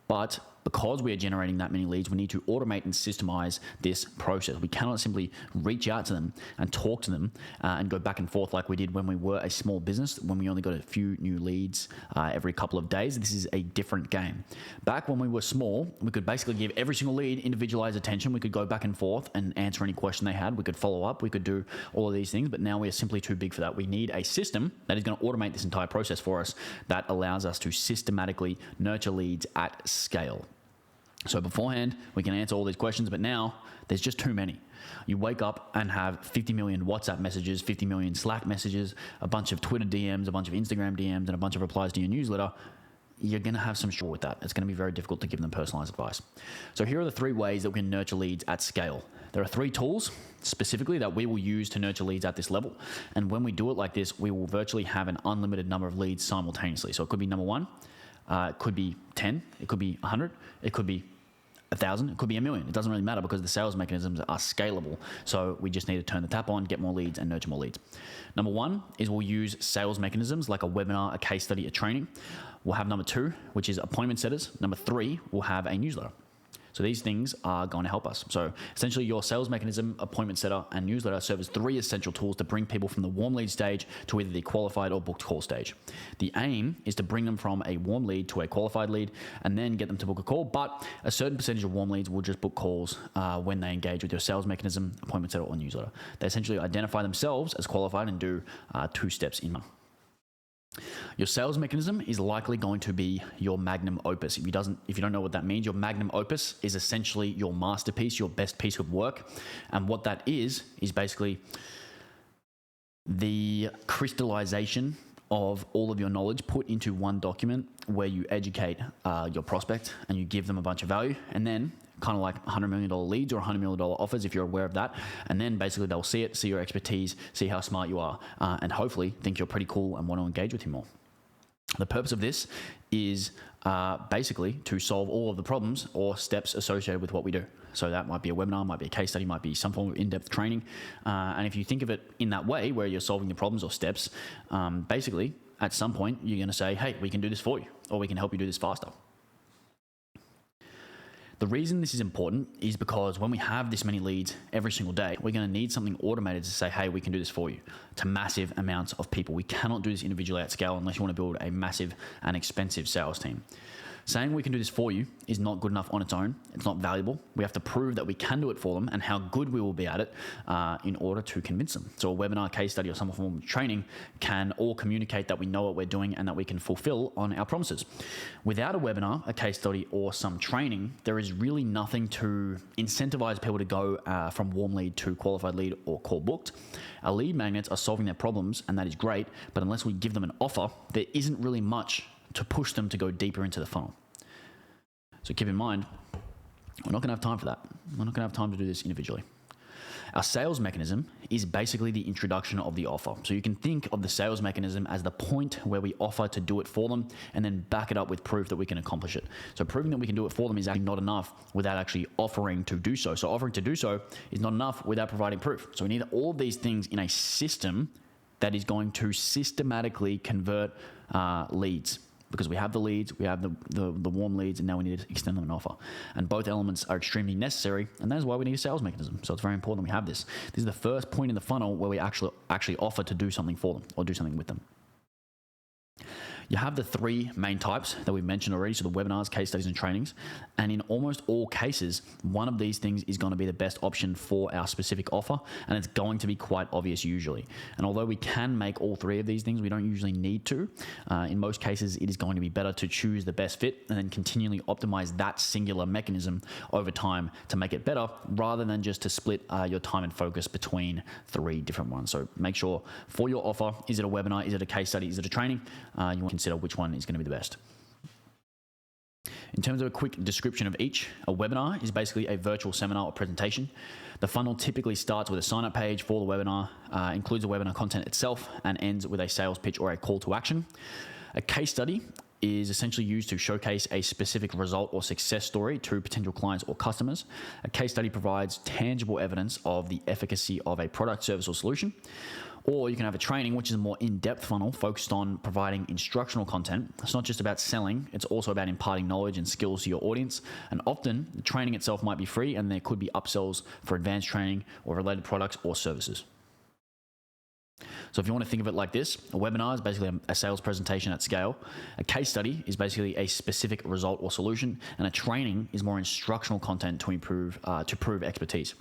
But because we are generating that many leads, we need to automate and systemize this process. We cannot simply reach out to them and talk to them and go back and forth like we did when we were a small business, when we only got a few new leads every couple of days. This is a different game. Back when we were small, we could basically give every single lead individualized attention. We could go back and forth and answer any question they had. We could follow up. We could do all of these things, but now we are simply too big for that. We need a system that is going to automate this entire process for us that allows us to systematically nurture leads at scale. So beforehand, we can answer all these questions, but now there's just too many. You wake up and have 50 million WhatsApp messages, 50 million Slack messages, a bunch of Twitter DMs, a bunch of Instagram DMs, and a bunch of replies to your newsletter. You're going to have some trouble with that. It's going to be very difficult to give them personalized advice. So here are the 3 ways that we can nurture leads at scale. There are 3 tools specifically that we will use to nurture leads at this level. And when we do it like this, we will virtually have an unlimited number of leads simultaneously. So it could be number 1. It could be 10, it could be 100, it could be 1,000, it could be 1,000,000. It doesn't really matter because the sales mechanisms are scalable. So we just need to turn the tap on, get more leads, and nurture more leads. Number 1 is we'll use sales mechanisms like a webinar, a case study, a training. We'll have number 2, which is appointment setters. Number 3, we'll have a newsletter. So these things are going to help us. So essentially your sales mechanism, appointment setter, and newsletter serve as 3 essential tools to bring people from the warm lead stage to either the qualified or booked call stage. The aim is to bring them from a warm lead to a qualified lead and then get them to book a call. But a certain percentage of warm leads will just book calls when they engage with your sales mechanism, appointment setter, or newsletter. They essentially identify themselves as qualified and do 2 steps in one. Your sales mechanism is likely going to be your magnum opus. If you don't know what that means, your magnum opus is essentially your masterpiece, your best piece of work. And what that is basically the crystallization of all of your knowledge put into one document where you educate your prospect and you give them a bunch of value, and then kind of like $100 million leads or $100 million offers if you're aware of that. And then basically they'll see it, see your expertise, see how smart you are, and hopefully think you're pretty cool and want to engage with you more. The purpose of this is basically to solve all of the problems or steps associated with what we do. So that might be a webinar, might be a case study, might be some form of in-depth training. And if you think of it in that way, where you're solving the problems or steps, basically at some point you're going to say, hey, we can do this for you, or we can help you do this faster. The reason this is important is because when we have this many leads every single day, we're going to need something automated to say, hey, we can do this for you to massive amounts of people. We cannot do this individually at scale unless you want to build a massive and expensive sales team. Saying we can do this for you is not good enough on its own. It's not valuable. We have to prove that we can do it for them and how good we will be at it in order to convince them. So a webinar, case study, or some form of training can all communicate that we know what we're doing and that we can fulfill on our promises. Without a webinar, a case study, or some training, there is really nothing to incentivize people to go from warm lead to qualified lead or call booked. Our lead magnets are solving their problems, and that is great, but unless we give them an offer, there isn't really much to push them to go deeper into the funnel. So keep in mind, we're not going to have time for that. We're not going to have time to do this individually. Our sales mechanism is basically the introduction of the offer. So you can think of the sales mechanism as the point where we offer to do it for them and then back it up with proof that we can accomplish it. So proving that we can do it for them is actually not enough without actually offering to do so. So offering to do so is not enough without providing proof. So we need all of these things in a system that is going to systematically convert leads. Because we have the leads, we have the warm leads, and now we need to extend them an offer. And both elements are extremely necessary, and that is why we need a sales mechanism. So it's very important that we have this. This is the first point in the funnel where we actually offer to do something for them or do something with them. You have the three main types that we've mentioned already, so the webinars, case studies, and trainings. And in almost all cases, one of these things is going to be the best option for our specific offer, and it's going to be quite obvious usually. And although we can make all three of these things, we don't usually need to. In most cases, it is going to be better to choose the best fit and then continually optimize that singular mechanism over time to make it better, rather than just to split your time and focus between three different ones. So make sure for your offer, is it a webinar, is it a case study, is it a training? You want to consider which one is going to be the best. In terms of a quick description of each, a webinar is basically a virtual seminar or presentation. The funnel typically starts with a sign-up page for the webinar, includes the webinar content itself, and ends with a sales pitch or a call to action. A case study is essentially used to showcase a specific result or success story to potential clients or customers. A case study provides tangible evidence of the efficacy of a product, service, or solution. Or you can have a training, which is a more in-depth funnel focused on providing instructional content. It's not just about selling, it's also about imparting knowledge and skills to your audience. And often the training itself might be free, and there could be upsells for advanced training or related products or services. So if you want to think of it like this, a webinar is basically a sales presentation at scale. A case study is basically a specific result or solution, and a training is more instructional content to prove expertise.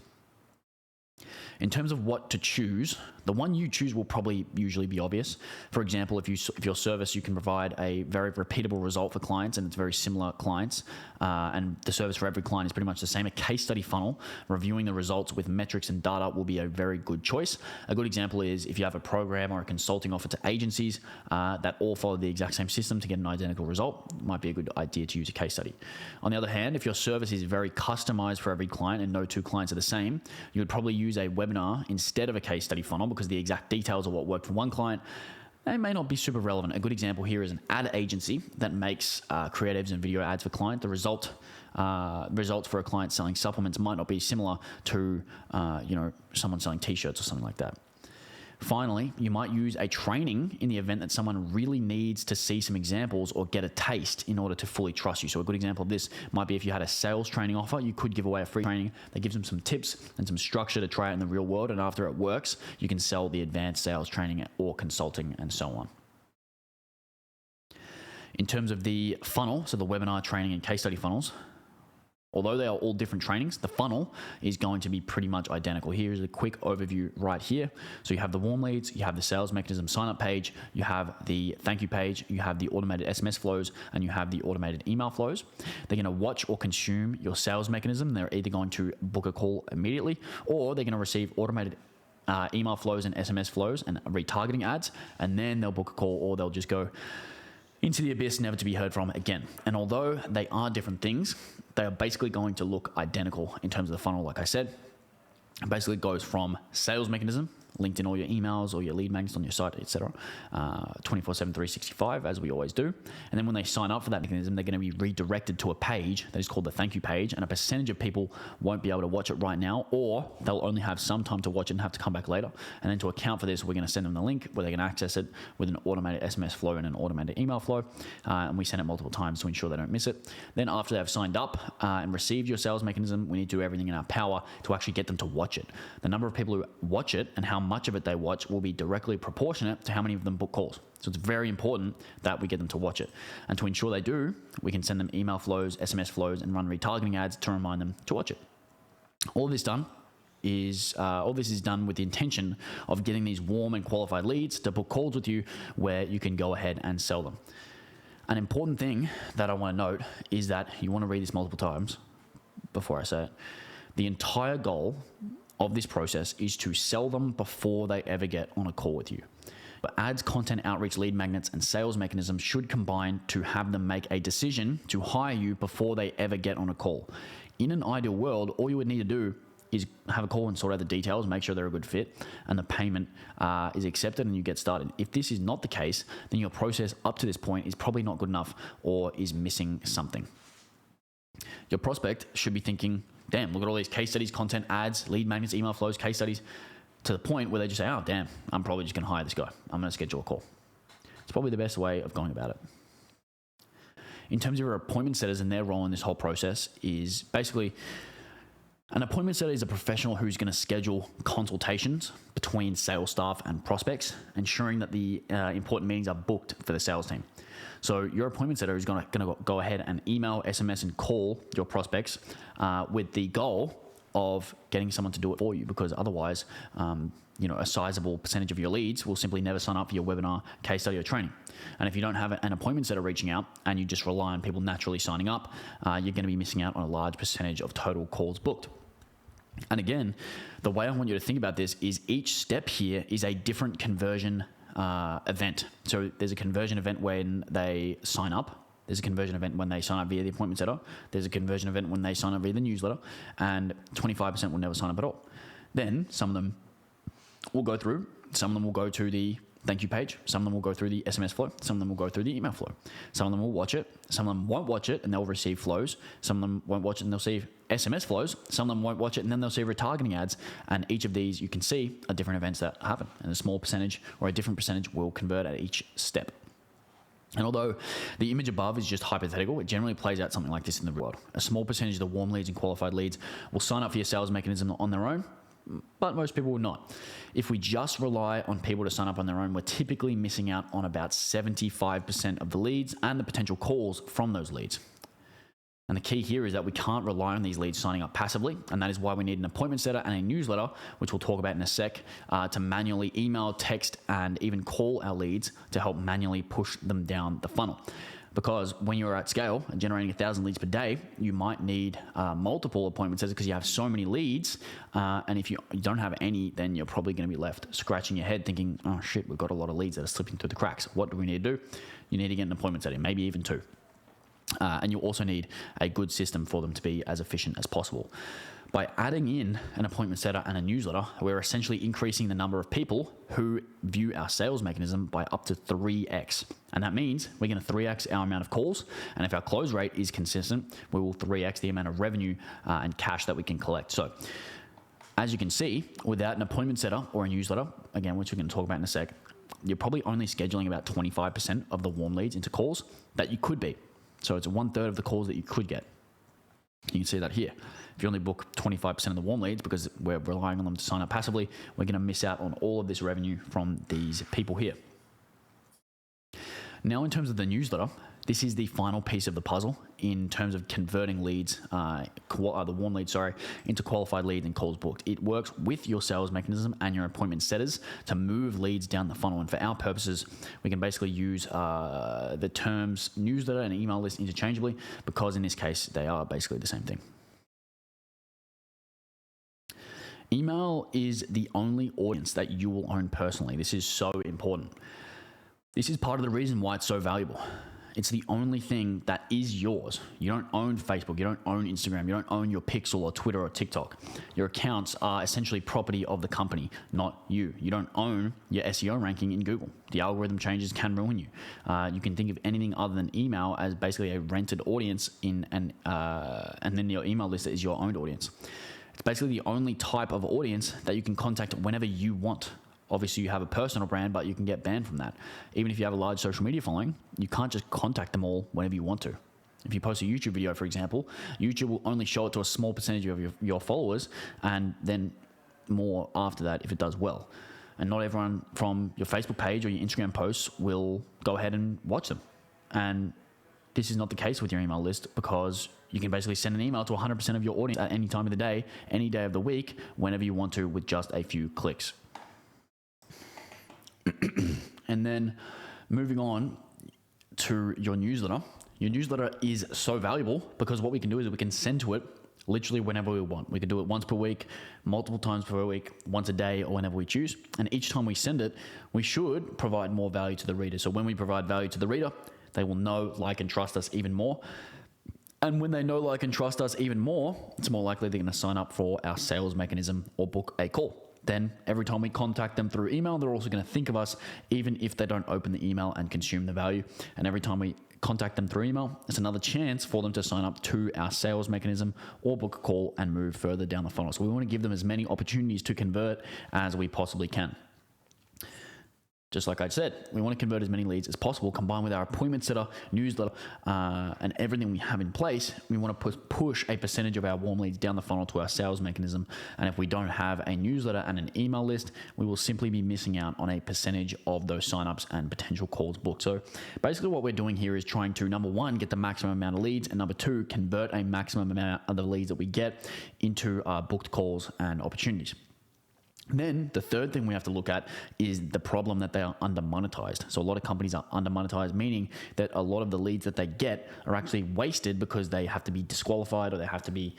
In terms of what to choose, the one you choose will probably usually be obvious. For example, if your service, you can provide a very repeatable result for clients, and it's very similar clients, and the service for every client is pretty much the same. A case study funnel, reviewing the results with metrics and data, will be a very good choice. A good example is if you have a program or a consulting offer to agencies that all follow the exact same system to get an identical result, it might be a good idea to use a case study. On the other hand, if your service is very customized for every client and no two clients are the same, you would probably use a webinar instead of a case study funnel, because the exact details of what worked for one client, they may not be super relevant. A good example here is an ad agency that makes creatives and video ads for clients. The results for a client selling supplements might not be similar to someone selling t-shirts or something like that. Finally, you might use a training in the event that someone really needs to see some examples or get a taste in order to fully trust you. So a good example of this might be if you had a sales training offer, you could give away a free training that gives them some tips and some structure to try it in the real world. And after it works, you can sell the advanced sales training or consulting and so on. In terms of the funnel, so the webinar, training, and case study funnels, although they are all different trainings, the funnel is going to be pretty much identical. Here's a quick overview right here. So you have the warm leads, you have the sales mechanism sign-up page, you have the thank you page, you have the automated SMS flows, and you have the automated email flows. They're going to watch or consume your sales mechanism. They're either going to book a call immediately, or they're going to receive automated email flows and SMS flows and retargeting ads, and then they'll book a call, or they'll just go into the abyss, never to be heard from again. And although they are different things, they are basically going to look identical in terms of the funnel. Like I said, it basically goes from sales mechanism, linked in all your emails or your lead magnets on your site, etc. 24/7, 365, as we always do. And then when they sign up for that mechanism, they're going to be redirected to a page that is called the thank you page, and a percentage of people won't be able to watch it right now, or they'll only have some time to watch it and have to come back later. And then to account for this, we're going to send them the link where they can access it with an automated SMS flow and an automated email flow, and we send it multiple times to ensure they don't miss it. Then after they've signed up and received your sales mechanism, we need to do everything in our power to actually get them to watch it. The number of people who watch it and how much of it they watch will be directly proportionate to how many of them book calls. So it's very important that we get them to watch it. And to ensure they do, we can send them email flows, SMS flows, and run retargeting ads to remind them to watch it. All this is done with the intention of getting these warm and qualified leads to book calls with you where you can go ahead and sell them. An important thing that I want to note is that you want to read this multiple times before I say it. The entire goal of this process is to sell them before they ever get on a call with you. But ads, content, outreach, lead magnets, and sales mechanisms should combine to have them make a decision to hire you before they ever get on a call. In an ideal world, all you would need to do is have a call and sort out the details, make sure they're a good fit, and the payment is accepted and you get started. If this is not the case, then your process up to this point is probably not good enough or is missing something. Your prospect should be thinking, damn, look at all these case studies, content, ads, lead magnets, email flows, case studies, to the point where they just say, oh, damn, I'm probably just going to hire this guy. I'm going to schedule a call. It's probably the best way of going about it. In terms of your appointment setters and their role in this whole process is basically, an appointment setter is a professional who's going to schedule consultations between sales staff and prospects, ensuring that the important meetings are booked for the sales team. So your appointment setter is going to go ahead and email, SMS, and call your prospects with the goal of getting someone to do it for you, because otherwise, a sizable percentage of your leads will simply never sign up for your webinar, case study, or training. And if you don't have an appointment setter reaching out and you just rely on people naturally signing up, you're going to be missing out on a large percentage of total calls booked. And again, the way I want you to think about this is each step here is a different conversion event. So there's a conversion event when they sign up. There's a conversion event when they sign up via the appointment setter. There's a conversion event when they sign up via the newsletter. And 25% will never sign up at all. Then some of them will go through. Some of them will go to the thank you page. Some of them will go through the SMS flow. Some of them will go through the email flow. Some of them will watch it. Some of them won't watch it and they'll receive flows. Some of them won't watch it and they'll see SMS flows. Some of them won't watch it and then they'll see retargeting ads. And each of these you can see are different events that happen. And a small percentage or a different percentage will convert at each step. And although the image above is just hypothetical, it generally plays out something like this in the real world. A small percentage of the warm leads and qualified leads will sign up for your sales mechanism on their own, but most people will not. If we just rely on people to sign up on their own, we're typically missing out on about 75% of the leads and the potential calls from those leads. And the key here is that we can't rely on these leads signing up passively, and that is why we need an appointment setter and a newsletter, which we'll talk about in a sec, to manually email, text, and even call our leads to help manually push them down the funnel. Because when you're at scale and generating 1,000 leads per day, you might need multiple appointment setters because you have so many leads. And if you don't have any, then you're probably going to be left scratching your head thinking, oh shit, we've got a lot of leads that are slipping through the cracks. What do we need to do? You need to get an appointment setter, maybe even two. And you also need a good system for them to be as efficient as possible. By adding in an appointment setter and a newsletter, we're essentially increasing the number of people who view our sales mechanism by up to 3x. And that means we're going to 3x our amount of calls. And if our close rate is consistent, we will 3x the amount of revenue and cash that we can collect. So as you can see, without an appointment setter or a newsletter, again, which we're going to talk about in a sec, you're probably only scheduling about 25% of the warm leads into calls that you could be. So it's 1/3 of the calls that you could get. You can see that here. If you only book 25% of the warm leads because we're relying on them to sign up passively, we're going to miss out on all of this revenue from these people here. Now, in terms of the newsletter, this is the final piece of the puzzle in terms of converting leads, the warm leads, into qualified leads and calls booked. It works with your sales mechanism and your appointment setters to move leads down the funnel. And for our purposes, we can basically use the terms newsletter and email list interchangeably because in this case, they are basically the same thing. Email is the only audience that you will own personally. This is so important. This is part of the reason why it's so valuable. It's the only thing that is yours. You don't own Facebook. You don't own Instagram. You don't own your Pixel or Twitter or TikTok. Your accounts are essentially property of the company, not you. You don't own your SEO ranking in Google. The algorithm changes can ruin you. You can think of anything other than email as basically a rented audience and then your email list is your owned audience. It's basically the only type of audience that you can contact whenever you want. Obviously, you have a personal brand, but you can get banned from that. Even if you have a large social media following, you can't just contact them all whenever you want to. If you post a YouTube video, for example, YouTube will only show it to a small percentage of your followers, and then more after that if it does well. And not everyone from your Facebook page or your Instagram posts will go ahead and watch them. And this is not the case with your email list, because you can basically send an email to 100% of your audience at any time of the day, any day of the week, whenever you want to, with just a few clicks. And then moving on to your newsletter. Your newsletter is so valuable because what we can do is we can send to it literally whenever we want. We can do it once per week, multiple times per week, once a day, or whenever we choose. And each time we send it, we should provide more value to the reader. So when we provide value to the reader, they will know, like, and trust us even more. And when they know, like, and trust us even more, it's more likely they're going to sign up for our sales mechanism or book a call. Then every time we contact them through email, they're also going to think of us, even if they don't open the email and consume the value. And every time we contact them through email, it's another chance for them to sign up to our sales mechanism or book a call and move further down the funnel. So we want to give them as many opportunities to convert as we possibly can. Just like I said, we want to convert as many leads as possible, combined with our appointment setter, newsletter, and everything we have in place. We want to push a percentage of our warm leads down the funnel to our sales mechanism. And if we don't have a newsletter and an email list, we will simply be missing out on a percentage of those signups and potential calls booked. So basically what we're doing here is trying to, number one, get the maximum amount of leads, and number two, convert a maximum amount of the leads that we get into booked calls and opportunities. Then the third thing we have to look at is the problem that they are under monetized. So a lot of companies are under monetized, meaning that a lot of the leads that they get are actually wasted because they have to be disqualified, or they have to be,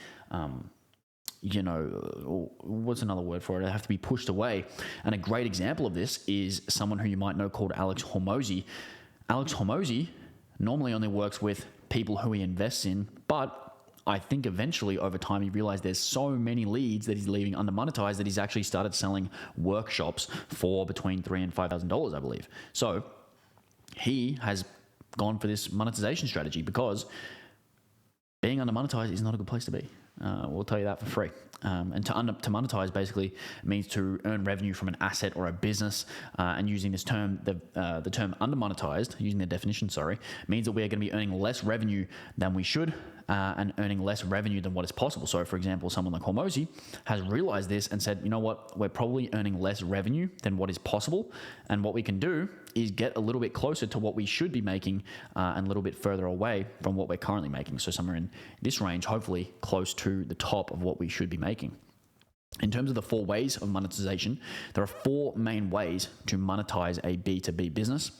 what's another word for it? They have to be pushed away. And a great example of this is someone who you might know called Alex Hormozi. Alex Hormozi normally only works with people who he invests in, but I think eventually over time he realized there's so many leads that he's leaving under monetized that he's actually started selling workshops for between $3,000 and $5,000, I believe. So he has gone for this monetization strategy because being under monetized is not a good place to be. We'll tell you that for free. And to monetize basically means to earn revenue from an asset or a business. And using this term, the term under monetized, using the definition, means that we are going to be earning less revenue than we should, and earning less revenue than what is possible. So for example, someone like Hormozi has realized this and said, you know what, we're probably earning less revenue than what is possible. And what we can do is get a little bit closer to what we should be making, and a little bit further away from what we're currently making. So somewhere in this range, hopefully close to the top of what we should be making. In terms of the 4 ways of monetization, there are 4 main ways to monetize a B2B business.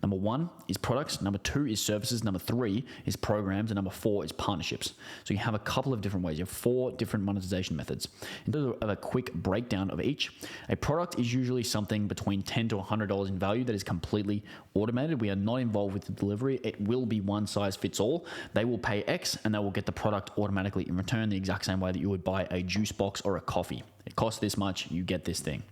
Number 1 is products, number 2 is services, number 3 is programs, and number 4 is partnerships. So you have a couple of different ways. You have 4 different monetization methods. In terms of a quick breakdown of each, a product is usually something between $10 to $100 in value that is completely automated. We are not involved with the delivery. It will be one size fits all. They will pay X and they will get the product automatically in return, the exact same way that you would buy a juice box or a coffee. It costs this much, you get this thing.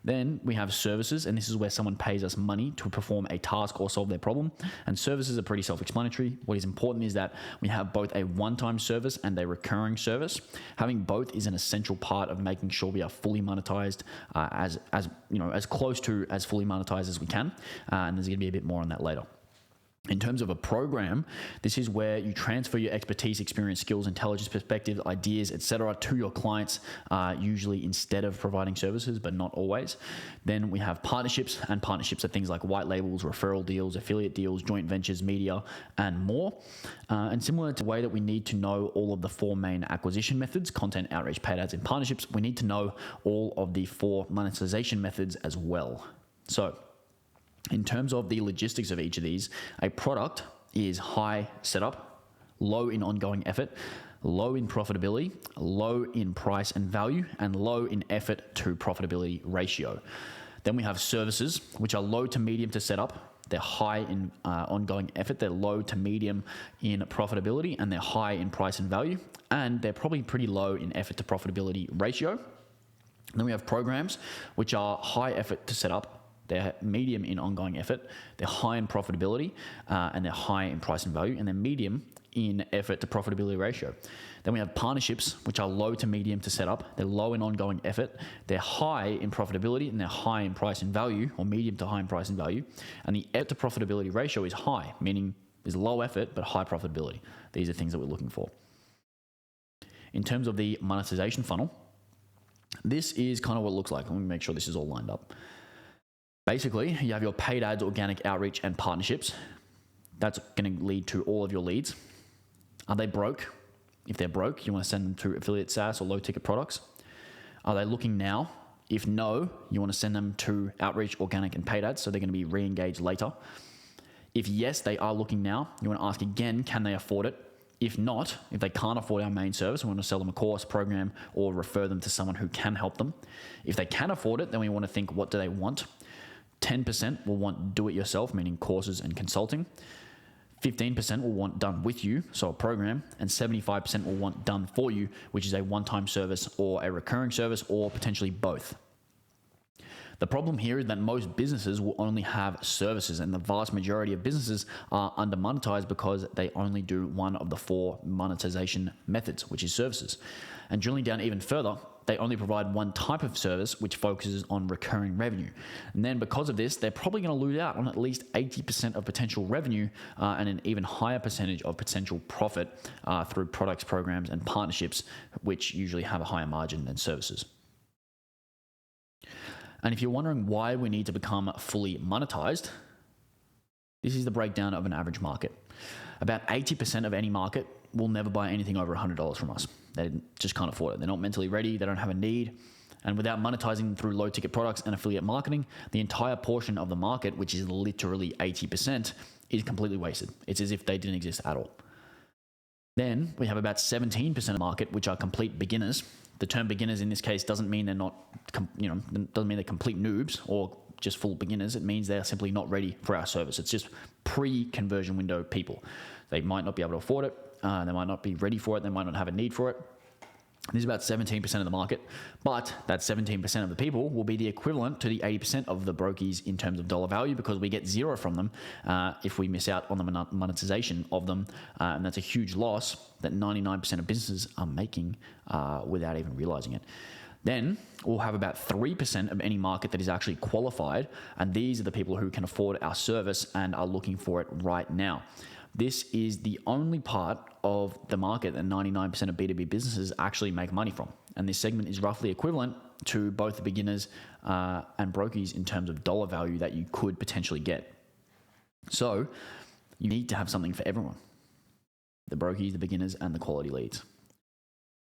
Then we have services, and this is where someone pays us money to perform a task or solve their problem. And services are pretty self-explanatory. What is important is that we have both a one-time service and a recurring service. Having both is an essential part of making sure we are fully monetized, as close to as fully monetized as we can. And there's going to be a bit more on that later. In terms of a program, this is where you transfer your expertise, experience, skills, intelligence, perspective, ideas, etc. to your clients, usually instead of providing services, but not always. Then we have partnerships, and partnerships are things like white labels, referral deals, affiliate deals, joint ventures, media, and more. And similar to the way that we need to know all of the 4 main acquisition methods, content, outreach, paid ads, and partnerships, we need to know all of the 4 monetization methods as well. So, in terms of the logistics of each of these, a product is high setup, low in ongoing effort, low in profitability, low in price and value, and low in effort to profitability ratio. Then we have services, which are low to medium to set up, they're high in ongoing effort, they're low to medium in profitability, and they're high in price and value, and they're probably pretty low in effort to profitability ratio. Then we have programs, which are high effort to set up, they're medium in ongoing effort, they're high in profitability, and they're high in price and value, and they're medium in effort to profitability ratio. Then we have partnerships, which are low to medium to set up, they're low in ongoing effort, they're high in profitability, and they're high in price and value, or medium to high in price and value, and the effort to profitability ratio is high, meaning is low effort but high profitability. These are things that we're looking for. In terms of the monetization funnel, this is kind of what it looks like. Let me make sure this is all lined up. Basically, you have your paid ads, organic outreach, and partnerships. That's going to lead to all of your leads. Are they broke? If they're broke, you want to send them to affiliate SaaS or low ticket products. Are they looking now? If no, you want to send them to outreach, organic, and paid ads, so they're going to be re-engaged later. If yes, they are looking now, you want to ask again, can they afford it? If not, if they can't afford our main service, we want to sell them a course, program, or refer them to someone who can help them. If they can afford it, then we want to think, what do they want? 10% will want do-it-yourself, meaning courses and consulting. 15% will want done with you, so a program, and 75% will want done for you, which is a one-time service or a recurring service, or potentially both. The problem here is that most businesses will only have services, and the vast majority of businesses are under monetized because they only do one of the 4 monetization methods, which is services. And drilling down even further, they only provide one type of service which focuses on recurring revenue. And then because of this, they're probably going to lose out on at least 80% of potential revenue and an even higher percentage of potential profit through products, programs, and partnerships, which usually have a higher margin than services. And if you're wondering why we need to become fully monetized, this is the breakdown of an average market. About 80% of any market will never buy anything over $100 from us. They just can't afford it. They're not mentally ready. They don't have a need. And without monetizing through low ticket products and affiliate marketing, the entire portion of the market, which is literally 80%, is completely wasted. It's as if they didn't exist at all. Then we have about 17% of the market, which are complete beginners. The term beginners in this case doesn't mean they're not, doesn't mean they're complete noobs or just full beginners. It means they're simply not ready for our service. It's just pre-conversion window people. They might not be able to afford it. They might not be ready for it. They might not have a need for it. This is about 17% of the market, but that 17% of the people will be the equivalent to the 80% of the brokies in terms of dollar value, because we get zero from them if we miss out on the monetization of them. And that's a huge loss that 99% of businesses are making without even realizing it. Then we'll have about 3% of any market that is actually qualified, and these are the people who can afford our service and are looking for it right now. This is the only part of the market that 99% of B2B businesses actually make money from. And this segment is roughly equivalent to both the beginners and brokies in terms of dollar value that you could potentially get. So you need to have something for everyone. The brokies, the beginners, and the quality leads.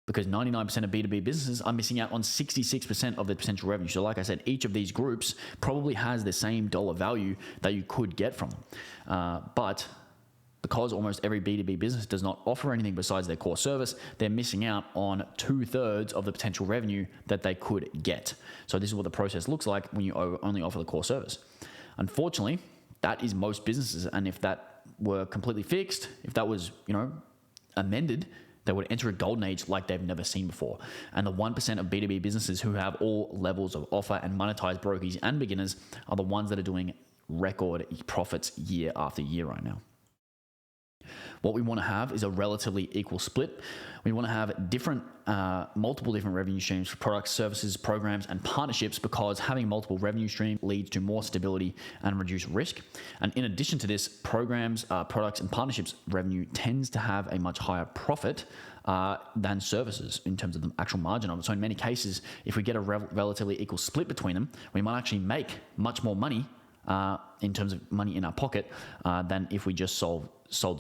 Because 99% of B2B businesses are missing out on 66% of their potential revenue. So like I said, each of these groups probably has the same dollar value that you could get from them. But because almost every B2B business does not offer anything besides their core service, they're missing out on 2/3 of the potential revenue that they could get. So this is what the process looks like when you only offer the core service. Unfortunately, that is most businesses. And if that were completely fixed, if that was, amended, they would enter a golden age like they've never seen before. And the 1% of B2B businesses who have all levels of offer and monetized brokies and beginners are the ones that are doing record profits year after year right now. What we want to have is a relatively equal split. We want to have multiple different revenue streams for products, services, programs, and partnerships, because having multiple revenue streams leads to more stability and reduced risk. And in addition to this, programs, products, and partnerships revenue tends to have a much higher profit than services in terms of the actual margin of it. So in many cases, if we get a relatively equal split between them, we might actually make much more money in terms of money in our pocket than if we just sold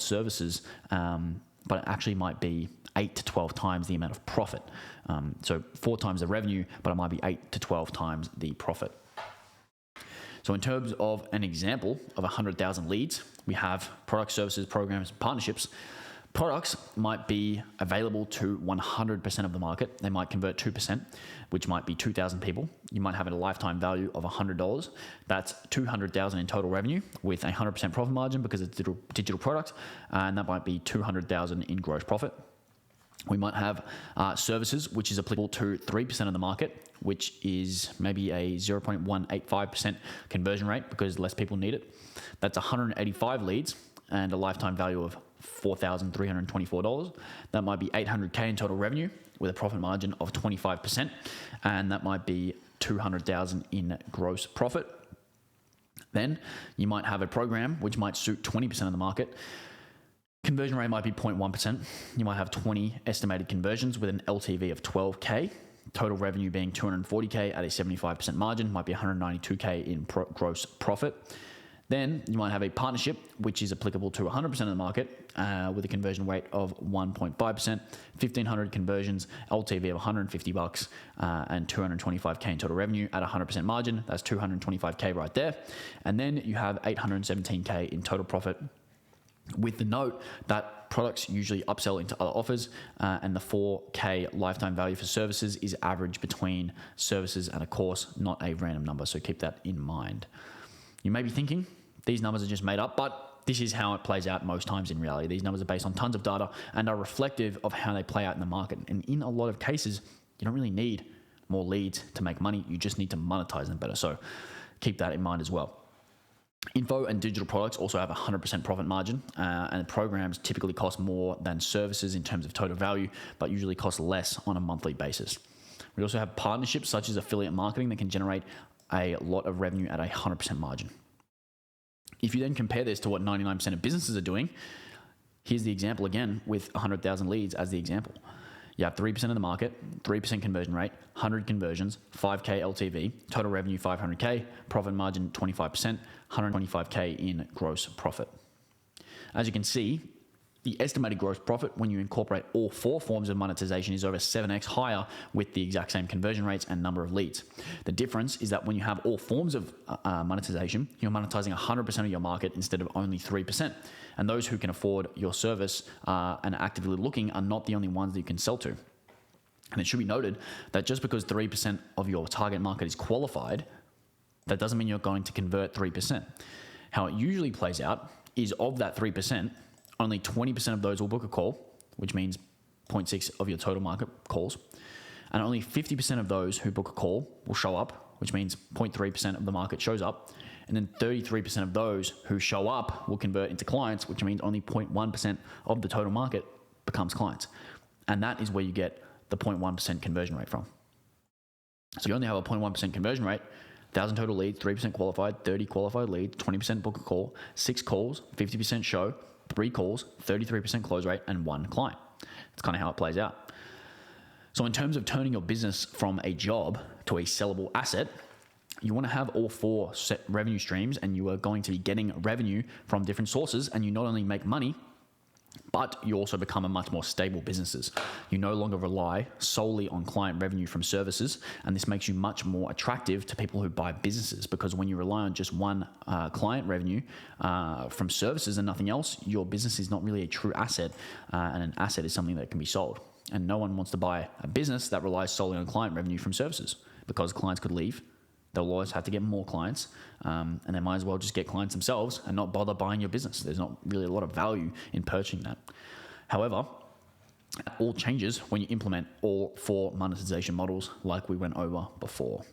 services, but it actually might be 8 to 12 times the amount of profit. So 4 times the revenue, but it might be 8 to 12 times the profit. So in terms of an example of 100,000 leads, we have products, services, programs, partnerships. Products might be available to 100% of the market. They might convert 2%, which might be 2,000 people. You might have a lifetime value of $100. That's $200,000 in total revenue with a 100% profit margin because it's digital product, and that might be $200,000 in gross profit. We might have services, which is applicable to 3% of the market, which is maybe a 0.185% conversion rate because less people need it. That's 185 leads and a lifetime value of $4,324. That might be $800K in total revenue with a profit margin of 25%, and that might be $200,000 in gross profit. Then you might have a program which might suit 20% of the market. Conversion rate might be 0.1%. You might have 20 estimated conversions with an LTV of 12K. Total revenue being 240K at a 75% margin, might be 192K in gross profit. Then you might have a partnership, which is applicable to 100% of the market with a conversion rate of 1.5%, 1,500 conversions, LTV of $150 and 225K in total revenue at 100% margin. That's 225K right there. And then you have 817K in total profit, with the note that products usually upsell into other offers, and the 4K lifetime value for services is average between services and a course, not a random number. So keep that in mind. You may be thinking these numbers are just made up, but this is how it plays out most times in reality. These numbers are based on tons of data and are reflective of how they play out in the market. And in a lot of cases, you don't really need more leads to make money. You just need to monetize them better. So keep that in mind as well. Info and digital products also have a 100% profit margin, and programs typically cost more than services in terms of total value, but usually cost less on a monthly basis. We also have partnerships such as affiliate marketing that can generate a lot of revenue at a 100% margin. If you then compare this to what 99% of businesses are doing, here's the example again with 100,000 leads as the example. You have 3% of the market, 3% conversion rate, 100 conversions, 5K LTV, total revenue 500K, profit margin 25%, 125K in gross profit. As you can see, the estimated gross profit when you incorporate all 4 forms of monetization is over 7x higher with the exact same conversion rates and number of leads. The difference is that when you have all forms of monetization, you're monetizing 100% of your market instead of only 3%. And those who can afford your service and are actively looking are not the only ones that you can sell to. And it should be noted that just because 3% of your target market is qualified, that doesn't mean you're going to convert 3%. How it usually plays out is of that 3%, only 20% of those will book a call, which means 0.6 of your total market calls. And only 50% of those who book a call will show up, which means 0.3% of the market shows up. And then 33% of those who show up will convert into clients, which means only 0.1% of the total market becomes clients. And that is where you get the 0.1% conversion rate from. So you only have a 0.1% conversion rate, 1,000 total leads, 3% qualified, 30 qualified leads, 20% book a call, 6 calls, 50% show, 3 calls, 33% close rate, and 1 client. That's kind of how it plays out. So in terms of turning your business from a job to a sellable asset, you want to have all 4 set revenue streams, and you are going to be getting revenue from different sources, and you not only make money, but you also become a much more stable business. You no longer rely solely on client revenue from services, and this makes you much more attractive to people who buy businesses, because when you rely on just one client revenue from services and nothing else, your business is not really a true asset, and an asset is something that can be sold. And no one wants to buy a business that relies solely on client revenue from services, because clients could leave. They'll always have to get more clients, and they might as well just get clients themselves and not bother buying your business. There's not really a lot of value in purchasing that. However, it all changes when you implement all 4 monetization models like we went over before.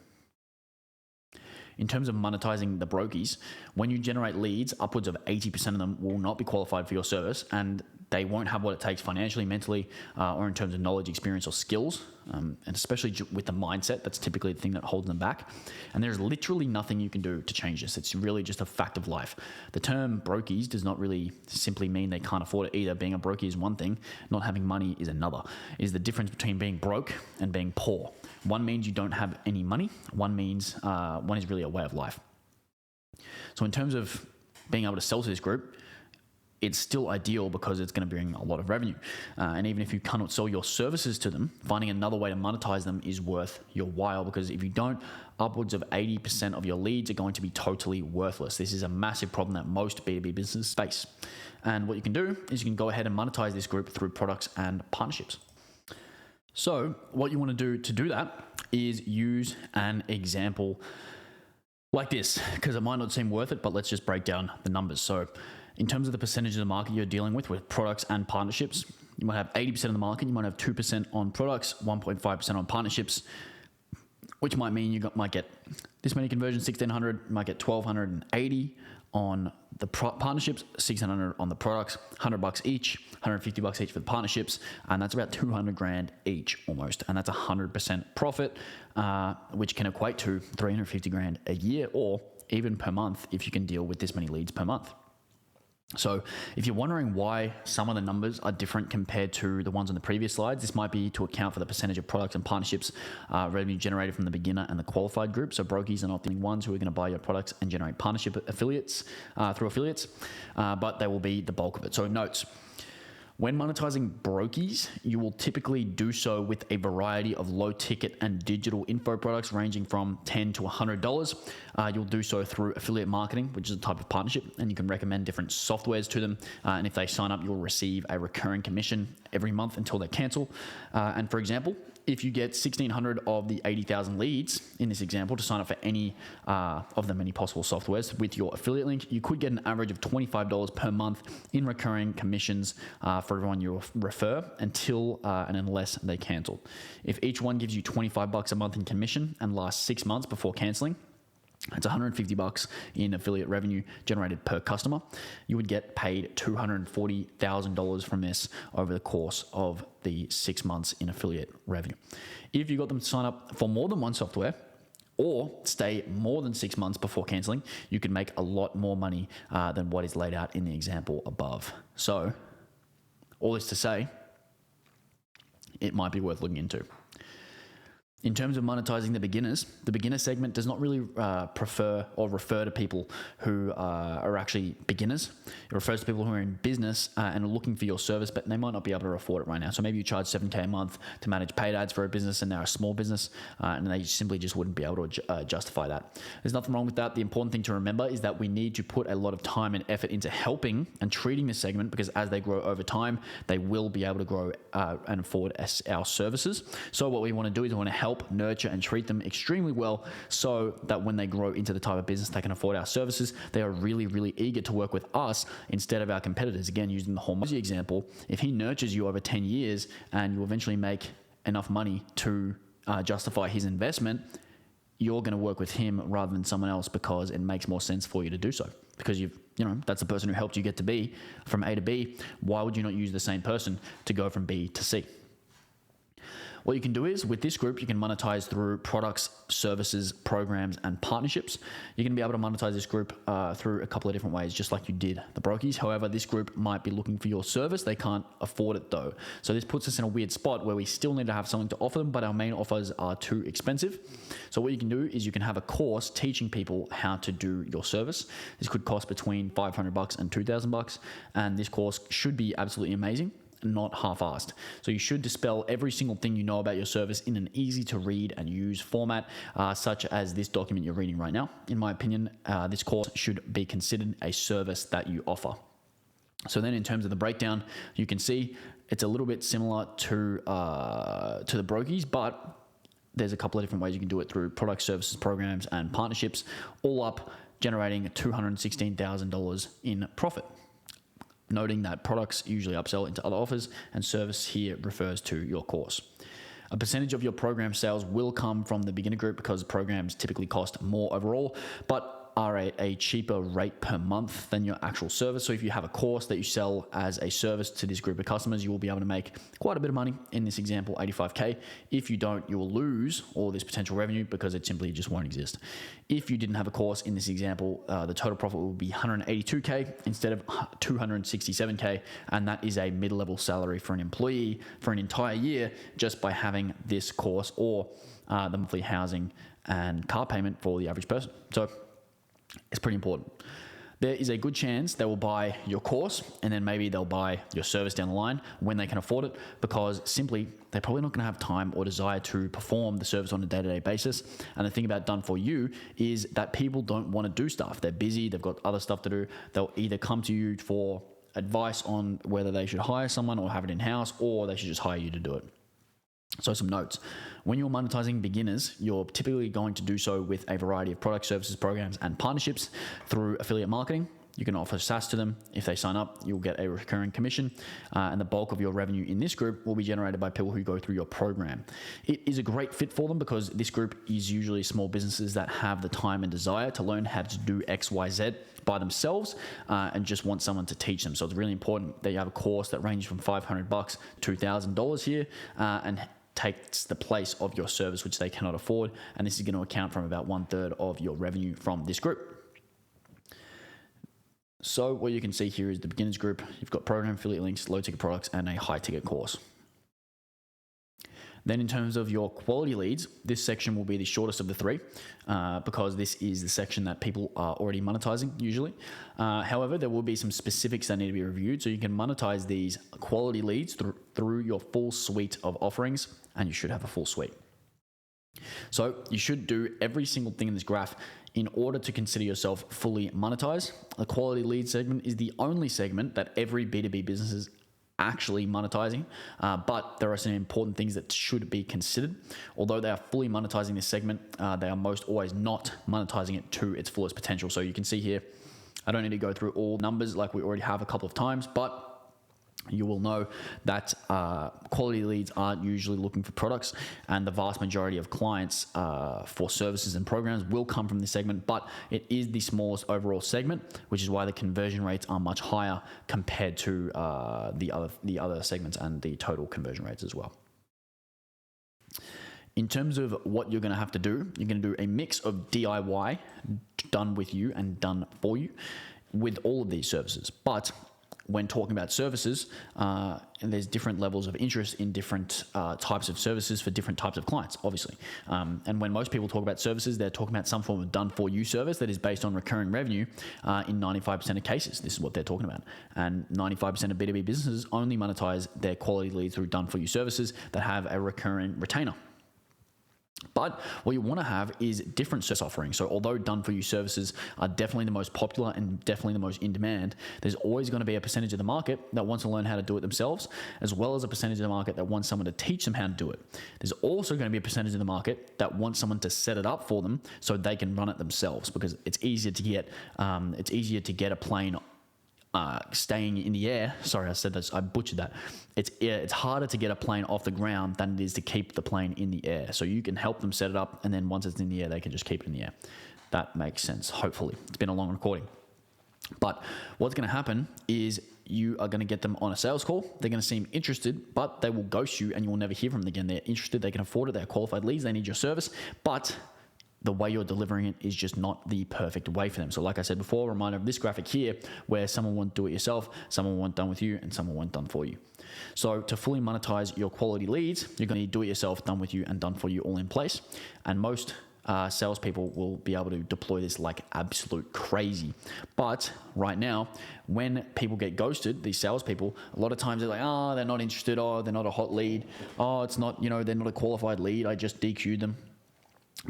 In terms of monetizing the brokies, when you generate leads, upwards of 80% of them will not be qualified for your service, and they won't have what it takes financially, mentally, or in terms of knowledge, experience, or skills, and especially with the mindset. That's typically the thing that holds them back. And there's literally nothing you can do to change this. It's really just a fact of life. The term brokies does not really simply mean they can't afford it either. Being a brokie is one thing, not having money is another. It is the difference between being broke and being poor. One means you don't have any money. One is really a way of life. So in terms of being able to sell to this group, it's still ideal because it's going to bring a lot of revenue. And even if you cannot sell your services to them, finding another way to monetize them is worth your while, because if you don't, upwards of 80% of your leads are going to be totally worthless. This is a massive problem that most B2B businesses face. And what you can do is you can go ahead and monetize this group through products and partnerships. So what you want to do that is use an example like this, because it might not seem worth it, but let's just break down the numbers. So in terms of the percentage of the market you're dealing with products and partnerships, you might have 80% of the market, you might have 2% on products, 1.5% on partnerships, which might mean you might get this many conversions, 1,600, you might get 1,280 on the partnerships, 600 on the products, $100 each, $150 each for the partnerships, and that's about 200 grand each almost, and that's 100% profit, which can equate to 350 grand a year or even per month if you can deal with this many leads per month. So if you're wondering why some of the numbers are different compared to the ones on the previous slides, this might be to account for the percentage of products and partnerships revenue generated from the beginner and the qualified group. So brokies are not the ones who are going to buy your products and generate partnership affiliates through affiliates, but they will be the bulk of it. So notes. When monetizing brokies, you will typically do so with a variety of low ticket and digital info products ranging from $10 to $100. You'll do so through affiliate marketing, which is a type of partnership, and you can recommend different softwares to them. And if they sign up, you'll receive a recurring commission every month until they cancel. And for example, if you get 1,600 of the 80,000 leads in this example to sign up for any of the many possible softwares with your affiliate link, you could get an average of $25 per month in recurring commissions for everyone you refer until and unless they cancel. If each one gives you $25 a month in commission and lasts 6 months before canceling, it's $150 in affiliate revenue generated per customer. You would get paid $240,000 from this over the course of the 6 months in affiliate revenue. If you got them to sign up for more than one software or stay more than 6 months before canceling, you could make a lot more money than what is laid out in the example above. So all this to say, it might be worth looking into. In terms of monetizing the beginner segment does not really prefer or refer to people who are actually beginners. It refers to people who are in business and are looking for your service, but they might not be able to afford it right now. So maybe you charge $7,000 a month to manage paid ads for a business and they're a small business and they simply just wouldn't be able to justify that. There's nothing wrong with that. The important thing to remember is that we need to put a lot of time and effort into helping and treating this segment, because as they grow over time, they will be able to grow and afford our services. So what we want to do is we want to help, nurture, and treat them extremely well so that when they grow into the type of business they can afford our services, they are really, really eager to work with us instead of our competitors. Again, using the Hormozi example, if he nurtures you over 10 years and you eventually make enough money to justify his investment, you're going to work with him rather than someone else, because it makes more sense for you to do so, because that's the person who helped you get to B from A to B. Why would you not use the same person to go from B to C? What you can do is, with this group, you can monetize through products, services, programs, and partnerships. You're going to be able to monetize this group through a couple of different ways, just like you did the brokies. However, this group might be looking for your service. They can't afford it though. So this puts us in a weird spot where we still need to have something to offer them, but our main offers are too expensive. So what you can do is you can have a course teaching people how to do your service. This could cost between $500 and $2,000, and this course should be absolutely amazing, not half-assed. So you should dispel every single thing you know about your service in an easy to read and use format, such as this document you're reading right now. In my opinion, this course should be considered a service that you offer. So then in terms of the breakdown, you can see it's a little bit similar to the brokies, but there's a couple of different ways you can do it through product, services, programs, and partnerships, all up generating $216,000 in profit. Noting that products usually upsell into other offers, and service here refers to your course. A percentage of your program sales will come from the beginner group, because programs typically cost more overall, but are a cheaper rate per month than your actual service. So if you have a course that you sell as a service to this group of customers, you will be able to make quite a bit of money. In this example, $85K. If you don't, you will lose all this potential revenue because it simply just won't exist. If you didn't have a course in this example, the total profit will be $182K instead of $267K, and that is a mid-level salary for an employee for an entire year just by having this course, or the monthly housing and car payment for the average person. So it's pretty important. there is a good chance they will buy your course and then maybe they'll buy your service down the line when they can afford it, because simply they're probably not going to have time or desire to perform the service on a day-to-day basis. And the thing about Done For You is that people don't want to do stuff. They're busy, they've got other stuff to do. They'll either come to you for advice on whether they should hire someone or have it in-house, or they should just hire you to do it. So some notes. When you're monetizing beginners, you're typically going to do so with a variety of products, services, programs, and partnerships through affiliate marketing. You can offer SaaS to them. If they sign up, you'll get a recurring commission, and the bulk of your revenue in this group will be generated by people who go through your program. It is a great fit for them because this group is usually small businesses that have the time and desire to learn how to do X, Y, Z by themselves, and just want someone to teach them. So it's really important that you have a course that ranges from $500 to $2,000 here, and takes the place of your service, which they cannot afford. And this is going to account from about 1/3 of your revenue from this group. So what you can see here is the beginners group. You've got program, affiliate links, low ticket products, and a high ticket course. Then in terms of your quality leads, this section will be the shortest of the three, because this is the section that people are already monetizing usually. However, there will be some specifics that need to be reviewed. So you can monetize these quality leads through your full suite of offerings, and you should have a full suite. So you should do every single thing in this graph in order to consider yourself fully monetized. The quality lead segment is the only segment that every B2B business is actually monetizing, but there are some important things that should be considered. Although they are fully monetizing this segment, they are most always not monetizing it to its fullest potential. So you can see here, I don't need to go through all numbers like we already have a couple of times, but you will know that quality leads aren't usually looking for products, and the vast majority of clients for services and programs will come from this segment, but it is the smallest overall segment, which is why the conversion rates are much higher compared to the other segments and the total conversion rates as well. In terms of what you're going to have to do, you're going to do a mix of DIY, done with you, and done for you with all of these services. But when talking about services, and there's different levels of interest in different types of services for different types of clients, obviously. And when most people talk about services, they're talking about some form of done-for-you service that is based on recurring revenue in 95% of cases. This is what they're talking about. And 95% of B2B businesses only monetize their quality leads through done-for-you services that have a recurring retainer. But what you want to have is different service offerings. So although done-for-you services are definitely the most popular and definitely the most in demand, there's always going to be a percentage of the market that wants to learn how to do it themselves, as well as a percentage of the market that wants someone to teach them how to do it. There's also going to be a percentage of the market that wants someone to set it up for them so they can run it themselves, because it's easier to get a plane staying in the air. Sorry, I said that. I butchered that. It's harder to get a plane off the ground than it is to keep the plane in the air. So you can help them set it up, and then once it's in the air, they can just keep it in the air. That makes sense, hopefully. It's been a long recording. But what's going to happen is you are going to get them on a sales call. They're going to seem interested, but they will ghost you and you will never hear from them again. They're interested, they can afford it, they're qualified leads, they need your service, but the way you're delivering it is just not the perfect way for them. So like I said before, a reminder of this graphic here, where someone won't do it yourself, someone won't done with you, and someone won't done for you. So to fully monetize your quality leads, you're going to need do it yourself, done with you, and done for you all in place. And most salespeople will be able to deploy this like absolute crazy. But right now, when people get ghosted, these salespeople, a lot of times they're like, oh, they're not interested. Oh, they're not a hot lead. Oh, it's not, they're not a qualified lead. I just DQ'd them.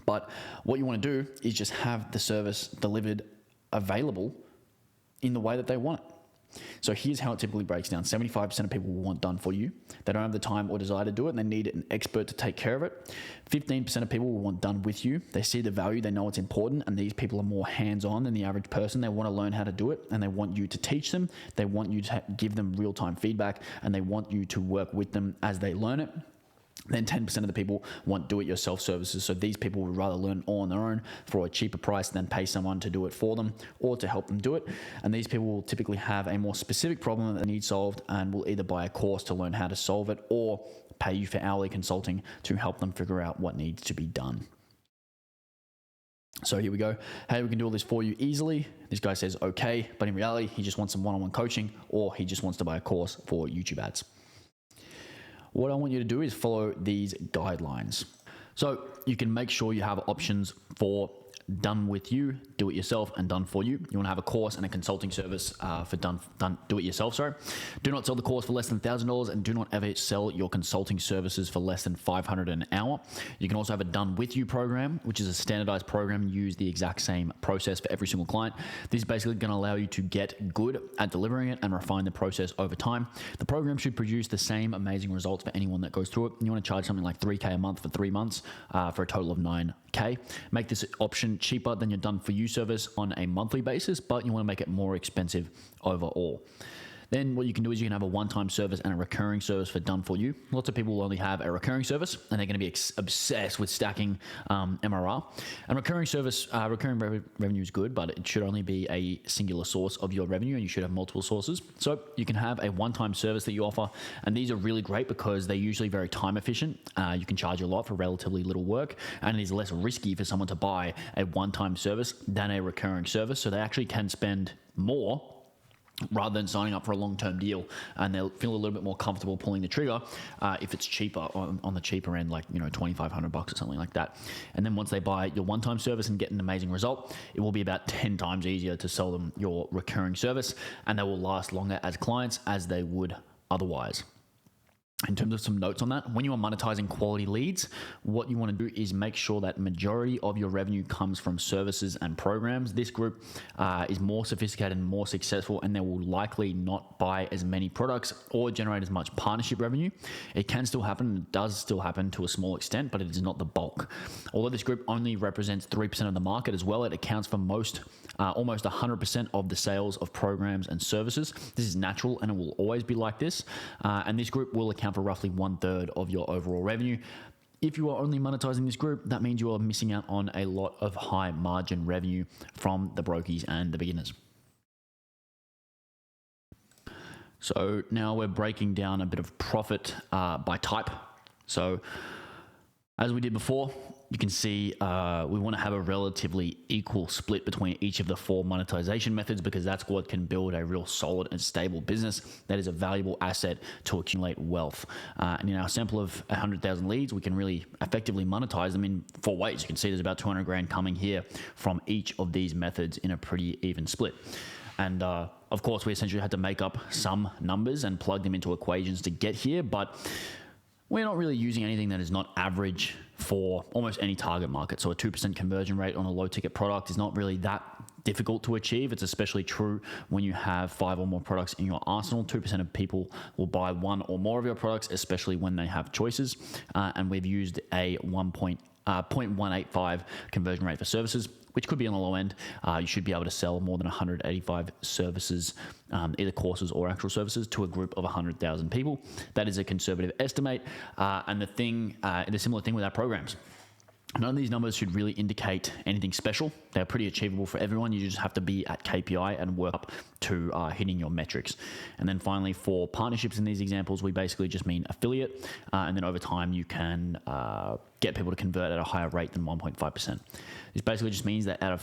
But what you want to do is just have the service delivered available in the way that they want it. So here's how it typically breaks down. 75% of people will want done for you. They don't have the time or desire to do it, and they need an expert to take care of it. 15% of people will want done with you. They see the value, they know it's important, and these people are more hands-on than the average person. They want to learn how to do it, and they want you to teach them. They want you to give them real-time feedback, and they want you to work with them as they learn it. Then 10% of the people want do-it-yourself services. So these people would rather learn all on their own for a cheaper price than pay someone to do it for them or to help them do it. And these people will typically have a more specific problem that they need solved and will either buy a course to learn how to solve it or pay you for hourly consulting to help them figure out what needs to be done. So here we go. Hey, we can do all this for you easily. This guy says okay, but in reality, he just wants some one-on-one coaching, or he just wants to buy a course for YouTube ads. What I want you to do is follow these guidelines. So you can make sure you have options for done with you, do it yourself, and done for you. You want to have a course and a consulting service for do it yourself. Sorry. Do not sell the course for less than $1,000, and do not ever sell your consulting services for less than $500 an hour. You can also have a done with you program, which is a standardized program. Use the exact same process for every single client. This is basically going to allow you to get good at delivering it and refine the process over time. The program should produce the same amazing results for anyone that goes through it. You want to charge something like $3K a month for 3 months for a total of $9K. Make this option cheaper than your done for you service on a monthly basis, but you want to make it more expensive overall. Then what you can do is you can have a one-time service and a recurring service for done for you. Lots of people will only have a recurring service, and they're going to be obsessed with stacking MRR. And recurring revenue is good, but it should only be a singular source of your revenue, and you should have multiple sources. So you can have a one-time service that you offer, and these are really great because they're usually very time efficient. You can charge a lot for relatively little work, and it is less risky for someone to buy a one-time service than a recurring service. So they actually can spend more rather than signing up for a long-term deal, and they'll feel a little bit more comfortable pulling the trigger if it's cheaper on the cheaper end, like $2,500 or something like that. And then once they buy your one-time service and get an amazing result, it will be about 10 times easier to sell them your recurring service, and they will last longer as clients as they would otherwise. In terms of some notes on that, when you are monetizing quality leads, what you want to do is make sure that majority of your revenue comes from services and programs. This group is more sophisticated and more successful, and they will likely not buy as many products or generate as much partnership revenue. It can still happen, it does still happen to a small extent, but it is not the bulk. Although this group only represents 3% of the market as well, it accounts for almost 100% of the sales of programs and services. This is natural, and it will always be like this. And this group will account for roughly 1/3 of your overall revenue. If you are only monetizing this group, that means you are missing out on a lot of high margin revenue from the brokies and the beginners. So now we're breaking down a bit of profit by type. So as we did before, you can see we want to have a relatively equal split between each of the 4 monetization methods, because that's what can build a real solid and stable business that is a valuable asset to accumulate wealth. And in our sample of 100,000 leads, we can really effectively monetize them in 4 ways. You can see there's about 200 grand coming here from each of these methods in a pretty even split. And of course, we essentially had to make up some numbers and plug them into equations to get here, but we're not really using anything that is not average for almost any target market. So a 2% conversion rate on a low ticket product is not really that difficult to achieve. It's especially true when you have 5 or more products in your arsenal. 2% of people will buy 1 or more of your products, especially when they have choices. And we've used a 0.185 conversion rate for services, which could be on the low end. You should be able to sell more than 185 services, either courses or actual services, to a group of 100,000 people. That is a conservative estimate. And the similar thing with our programs. None of these numbers should really indicate anything special. They're pretty achievable for everyone. You just have to be at KPI and work up to hitting your metrics. And then finally, for partnerships in these examples, we basically just mean affiliate. And then over time, you can get people to convert at a higher rate than 1.5%. This basically just means that about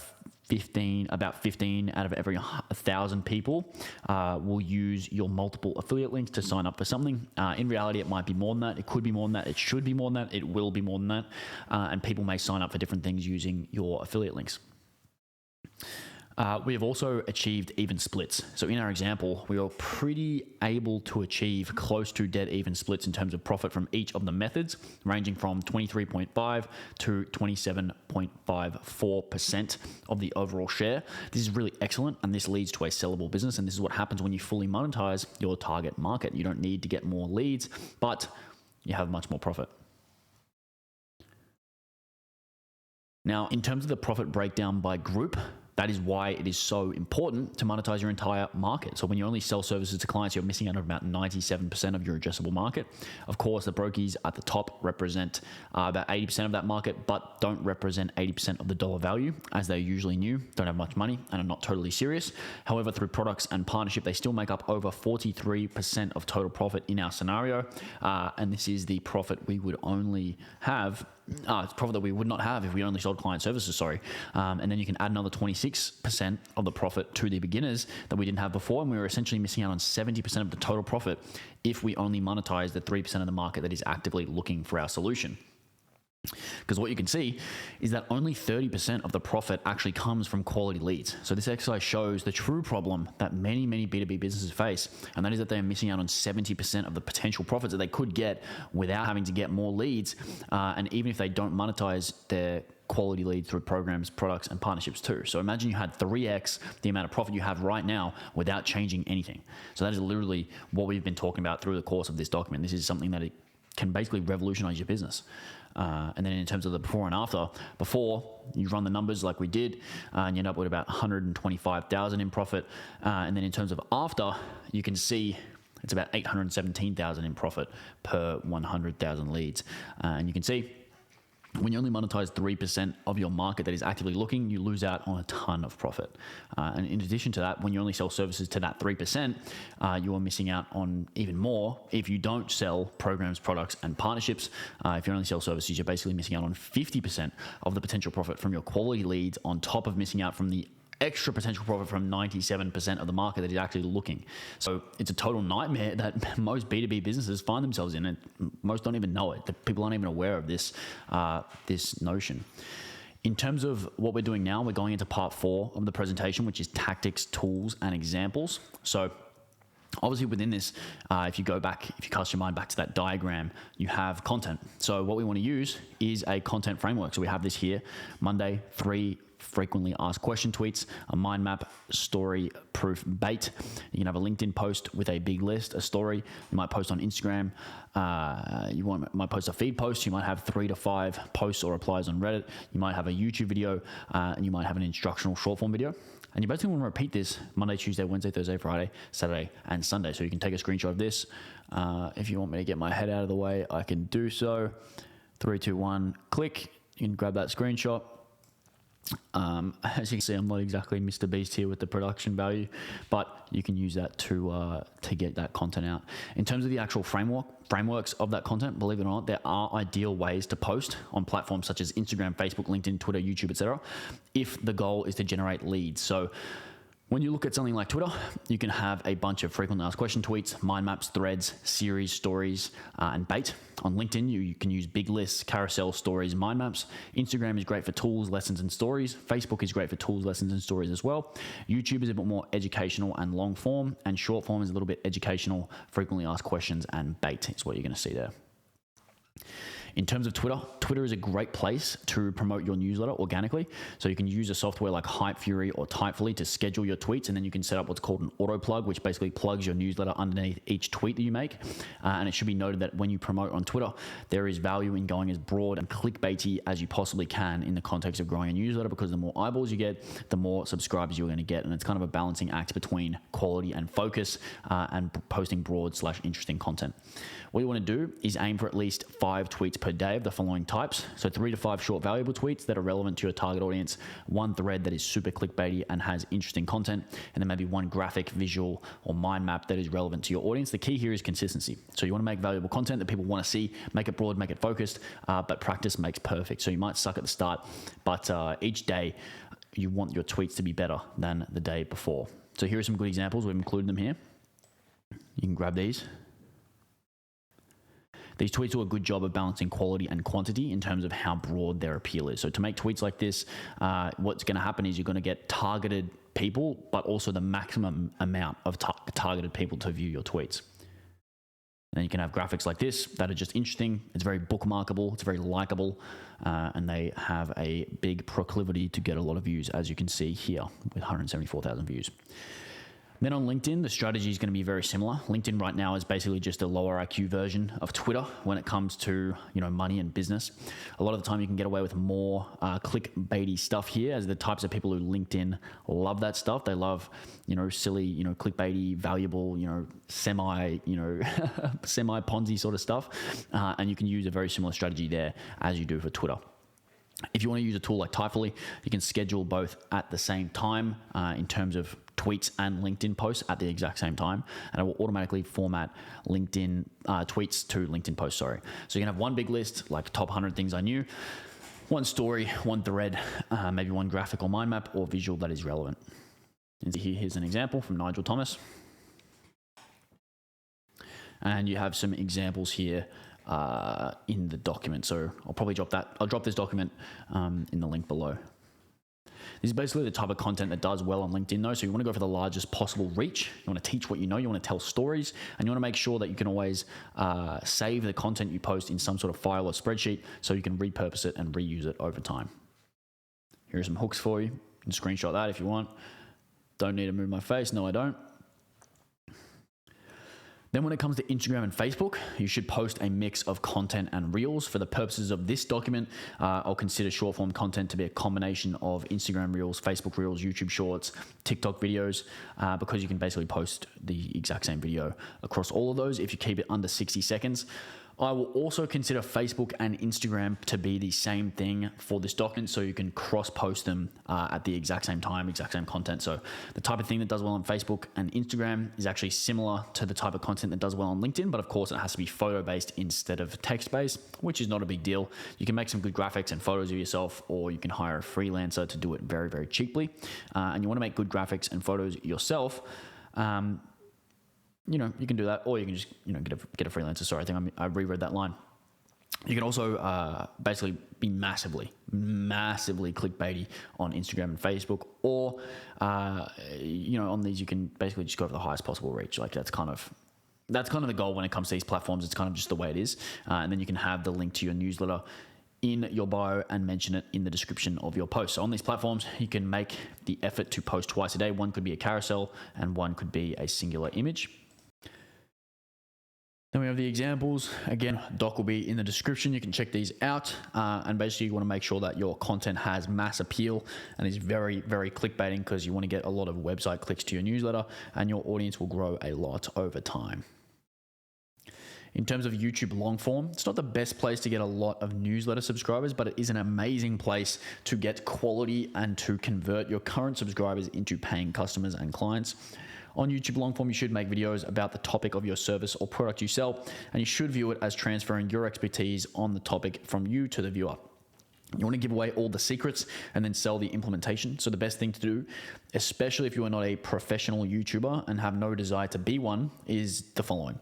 15 out of every 1,000 people will use your multiple affiliate links to sign up for something. In reality, it might be more than that. It could be more than that. It should be more than that. It will be more than that. And people may sign up for different things using your affiliate links. We have also achieved even splits. So in our example, we are pretty able to achieve close to dead even splits in terms of profit from each of the methods, ranging from 23.5 to 27.54% of the overall share. This is really excellent, and this leads to a sellable business. And this is what happens when you fully monetize your target market. You don't need to get more leads, but you have much more profit. Now, in terms of the profit breakdown by group, that is why it is so important to monetize your entire market. So when you only sell services to clients, you're missing out on about 97% of your addressable market. Of course, the brokies at the top represent about 80% of that market, but don't represent 80% of the dollar value, as they're usually new, don't have much money, and are not totally serious. However, through products and partnership, they still make up over 43% of total profit in our scenario. And this is the profit we would only have. It's profit that we would not have if we only sold client services, and then you can add another 26% of the profit to the beginners that we didn't have before, and we were essentially missing out on 70% of the total profit if we only monetize the 3% of the market that is actively looking for our solution. Because what you can see is that only 30% of the profit actually comes from quality leads. So this exercise shows the true problem that many B2B businesses face, and that is that they are missing out on 70% of the potential profits that they could get without having to get more leads. And even if they don't monetize their quality leads through programs, products, and partnerships too. So imagine you had 3x the amount of profit you have right now without changing anything. So that is literally what we've been talking about through the course of this document. This is something that it can basically revolutionize your business. And then in terms of the before and after, before you run the numbers like we did, and you end up with about 125,000 in profit. And then in terms of after, you can see it's about 817,000 in profit per 100,000 leads. And you can see when you only monetize 3% of your market that is actively looking, you lose out on a ton of profit. And in addition to that, when you only sell services to that 3%, you are missing out on even more if you don't sell programs, products, and partnerships. If you only sell services, you're basically missing out on 50% of the potential profit from your quality leads, on top of missing out from the extra potential profit from 97% of the market that is actually looking. So it's a total nightmare that most B2B businesses find themselves in, and most don't even know it. The people aren't even aware of this notion. In terms of what we're doing now, we're going into part 4 of the presentation, which is tactics, tools, and examples. So obviously within this, if you cast your mind back to that diagram, you have content. So what we want to use is a content framework. So we have this here, Monday, 3 frequently asked question tweets, a mind map, story proof bait. You can have a LinkedIn post with a big list, a story. You might post on Instagram. Might post a feed post. You might have 3 to 5 posts or replies on Reddit. You might have a YouTube video, and you might have an instructional short form video. And you basically want to repeat this Monday, Tuesday, Wednesday, Thursday, Friday, Saturday, and Sunday. So you can take a screenshot of this. If you want me to get my head out of the way, I can do so. 3, 2, 1, click. You can grab that screenshot. As you can see, I'm not exactly Mr. Beast here with the production value, but you can use that to get that content out. In terms of the actual frameworks of that content, believe it or not, there are ideal ways to post on platforms such as Instagram, Facebook, LinkedIn, Twitter, YouTube, etc., if the goal is to generate leads. So when you look at something like Twitter, you can have a bunch of frequently asked question tweets, mind maps, threads, series, stories, and bait. On LinkedIn, you can use big lists, carousel, stories, mind maps. Instagram is great for tools, lessons, and stories. Facebook is great for tools, lessons, and stories as well. YouTube is a bit more educational and long form, and short form is a little bit educational, frequently asked questions, and bait is what you're going to see there. In terms of Twitter, Twitter is a great place to promote your newsletter organically. So you can use a software like Hypefury or Typefully to schedule your tweets, and then you can set up what's called an auto plug, which basically plugs your newsletter underneath each tweet that you make. And it should be noted that when you promote on Twitter, there is value in going as broad and clickbaity as you possibly can in the context of growing a newsletter, because the more eyeballs you get, the more subscribers you're going to get. And it's kind of a balancing act between quality and focus, and posting broad/interesting content. What you want to do is aim for at least 5 tweets per day of the following types. So 3 to 5 short, valuable tweets that are relevant to your target audience, 1 thread that is super clickbaity and has interesting content, and then maybe 1 graphic, visual, or mind map that is relevant to your audience. The key here is consistency. So you want to make valuable content that people want to see, make it broad, make it focused, but practice makes perfect. So you might suck at the start, but each day you want your tweets to be better than the day before. So here are some good examples. We've included them here. You can grab these. These tweets do a good job of balancing quality and quantity in terms of how broad their appeal is. So to make tweets like this, what's going to happen is you're going to get targeted people, but also the maximum amount of targeted people to view your tweets. And you can have graphics like this that are just interesting. It's very bookmarkable. It's very likable. And they have a big proclivity to get a lot of views, as you can see here with 174,000 views. Then on LinkedIn, the strategy is going to be very similar. LinkedIn right now is basically just a lower IQ version of Twitter when it comes to, money and business. A lot of the time you can get away with more clickbaity stuff here, as the types of people who LinkedIn love that stuff. They love, silly, clickbaity, valuable, semi Ponzi sort of stuff. And you can use a very similar strategy there as you do for Twitter. If you want to use a tool like Typefully, you can schedule both at the same time in terms of tweets and LinkedIn posts at the exact same time, and it will automatically format LinkedIn tweets to LinkedIn posts, So you can have 1 big list, like top 100 things I knew, 1 story, 1 thread, maybe 1 graphic or mind map or visual that is relevant. And here's an example from Nigel Thomas. And you have some examples here in the document. So I'll probably drop that. I'll drop this document in the link below. This is basically the type of content that does well on LinkedIn though. So you want to go for the largest possible reach. You want to teach what you know. You want to tell stories, and you want to make sure that you can always save the content you post in some sort of file or spreadsheet so you can repurpose it and reuse it over time. Here are some hooks for you. You can screenshot that if you want. Don't need to move my face. No, I don't. Then when it comes to Instagram and Facebook, you should post a mix of content and reels. For the purposes of this document, I'll consider short form content to be a combination of Instagram reels, Facebook reels, YouTube shorts, TikTok videos, because you can basically post the exact same video across all of those if you keep it under 60 seconds. I will also consider Facebook and Instagram to be the same thing for this document, so you can cross-post them at the exact same time, exact same content. So the type of thing that does well on Facebook and Instagram is actually similar to the type of content that does well on LinkedIn, but of course it has to be photo-based instead of text-based, which is not a big deal. You can make some good graphics and photos of yourself, or you can hire a freelancer to do it very, very cheaply. And you want to make good graphics and photos yourself. You can do that, or you can just, get a freelancer. Sorry, I think I reread that line. You can also basically be massively clickbaity on Instagram and Facebook, or, on these, you can basically just go for the highest possible reach. Like that's kind of the goal when it comes to these platforms. It's kind of just the way it is. And then you can have the link to your newsletter in your bio and mention it in the description of your post. So on these platforms, you can make the effort to post twice a day. One could be a carousel and one could be a singular image. Then we have the examples. Again, doc will be in the description. You can check these out. And basically you want to make sure that your content has mass appeal and is very, very clickbaiting, because you want to get a lot of website clicks to your newsletter, and your audience will grow a lot over time. In terms of YouTube long form, it's not the best place to get a lot of newsletter subscribers, but it is an amazing place to get quality and to convert your current subscribers into paying customers and clients. On YouTube long form, you should make videos about the topic of your service or product you sell, and you should view it as transferring your expertise on the topic from you to the viewer. You want to give away all the secrets and then sell the implementation. So the best thing to do, especially if you are not a professional YouTuber and have no desire to be one, is the following.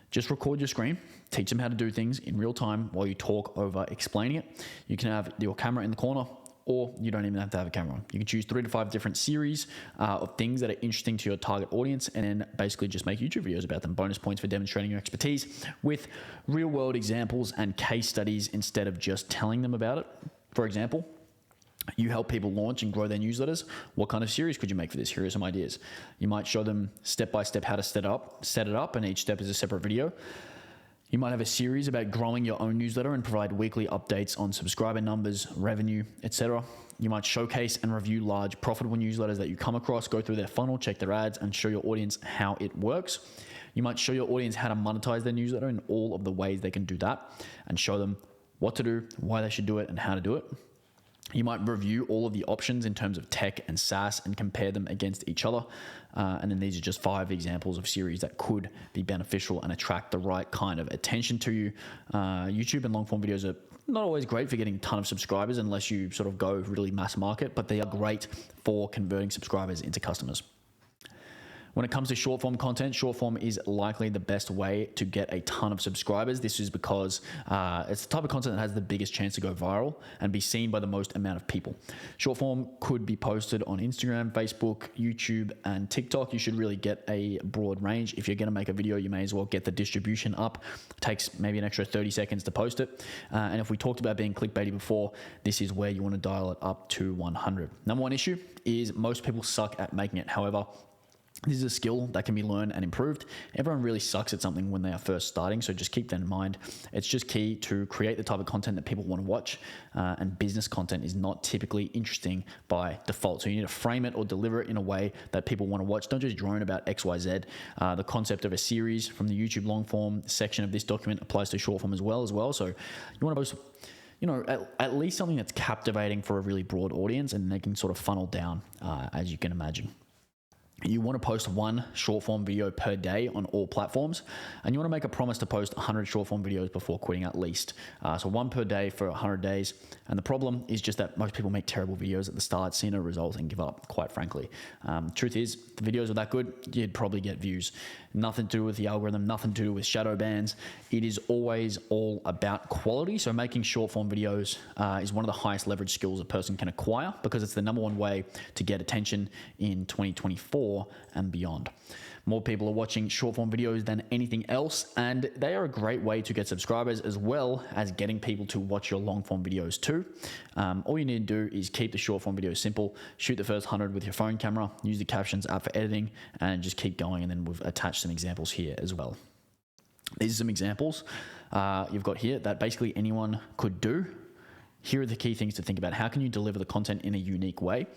Just record your screen, teach them how to do things in real time while you talk over explaining it. You can have your camera in the corner, or you don't even have to have a camera on. You can choose 3 to 5 different series of things that are interesting to your target audience, and then basically just make YouTube videos about them. Bonus points for demonstrating your expertise with real world examples and case studies instead of just telling them about it. For example, you help people launch and grow their newsletters. What kind of series could you make for this? Here are some ideas. You might show them step by step how to set it up, and each step is a separate video. You might have a series about growing your own newsletter and provide weekly updates on subscriber numbers, revenue, etc. You might showcase and review large profitable newsletters that you come across, go through their funnel, check their ads, and show your audience how it works. You might show your audience how to monetize their newsletter in all of the ways they can do that, and show them what to do, why they should do it, and how to do it. You might review all of the options in terms of tech and SaaS and compare them against each other. And then these are just 5 examples of series that could be beneficial and attract the right kind of attention to you. YouTube and long form videos are not always great for getting a ton of subscribers unless you sort of go really mass market, but they are great for converting subscribers into customers. When it comes to short form content, short form is likely the best way to get a ton of subscribers. This is because it's the type of content that has the biggest chance to go viral and be seen by the most amount of people. Short form could be posted on Instagram, Facebook, YouTube, and TikTok. You should really get a broad range. If you're going to make a video, you may as well get the distribution up. It takes maybe an extra 30 seconds to post it. And if we talked about being clickbaity before, this is where you want to dial it up to 100. Number one issue is most people suck at making it. However, this is a skill that can be learned and improved. Everyone really sucks at something when they are first starting, so just keep that in mind. It's just key to create the type of content that people want to watch, and business content is not typically interesting by default. So you need to frame it or deliver it in a way that people want to watch. Don't just drone about XYZ. The concept of a series from the YouTube long form section of this document applies to short form as well. So you want to post at least something that's captivating for a really broad audience, and they can sort of funnel down, as you can imagine. you want to post one short form video per day on all platforms, and you want to make a promise to post 100 short form videos before quitting at least. So one per day for 100 days. And the problem is just that most people make terrible videos at the start, see no results, and give up, quite frankly. Truth is, if the videos are that good, you'd probably get views. Nothing to do with the algorithm, nothing to do with shadow bans. It is always all about quality. So making short form videos is one of the highest leverage skills a person can acquire, because it's the number one way to get attention in 2024 and beyond. More people are watching short form videos than anything else, and they are a great way to get subscribers as well as getting people to watch your long form videos too. All you need to do is keep the short form videos simple, shoot the first 100 with your phone camera, use the captions app for editing, and just keep going. And then we've attached some examples here as well. These are some examples you've got here that basically anyone could do. Here are the key things to think about. How can you deliver the content in a unique way?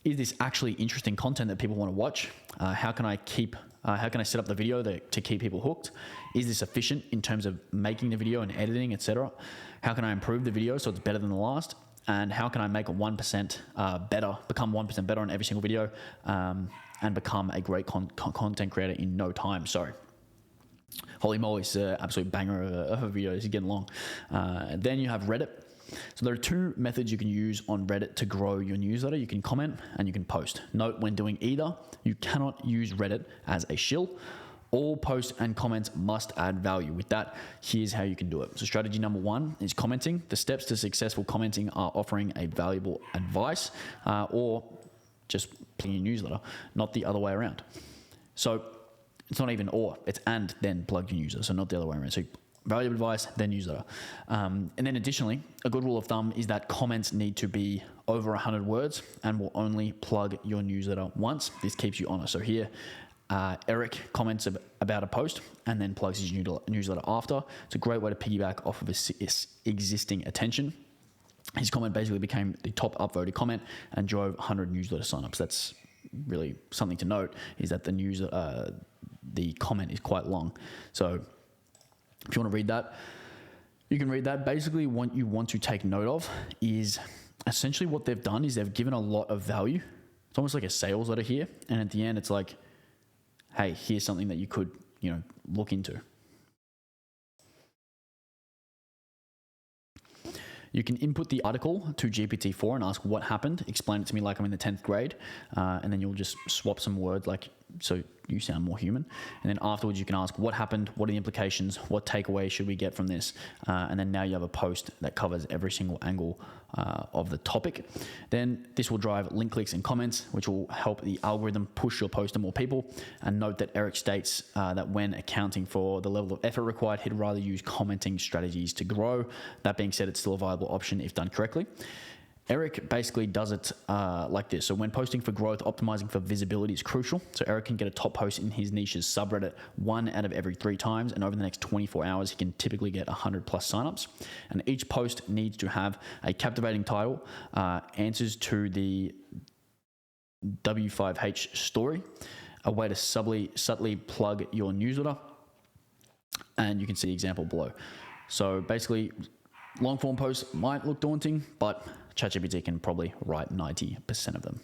Is this actually interesting content that people want to watch? How can I set up the video to keep people hooked? Is this efficient in terms of making the video and editing, etc.? How can I improve the video so it's better than the last? And how can I make it 1% better, become 1% better on every single video, and become a great content creator in no time? Sorry. Holy moly, it's an absolute banger of a video. This is getting long. Then you have Reddit. So there are two methods you can use on Reddit to grow your newsletter. You can comment and you can post. Note, when doing either, you cannot use Reddit as a shill. All posts and comments must add value. With that, here's how you can do it. So strategy number one is commenting. The steps to successful commenting are offering a valuable advice or just plugging your newsletter, not the other way around. So it's not even or, it's and then plug your newsletter. So not the other way around. So valuable advice, then newsletter. And then additionally, a good rule of thumb is that comments need to be over 100 words and will only plug your newsletter once. This keeps you honest. So here, Eric comments about a post and then plugs his newsletter after. It's a great way to piggyback off of his existing attention. His comment basically became the top upvoted comment and drove 100 newsletter signups. That's really something to note, is that the comment is quite long. So if you want to read that, you can read that. Basically, what you want to take note of is essentially what they've done is they've given a lot of value. It's almost like a sales letter here. And at the end, it's like, hey, here's something that you could, look into. You can input the article to GPT-4 and ask what happened. Explain it to me like I'm in the 10th grade. And then you'll just swap some words so you sound more human. And then afterwards you can ask what happened, what are the implications, what takeaway should we get from this? And then now you have a post that covers every single angle of the topic. Then this will drive link clicks and comments, which will help the algorithm push your post to more people. And note that Eric states that when accounting for the level of effort required, he'd rather use commenting strategies to grow. That being said, it's still a viable option if done correctly. Eric basically does it like this. So when posting for growth, optimizing for visibility is crucial. So Eric can get a top post in his niche's subreddit 1 out of every 3 times. And over the next 24 hours, he can typically get 100 plus signups. And each post needs to have a captivating title, answers to the W5H story, a way to subtly plug your newsletter. And you can see the example below. So basically, long form posts might look daunting, but ChatGPT can probably write 90% of them.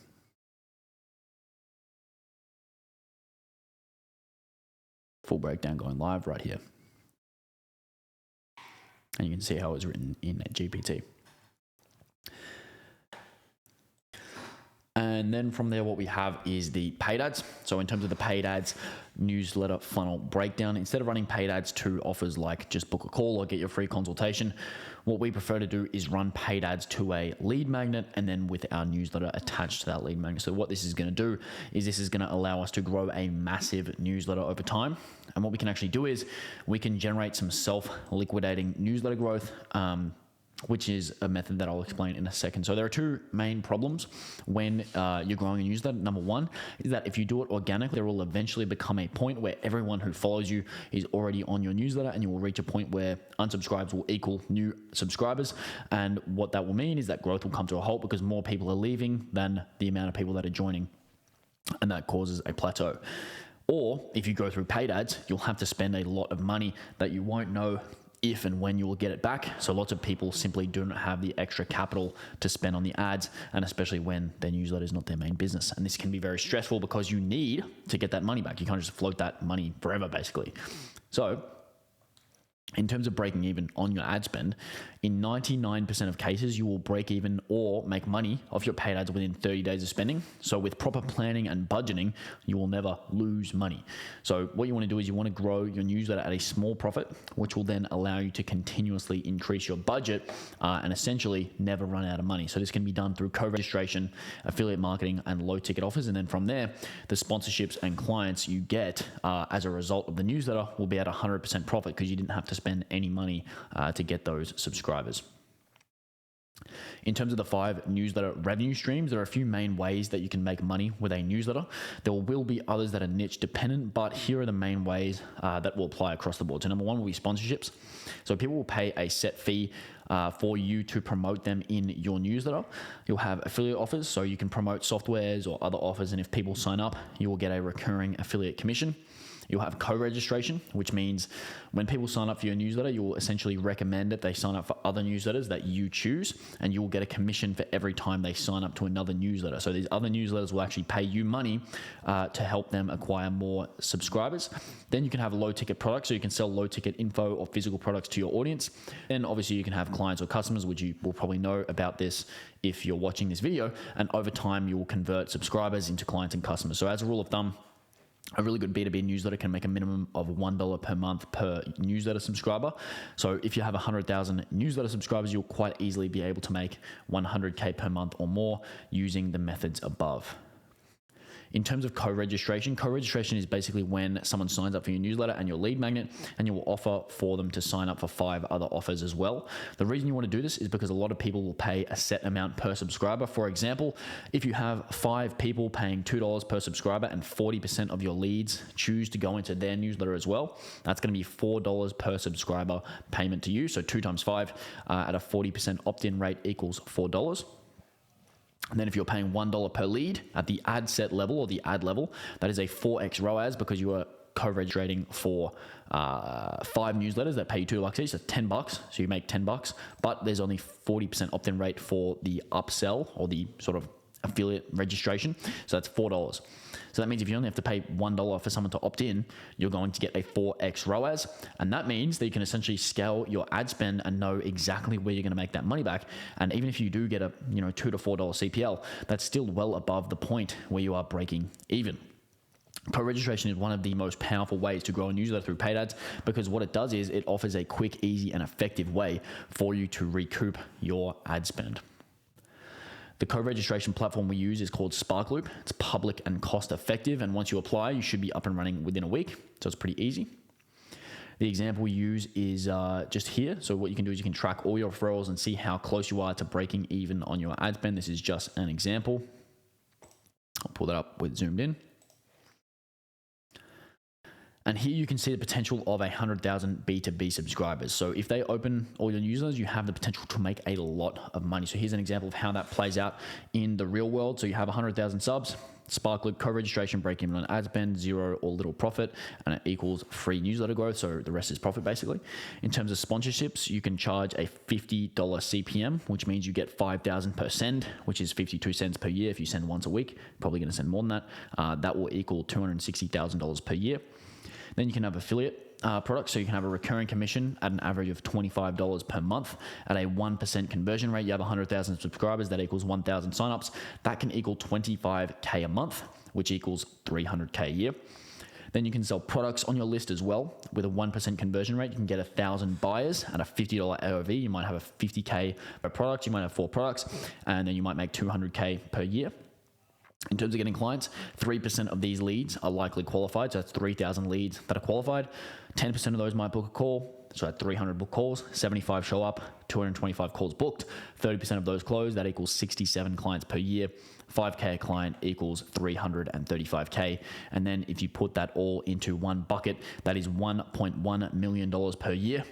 Full breakdown going live right here. And you can see how it was written in GPT. And then from there, what we have is the paid ads. So in terms of the paid ads newsletter funnel breakdown, instead of running paid ads to offers like just book a call or get your free consultation, what we prefer to do is run paid ads to a lead magnet and then with our newsletter attached to that lead magnet. So what this is going to do is this is going to allow us to grow a massive newsletter over time. And what we can actually do is we can generate some self-liquidating newsletter growth, which is a method that I'll explain in a second. So there are 2 main problems when you're growing a newsletter. Number one is that if you do it organically, there will eventually become a point where everyone who follows you is already on your newsletter, and you will reach a point where unsubscribes will equal new subscribers. And what that will mean is that growth will come to a halt because more people are leaving than the amount of people that are joining, and that causes a plateau. Or if you go through paid ads, you'll have to spend a lot of money that you won't know if and when you will get it back. So lots of people simply do not have the extra capital to spend on the ads, and especially when their newsletter is not their main business. And this can be very stressful because you need to get that money back. You can't just float that money forever, basically. So in terms of breaking even on your ad spend, in 99% of cases, you will break even or make money off your paid ads within 30 days of spending. So with proper planning and budgeting, you will never lose money. So what you want to do is you want to grow your newsletter at a small profit, which will then allow you to continuously increase your budget and essentially never run out of money. So this can be done through co-registration, affiliate marketing, and low ticket offers. And then from there, the sponsorships and clients you get as a result of the newsletter will be at 100% profit because you didn't have to spend any money to get those subscribers. In terms of the 5 newsletter revenue streams, there are a few main ways that you can make money with a newsletter. There will be others that are niche dependent, but here are the main ways that will apply across the board. So number 1 will be sponsorships. So people will pay a set fee for you to promote them in your newsletter. You'll have affiliate offers, so you can promote softwares or other offers, and if people sign up, you will get a recurring affiliate commission. You'll have co-registration, which means when people sign up for your newsletter, you'll essentially recommend that they sign up for other newsletters that you choose, and you will get a commission for every time they sign up to another newsletter. So these other newsletters will actually pay you money to help them acquire more subscribers. Then you can have low ticket products, so you can sell low ticket info or physical products to your audience. Then obviously you can have clients or customers, which you will probably know about this if you're watching this video, and over time you will convert subscribers into clients and customers. So as a rule of thumb, a really good B2B newsletter can make a minimum of $1 per month per newsletter subscriber. So if you have 100,000 newsletter subscribers, you'll quite easily be able to make $100K per month or more using the methods above. In terms of co-registration is basically when someone signs up for your newsletter and your lead magnet, and you will offer for them to sign up for 5 other offers as well. The reason you want to do this is because a lot of people will pay a set amount per subscriber. For example, if you have 5 people paying $2 per subscriber and 40% of your leads choose to go into their newsletter as well, that's going to be $4 per subscriber payment to you. So 2 times 5 at a 40% opt-in rate equals $4. And then if you're paying $1 per lead at the ad set level or the ad level, that is a 4x ROAS because you are co-registering for 5 newsletters that pay you $2 each, so $10. So you make $10, but there's only 40% opt-in rate for the upsell or the sort of affiliate registration. So that's $4. So that means if you only have to pay $1 for someone to opt in, you're going to get a 4x ROAS. And that means that you can essentially scale your ad spend and know exactly where you're going to make that money back. And even if you do get a $2 to $4 CPL, that's still well above the point where you are breaking even. Co-registration is one of the most powerful ways to grow a newsletter through paid ads because what it does is it offers a quick, easy, and effective way for you to recoup your ad spend. The co-registration platform we use is called Sparkloop. It's public and cost effective, and once you apply, you should be up and running within a week, so it's pretty easy. The example we use is just here. So what you can do is you can track all your referrals and see how close you are to breaking even on your ad spend. This is just an example. I'll pull that up with zoomed in. And here you can see the potential of 100,000 B2B subscribers. So if they open all your newsletters, you have the potential to make a lot of money. So here's an example of how that plays out in the real world. So you have 100,000 subs, Sparkloop co-registration, break even on ad spend, 0 or little profit, and it equals free newsletter growth. So the rest is profit basically. In terms of sponsorships, you can charge a $50 CPM, which means you get 5,000 per send, which is 52 cents per year. If you send once a week, probably going to send more than that. That will equal $260,000 per year. Then you can have affiliate products. So you can have a recurring commission at an average of $25 per month at a 1% conversion rate. You have 100,000 subscribers. That equals 1,000 signups. That can equal $25K a month, which equals $300K a year. Then you can sell products on your list as well. With a 1% conversion rate, you can get 1,000 buyers at a $50 AOV. You might have a $50K per product. You might have 4 products, and then you might make $200K per year. In terms of getting clients, 3% of these leads are likely qualified. So that's 3,000 leads that are qualified. 10% of those might book a call. So at 300 book calls, 75 show up, 225 calls booked, 30% of those close. That equals 67 clients per year. 5K a client equals 335K. And then if you put that all into one bucket, that is $1.1 million per year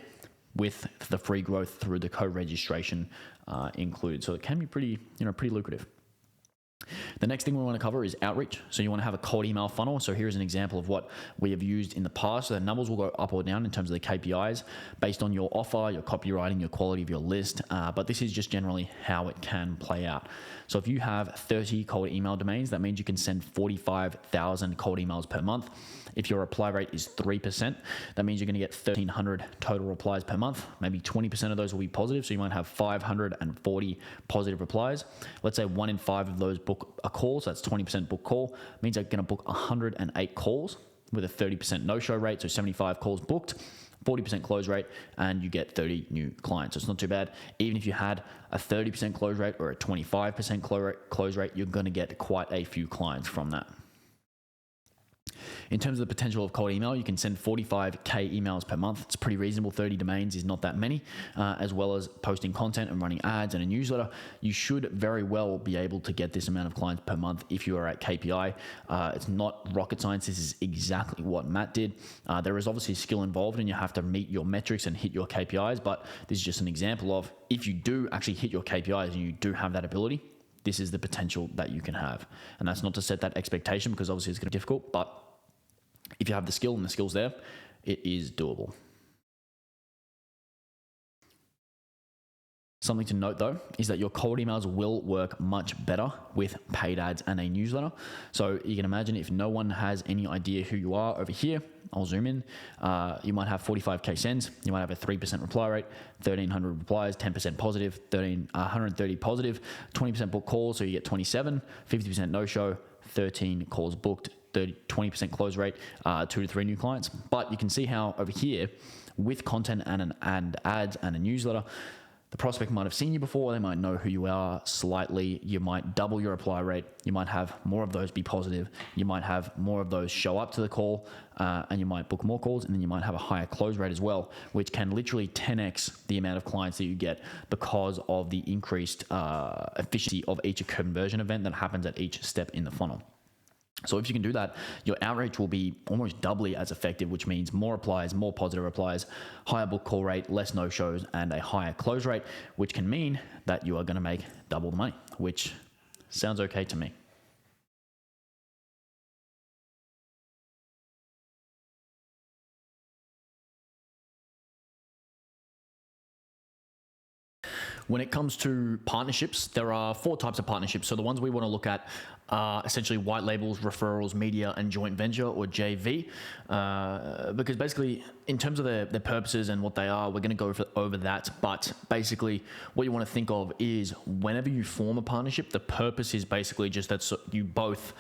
with the free growth through the co-registration included. So it can be pretty lucrative. The next thing we want to cover is outreach. So you want to have a cold email funnel. So here's an example of what we have used in the past. So the numbers will go up or down in terms of the KPIs based on your offer, your copywriting, your quality of your list. But this is just generally how it can play out. So if you have 30 cold email domains, that means you can send 45,000 cold emails per month. If your reply rate is 3%, that means you're going to get 1,300 total replies per month. Maybe 20% of those will be positive, so you might have 540 positive replies. Let's say 1 in 5 of those book a call, so that's 20% book call. Means they're going to book 108 calls with a 30% no-show rate, so 75 calls booked, 40% close rate, and you get 30 new clients. So it's not too bad. Even if you had a 30% close rate or a 25% close rate, you're going to get quite a few clients from that. In terms of the potential of cold email, you can send 45K emails per month. It's pretty reasonable. 30 domains is not that many, as well as posting content and running ads and a newsletter. You should very well be able to get this amount of clients per month if you are at KPI. It's not rocket science. This is exactly what Matt did. There is obviously skill involved and you have to meet your metrics and hit your KPIs, but this is just an example of if you do actually hit your KPIs and you do have that ability, this is the potential that you can have. And that's not to set that expectation because obviously it's going to be difficult, but if you have the skill and the skill's there, it is doable. Something to note though is that your cold emails will work much better with paid ads and a newsletter. So you can imagine if no one has any idea who you are over here, I'll zoom in, you might have 45K sends, you might have a 3% reply rate, 1,300 replies, 10% positive, 130 positive, 20% book calls, so you get 27, 50% no-show, 13 calls booked, 20% close rate, 2 to 3 new clients. But you can see how over here with content and ads and a newsletter, the prospect might have seen you before, they might know who you are slightly, you might double your reply rate, you might have more of those be positive, you might have more of those show up to the call, and you might book more calls, and then you might have a higher close rate as well, which can literally 10x the amount of clients that you get because of the increased efficiency of each conversion event that happens at each step in the funnel. So if you can do that, your outreach will be almost doubly as effective, which means more replies, more positive replies, higher book call rate, less no-shows, and a higher close rate, which can mean that you are going to make double the money, which sounds okay to me. When it comes to partnerships, there are 4 types of partnerships. So the ones we want to look at are essentially white labels, referrals, media, and joint venture or JV. Because basically, in terms of their purposes and what they are, we're going to go over that. But basically, what you want to think of is whenever you form a partnership, the purpose is basically just that you both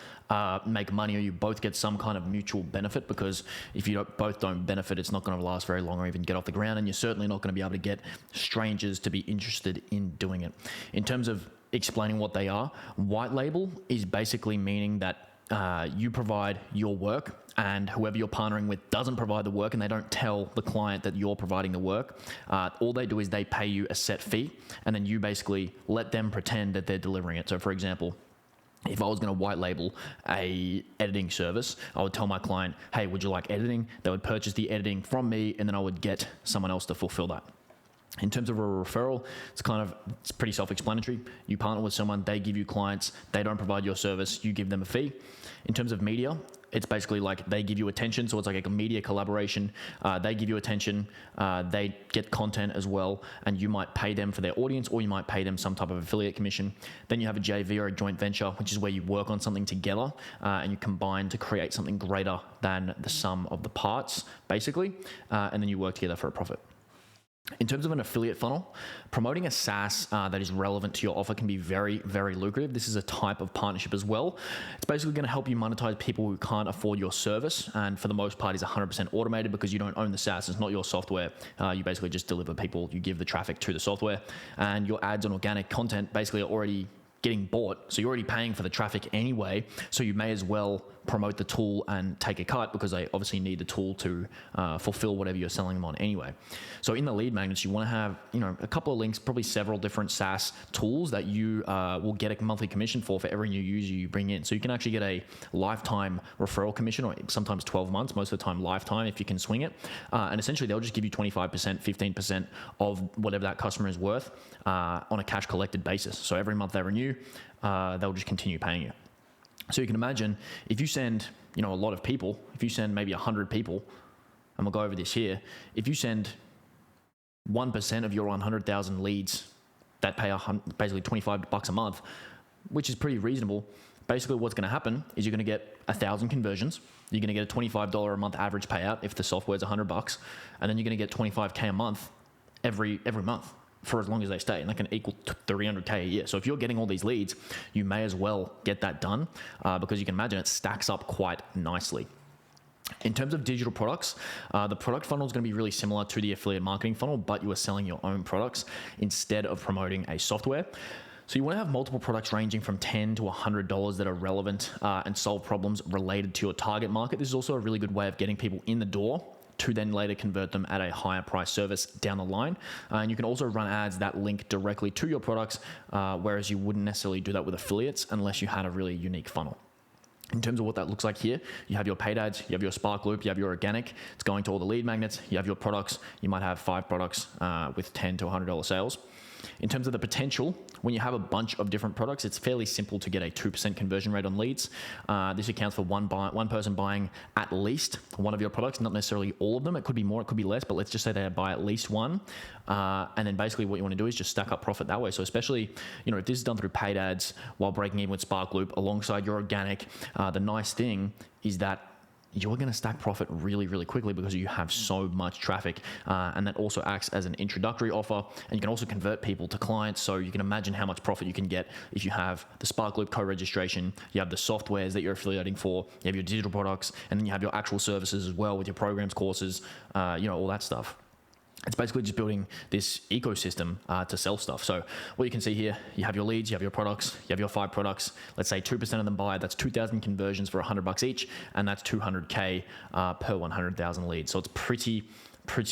make money or you both get some kind of mutual benefit, because if you both don't benefit, it's not going to last very long or even get off the ground, and you're certainly not going to be able to get strangers to be interested in doing it. In terms of explaining what they are, white label is basically meaning that you provide your work and whoever you're partnering with doesn't provide the work and they don't tell the client that you're providing the work. All they do is they pay you a set fee and then you basically let them pretend that they're delivering it. So for example, if I was going to white label a editing service, I would tell my client, hey, would you like editing? They would purchase the editing from me and then I would get someone else to fulfill that. In terms of a referral, it's pretty self-explanatory. You partner with someone, they give you clients, they don't provide your service, you give them a fee. In terms of media, it's basically like they give you attention, so it's like a media collaboration. They give you attention, they get content as well, and you might pay them for their audience or you might pay them some type of affiliate commission. Then you have a JV or a joint venture, which is where you work on something together and you combine to create something greater than the sum of the parts, basically, and then you work together for a profit. In terms of an affiliate funnel, promoting a SaaS that is relevant to your offer can be very, very lucrative. This is a type of partnership as well. It's basically going to help you monetize people who can't afford your service, and for the most part is 100% automated because you don't own the SaaS. It's not your software. You basically just deliver people, you give the traffic to the software, and your ads and organic content basically are already getting bought. So you're already paying for the traffic anyway, so you may as well promote the tool and take a cut because they obviously need the tool to fulfill whatever you're selling them on anyway. So in the lead magnets, you want to have a couple of links, probably several different SaaS tools that you will get a monthly commission for every new user you bring in. So you can actually get a lifetime referral commission, or sometimes 12 months, most of the time lifetime if you can swing it. And essentially they'll just give you 25%, 15% of whatever that customer is worth on a cash collected basis. So every month they renew, they'll just continue paying you. So you can imagine if you send, a lot of people, if you send maybe 100 people, and we'll go over this here, if you send 1% of your 100,000 leads that pay basically $25 a month, which is pretty reasonable, basically what's going to happen is you're going to get 1,000 conversions. You're going to get a $25 a month average payout if the software's $100, and then you're going to get $25K a month every month for as long as they stay, and that can equal $300K a year. So if you're getting all these leads, you may as well get that done because you can imagine it stacks up quite nicely. In terms of digital products, the product funnel is going to be really similar to the affiliate marketing funnel, but you are selling your own products instead of promoting a software. So you want to have multiple products ranging from $10 to $100 that are relevant and solve problems related to your target market. This is also a really good way of getting people in the door to then later convert them at a higher price service down the line. And you can also run ads that link directly to your products, whereas you wouldn't necessarily do that with affiliates unless you had a really unique funnel. In terms of what that looks like here, you have your paid ads, you have your Spark Loop, you have your organic, it's going to all the lead magnets, you have your products, you might have 5 products with $10 to $100 sales. In terms of the potential, when you have a bunch of different products, it's fairly simple to get a 2% conversion rate on leads. This accounts for one person buying at least one of your products, not necessarily all of them. It could be more, it could be less, but let's just say they buy at least one. And then basically what you want to do is just stack up profit that way. So especially, if this is done through paid ads while breaking even with Spark Loop alongside your organic, the nice thing is that you're going to stack profit really, really quickly because you have so much traffic. And that also acts as an introductory offer. And you can also convert people to clients. So you can imagine how much profit you can get if you have the Spark Loop co-registration, you have the softwares that you're affiliating for, you have your digital products, and then you have your actual services as well with your programs, courses, all that stuff. It's basically just building this ecosystem to sell stuff. So what you can see here, you have your leads, you have your products, you have your 5 products. Let's say 2% of them buy. That's 2,000 conversions for $100 each, and that's $200K per 100,000 leads. So it's pretty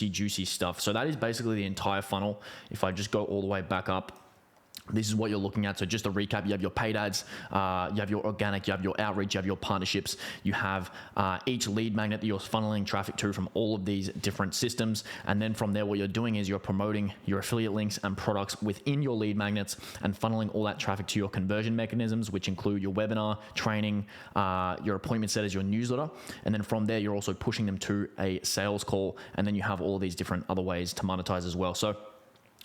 juicy stuff. So that is basically the entire funnel. If I just go all the way back up, this is what you're looking at. So just to recap, you have your paid ads, you have your organic, you have your outreach, you have your partnerships, you have each lead magnet that you're funneling traffic to from all of these different systems. And then from there, what you're doing is you're promoting your affiliate links and products within your lead magnets and funneling all that traffic to your conversion mechanisms, which include your webinar, training, your appointment setters, your newsletter. And then from there, you're also pushing them to a sales call. And then you have all of these different other ways to monetize as well. So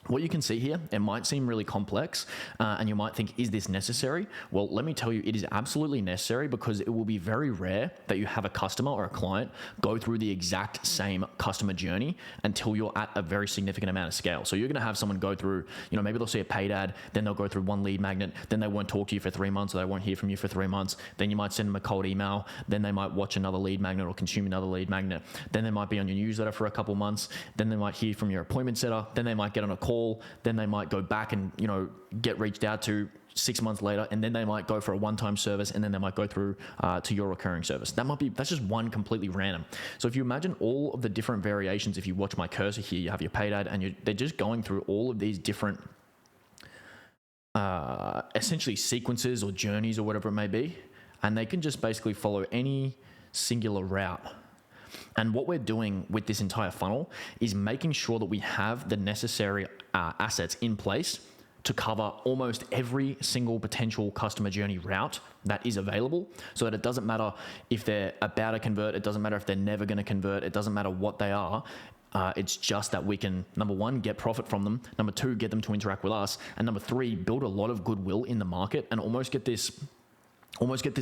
what you can see here, it might seem really complex and you might think, is this necessary? Well, let me tell you, it is absolutely necessary because it will be very rare that you have a customer or a client go through the exact same customer journey until you're at a very significant amount of scale. So you're going to have someone go through, maybe they'll see a paid ad, then they'll go through one lead magnet, then they won't talk to you for 3 months or they won't hear from you for 3 months. Then you might send them a cold email, then they might watch another lead magnet or consume another lead magnet. Then they might be on your newsletter for a couple months. Then they might hear from your appointment setter. Then they might get on a call. Then they might go back and get reached out to 6 months later, and then they might go for a one-time service, and then they might go through to your recurring service. That's just one completely random. So if you imagine all of the different variations, if you watch my cursor here, you have your paid ad, and they're just going through all of these different essentially sequences or journeys or whatever it may be, and they can just basically follow any singular route. And what we're doing with this entire funnel is making sure that we have the necessary assets in place to cover almost every single potential customer journey route that is available, so that it doesn't matter if they're about to convert, it doesn't matter if they're never going to convert, it doesn't matter what they are. It's just that we can, number one, get profit from them, number two, get them to interact with us, and number three, build a lot of goodwill in the market and almost get this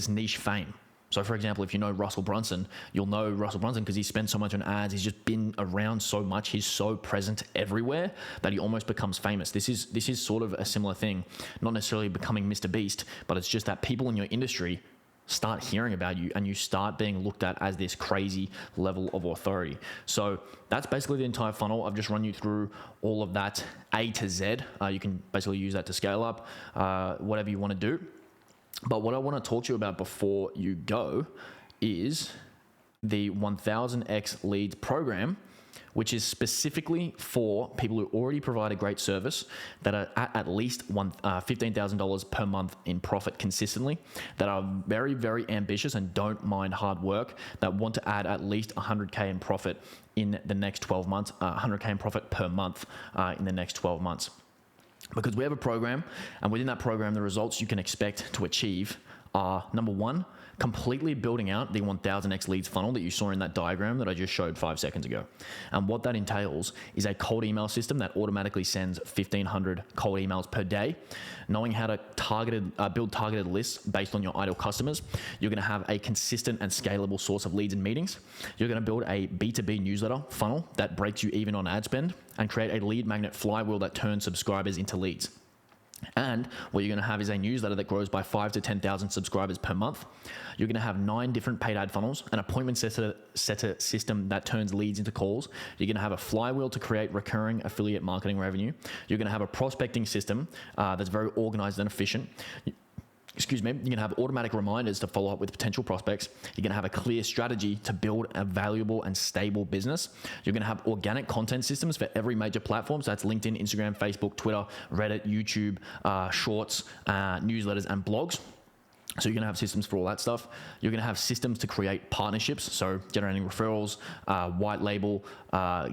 niche fame. So for example, if you know Russell Brunson, you'll know Russell Brunson because he spends so much on ads. He's just been around so much. He's so present everywhere that he almost becomes famous. This is sort of a similar thing, not necessarily becoming Mr. Beast, but it's just that people in your industry start hearing about you and you start being looked at as this crazy level of authority. So that's basically the entire funnel. I've just run you through all of that A to Z. You can basically use that to scale up, whatever you want to do. But what I want to talk to you about before you go is the 1000x Leads program, which is specifically for people who already provide a great service, that are at least $15,000 per month in profit consistently, that are very, very ambitious and don't mind hard work, that want to add at least 100K in profit in the next 12 months, 100K in profit per month in the next 12 months. Because we have a program, and within that program, the results you can expect to achieve are, number one, completely building out the 1000x leads funnel that you saw in that diagram that I just showed 5 seconds ago. And what that entails is a cold email system that automatically sends 1,500 cold emails per day. Knowing how to build targeted lists based on your ideal customers, you're going to have a consistent and scalable source of leads and meetings. You're going to build a B2B newsletter funnel that breaks you even on ad spend and create a lead magnet flywheel that turns subscribers into leads. And what you're going to have is a newsletter that grows by 5,000 to 10,000 subscribers per month. You're going to have 9 different paid ad funnels, an appointment setter system that turns leads into calls. You're going to have a flywheel to create recurring affiliate marketing revenue. You're going to have a prospecting system that's very organized and efficient. You're going to have automatic reminders to follow up with potential prospects. You're going to have a clear strategy to build a valuable and stable business. You're going to have organic content systems for every major platform. So that's LinkedIn, Instagram, Facebook, Twitter, Reddit, YouTube, Shorts, newsletters, and blogs. So you're going to have systems for all that stuff. You're going to have systems to create partnerships, so generating referrals, white label,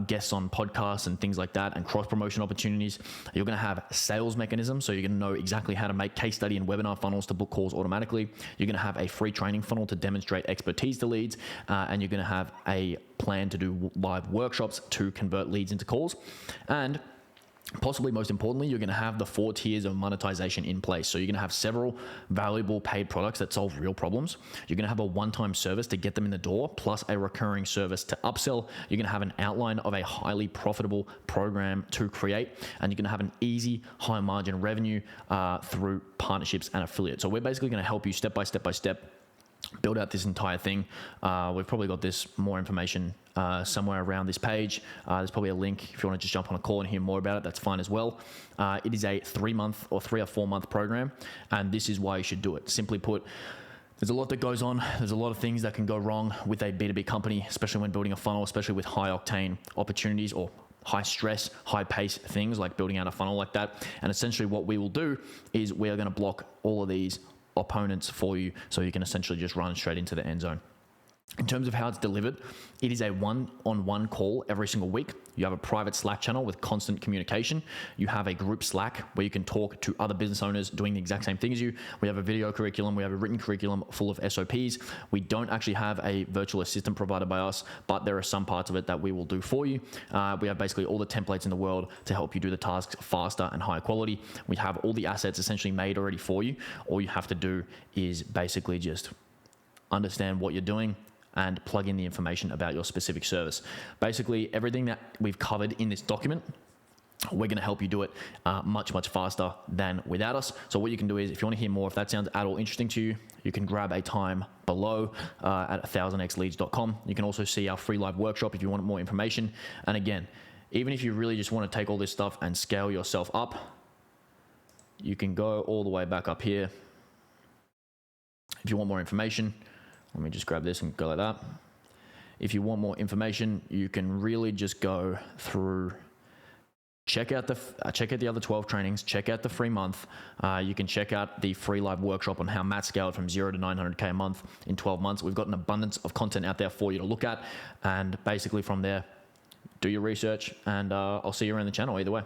guests on podcasts and things like that, and cross-promotion opportunities. You're going to have sales mechanisms, so you're going to know exactly how to make case study and webinar funnels to book calls automatically. You're going to have a free training funnel to demonstrate expertise to leads, and you're going to have a plan to do live workshops to convert leads into calls. And possibly most importantly, you're going to have the 4 tiers of monetization in place. So you're going to have several valuable paid products that solve real problems. You're going to have a one-time service to get them in the door, plus a recurring service to upsell. You're going to have an outline of a highly profitable program to create, and you're going to have an easy, high margin revenue through partnerships and affiliates. So we're basically going to help you step by step build out this entire thing. We've probably got this more information somewhere around this page. There's probably a link if you want to just jump on a call and hear more about it. That's fine as well. It is a 3-month or 3 or 4 month program, and this is why you should do it. Simply put, there's a lot that goes on. There's a lot of things that can go wrong with a B2B company, especially when building a funnel, especially with high octane opportunities or high stress, high pace things like building out a funnel like that. And essentially what we will do is we are going to block all of these opponents for you, so you can essentially just run straight into the end zone. In terms of how it's delivered, it is a one-on-one call every single week. You have a private Slack channel with constant communication. You have a group Slack where you can talk to other business owners doing the exact same thing as you. We have a video curriculum. We have a written curriculum full of SOPs. We don't actually have a virtual assistant provided by us, but there are some parts of it that we will do for you. We have basically all the templates in the world to help you do the tasks faster and higher quality. We have all the assets essentially made already for you. All you have to do is basically just understand what you're doing and plug in the information about your specific service. Basically, everything that we've covered in this document, we're going to help you do it much faster than without us. So what you can do is, if you want to hear more, if that sounds at all interesting to you, you can grab a time below at 1000xleads.com. You can also see our free live workshop if you want more information. And again, even if you really just want to take all this stuff and scale yourself up, you can go all the way back up here. If you want more information, let me just grab this and go like that. If you want more information, you can really just go through, check out the other 12 trainings, check out the free month. You can check out the free live workshop on how Matt scaled from 0 to 900K a month in 12 months. We've got an abundance of content out there for you to look at. And basically from there, do your research, and I'll see you around the channel either way.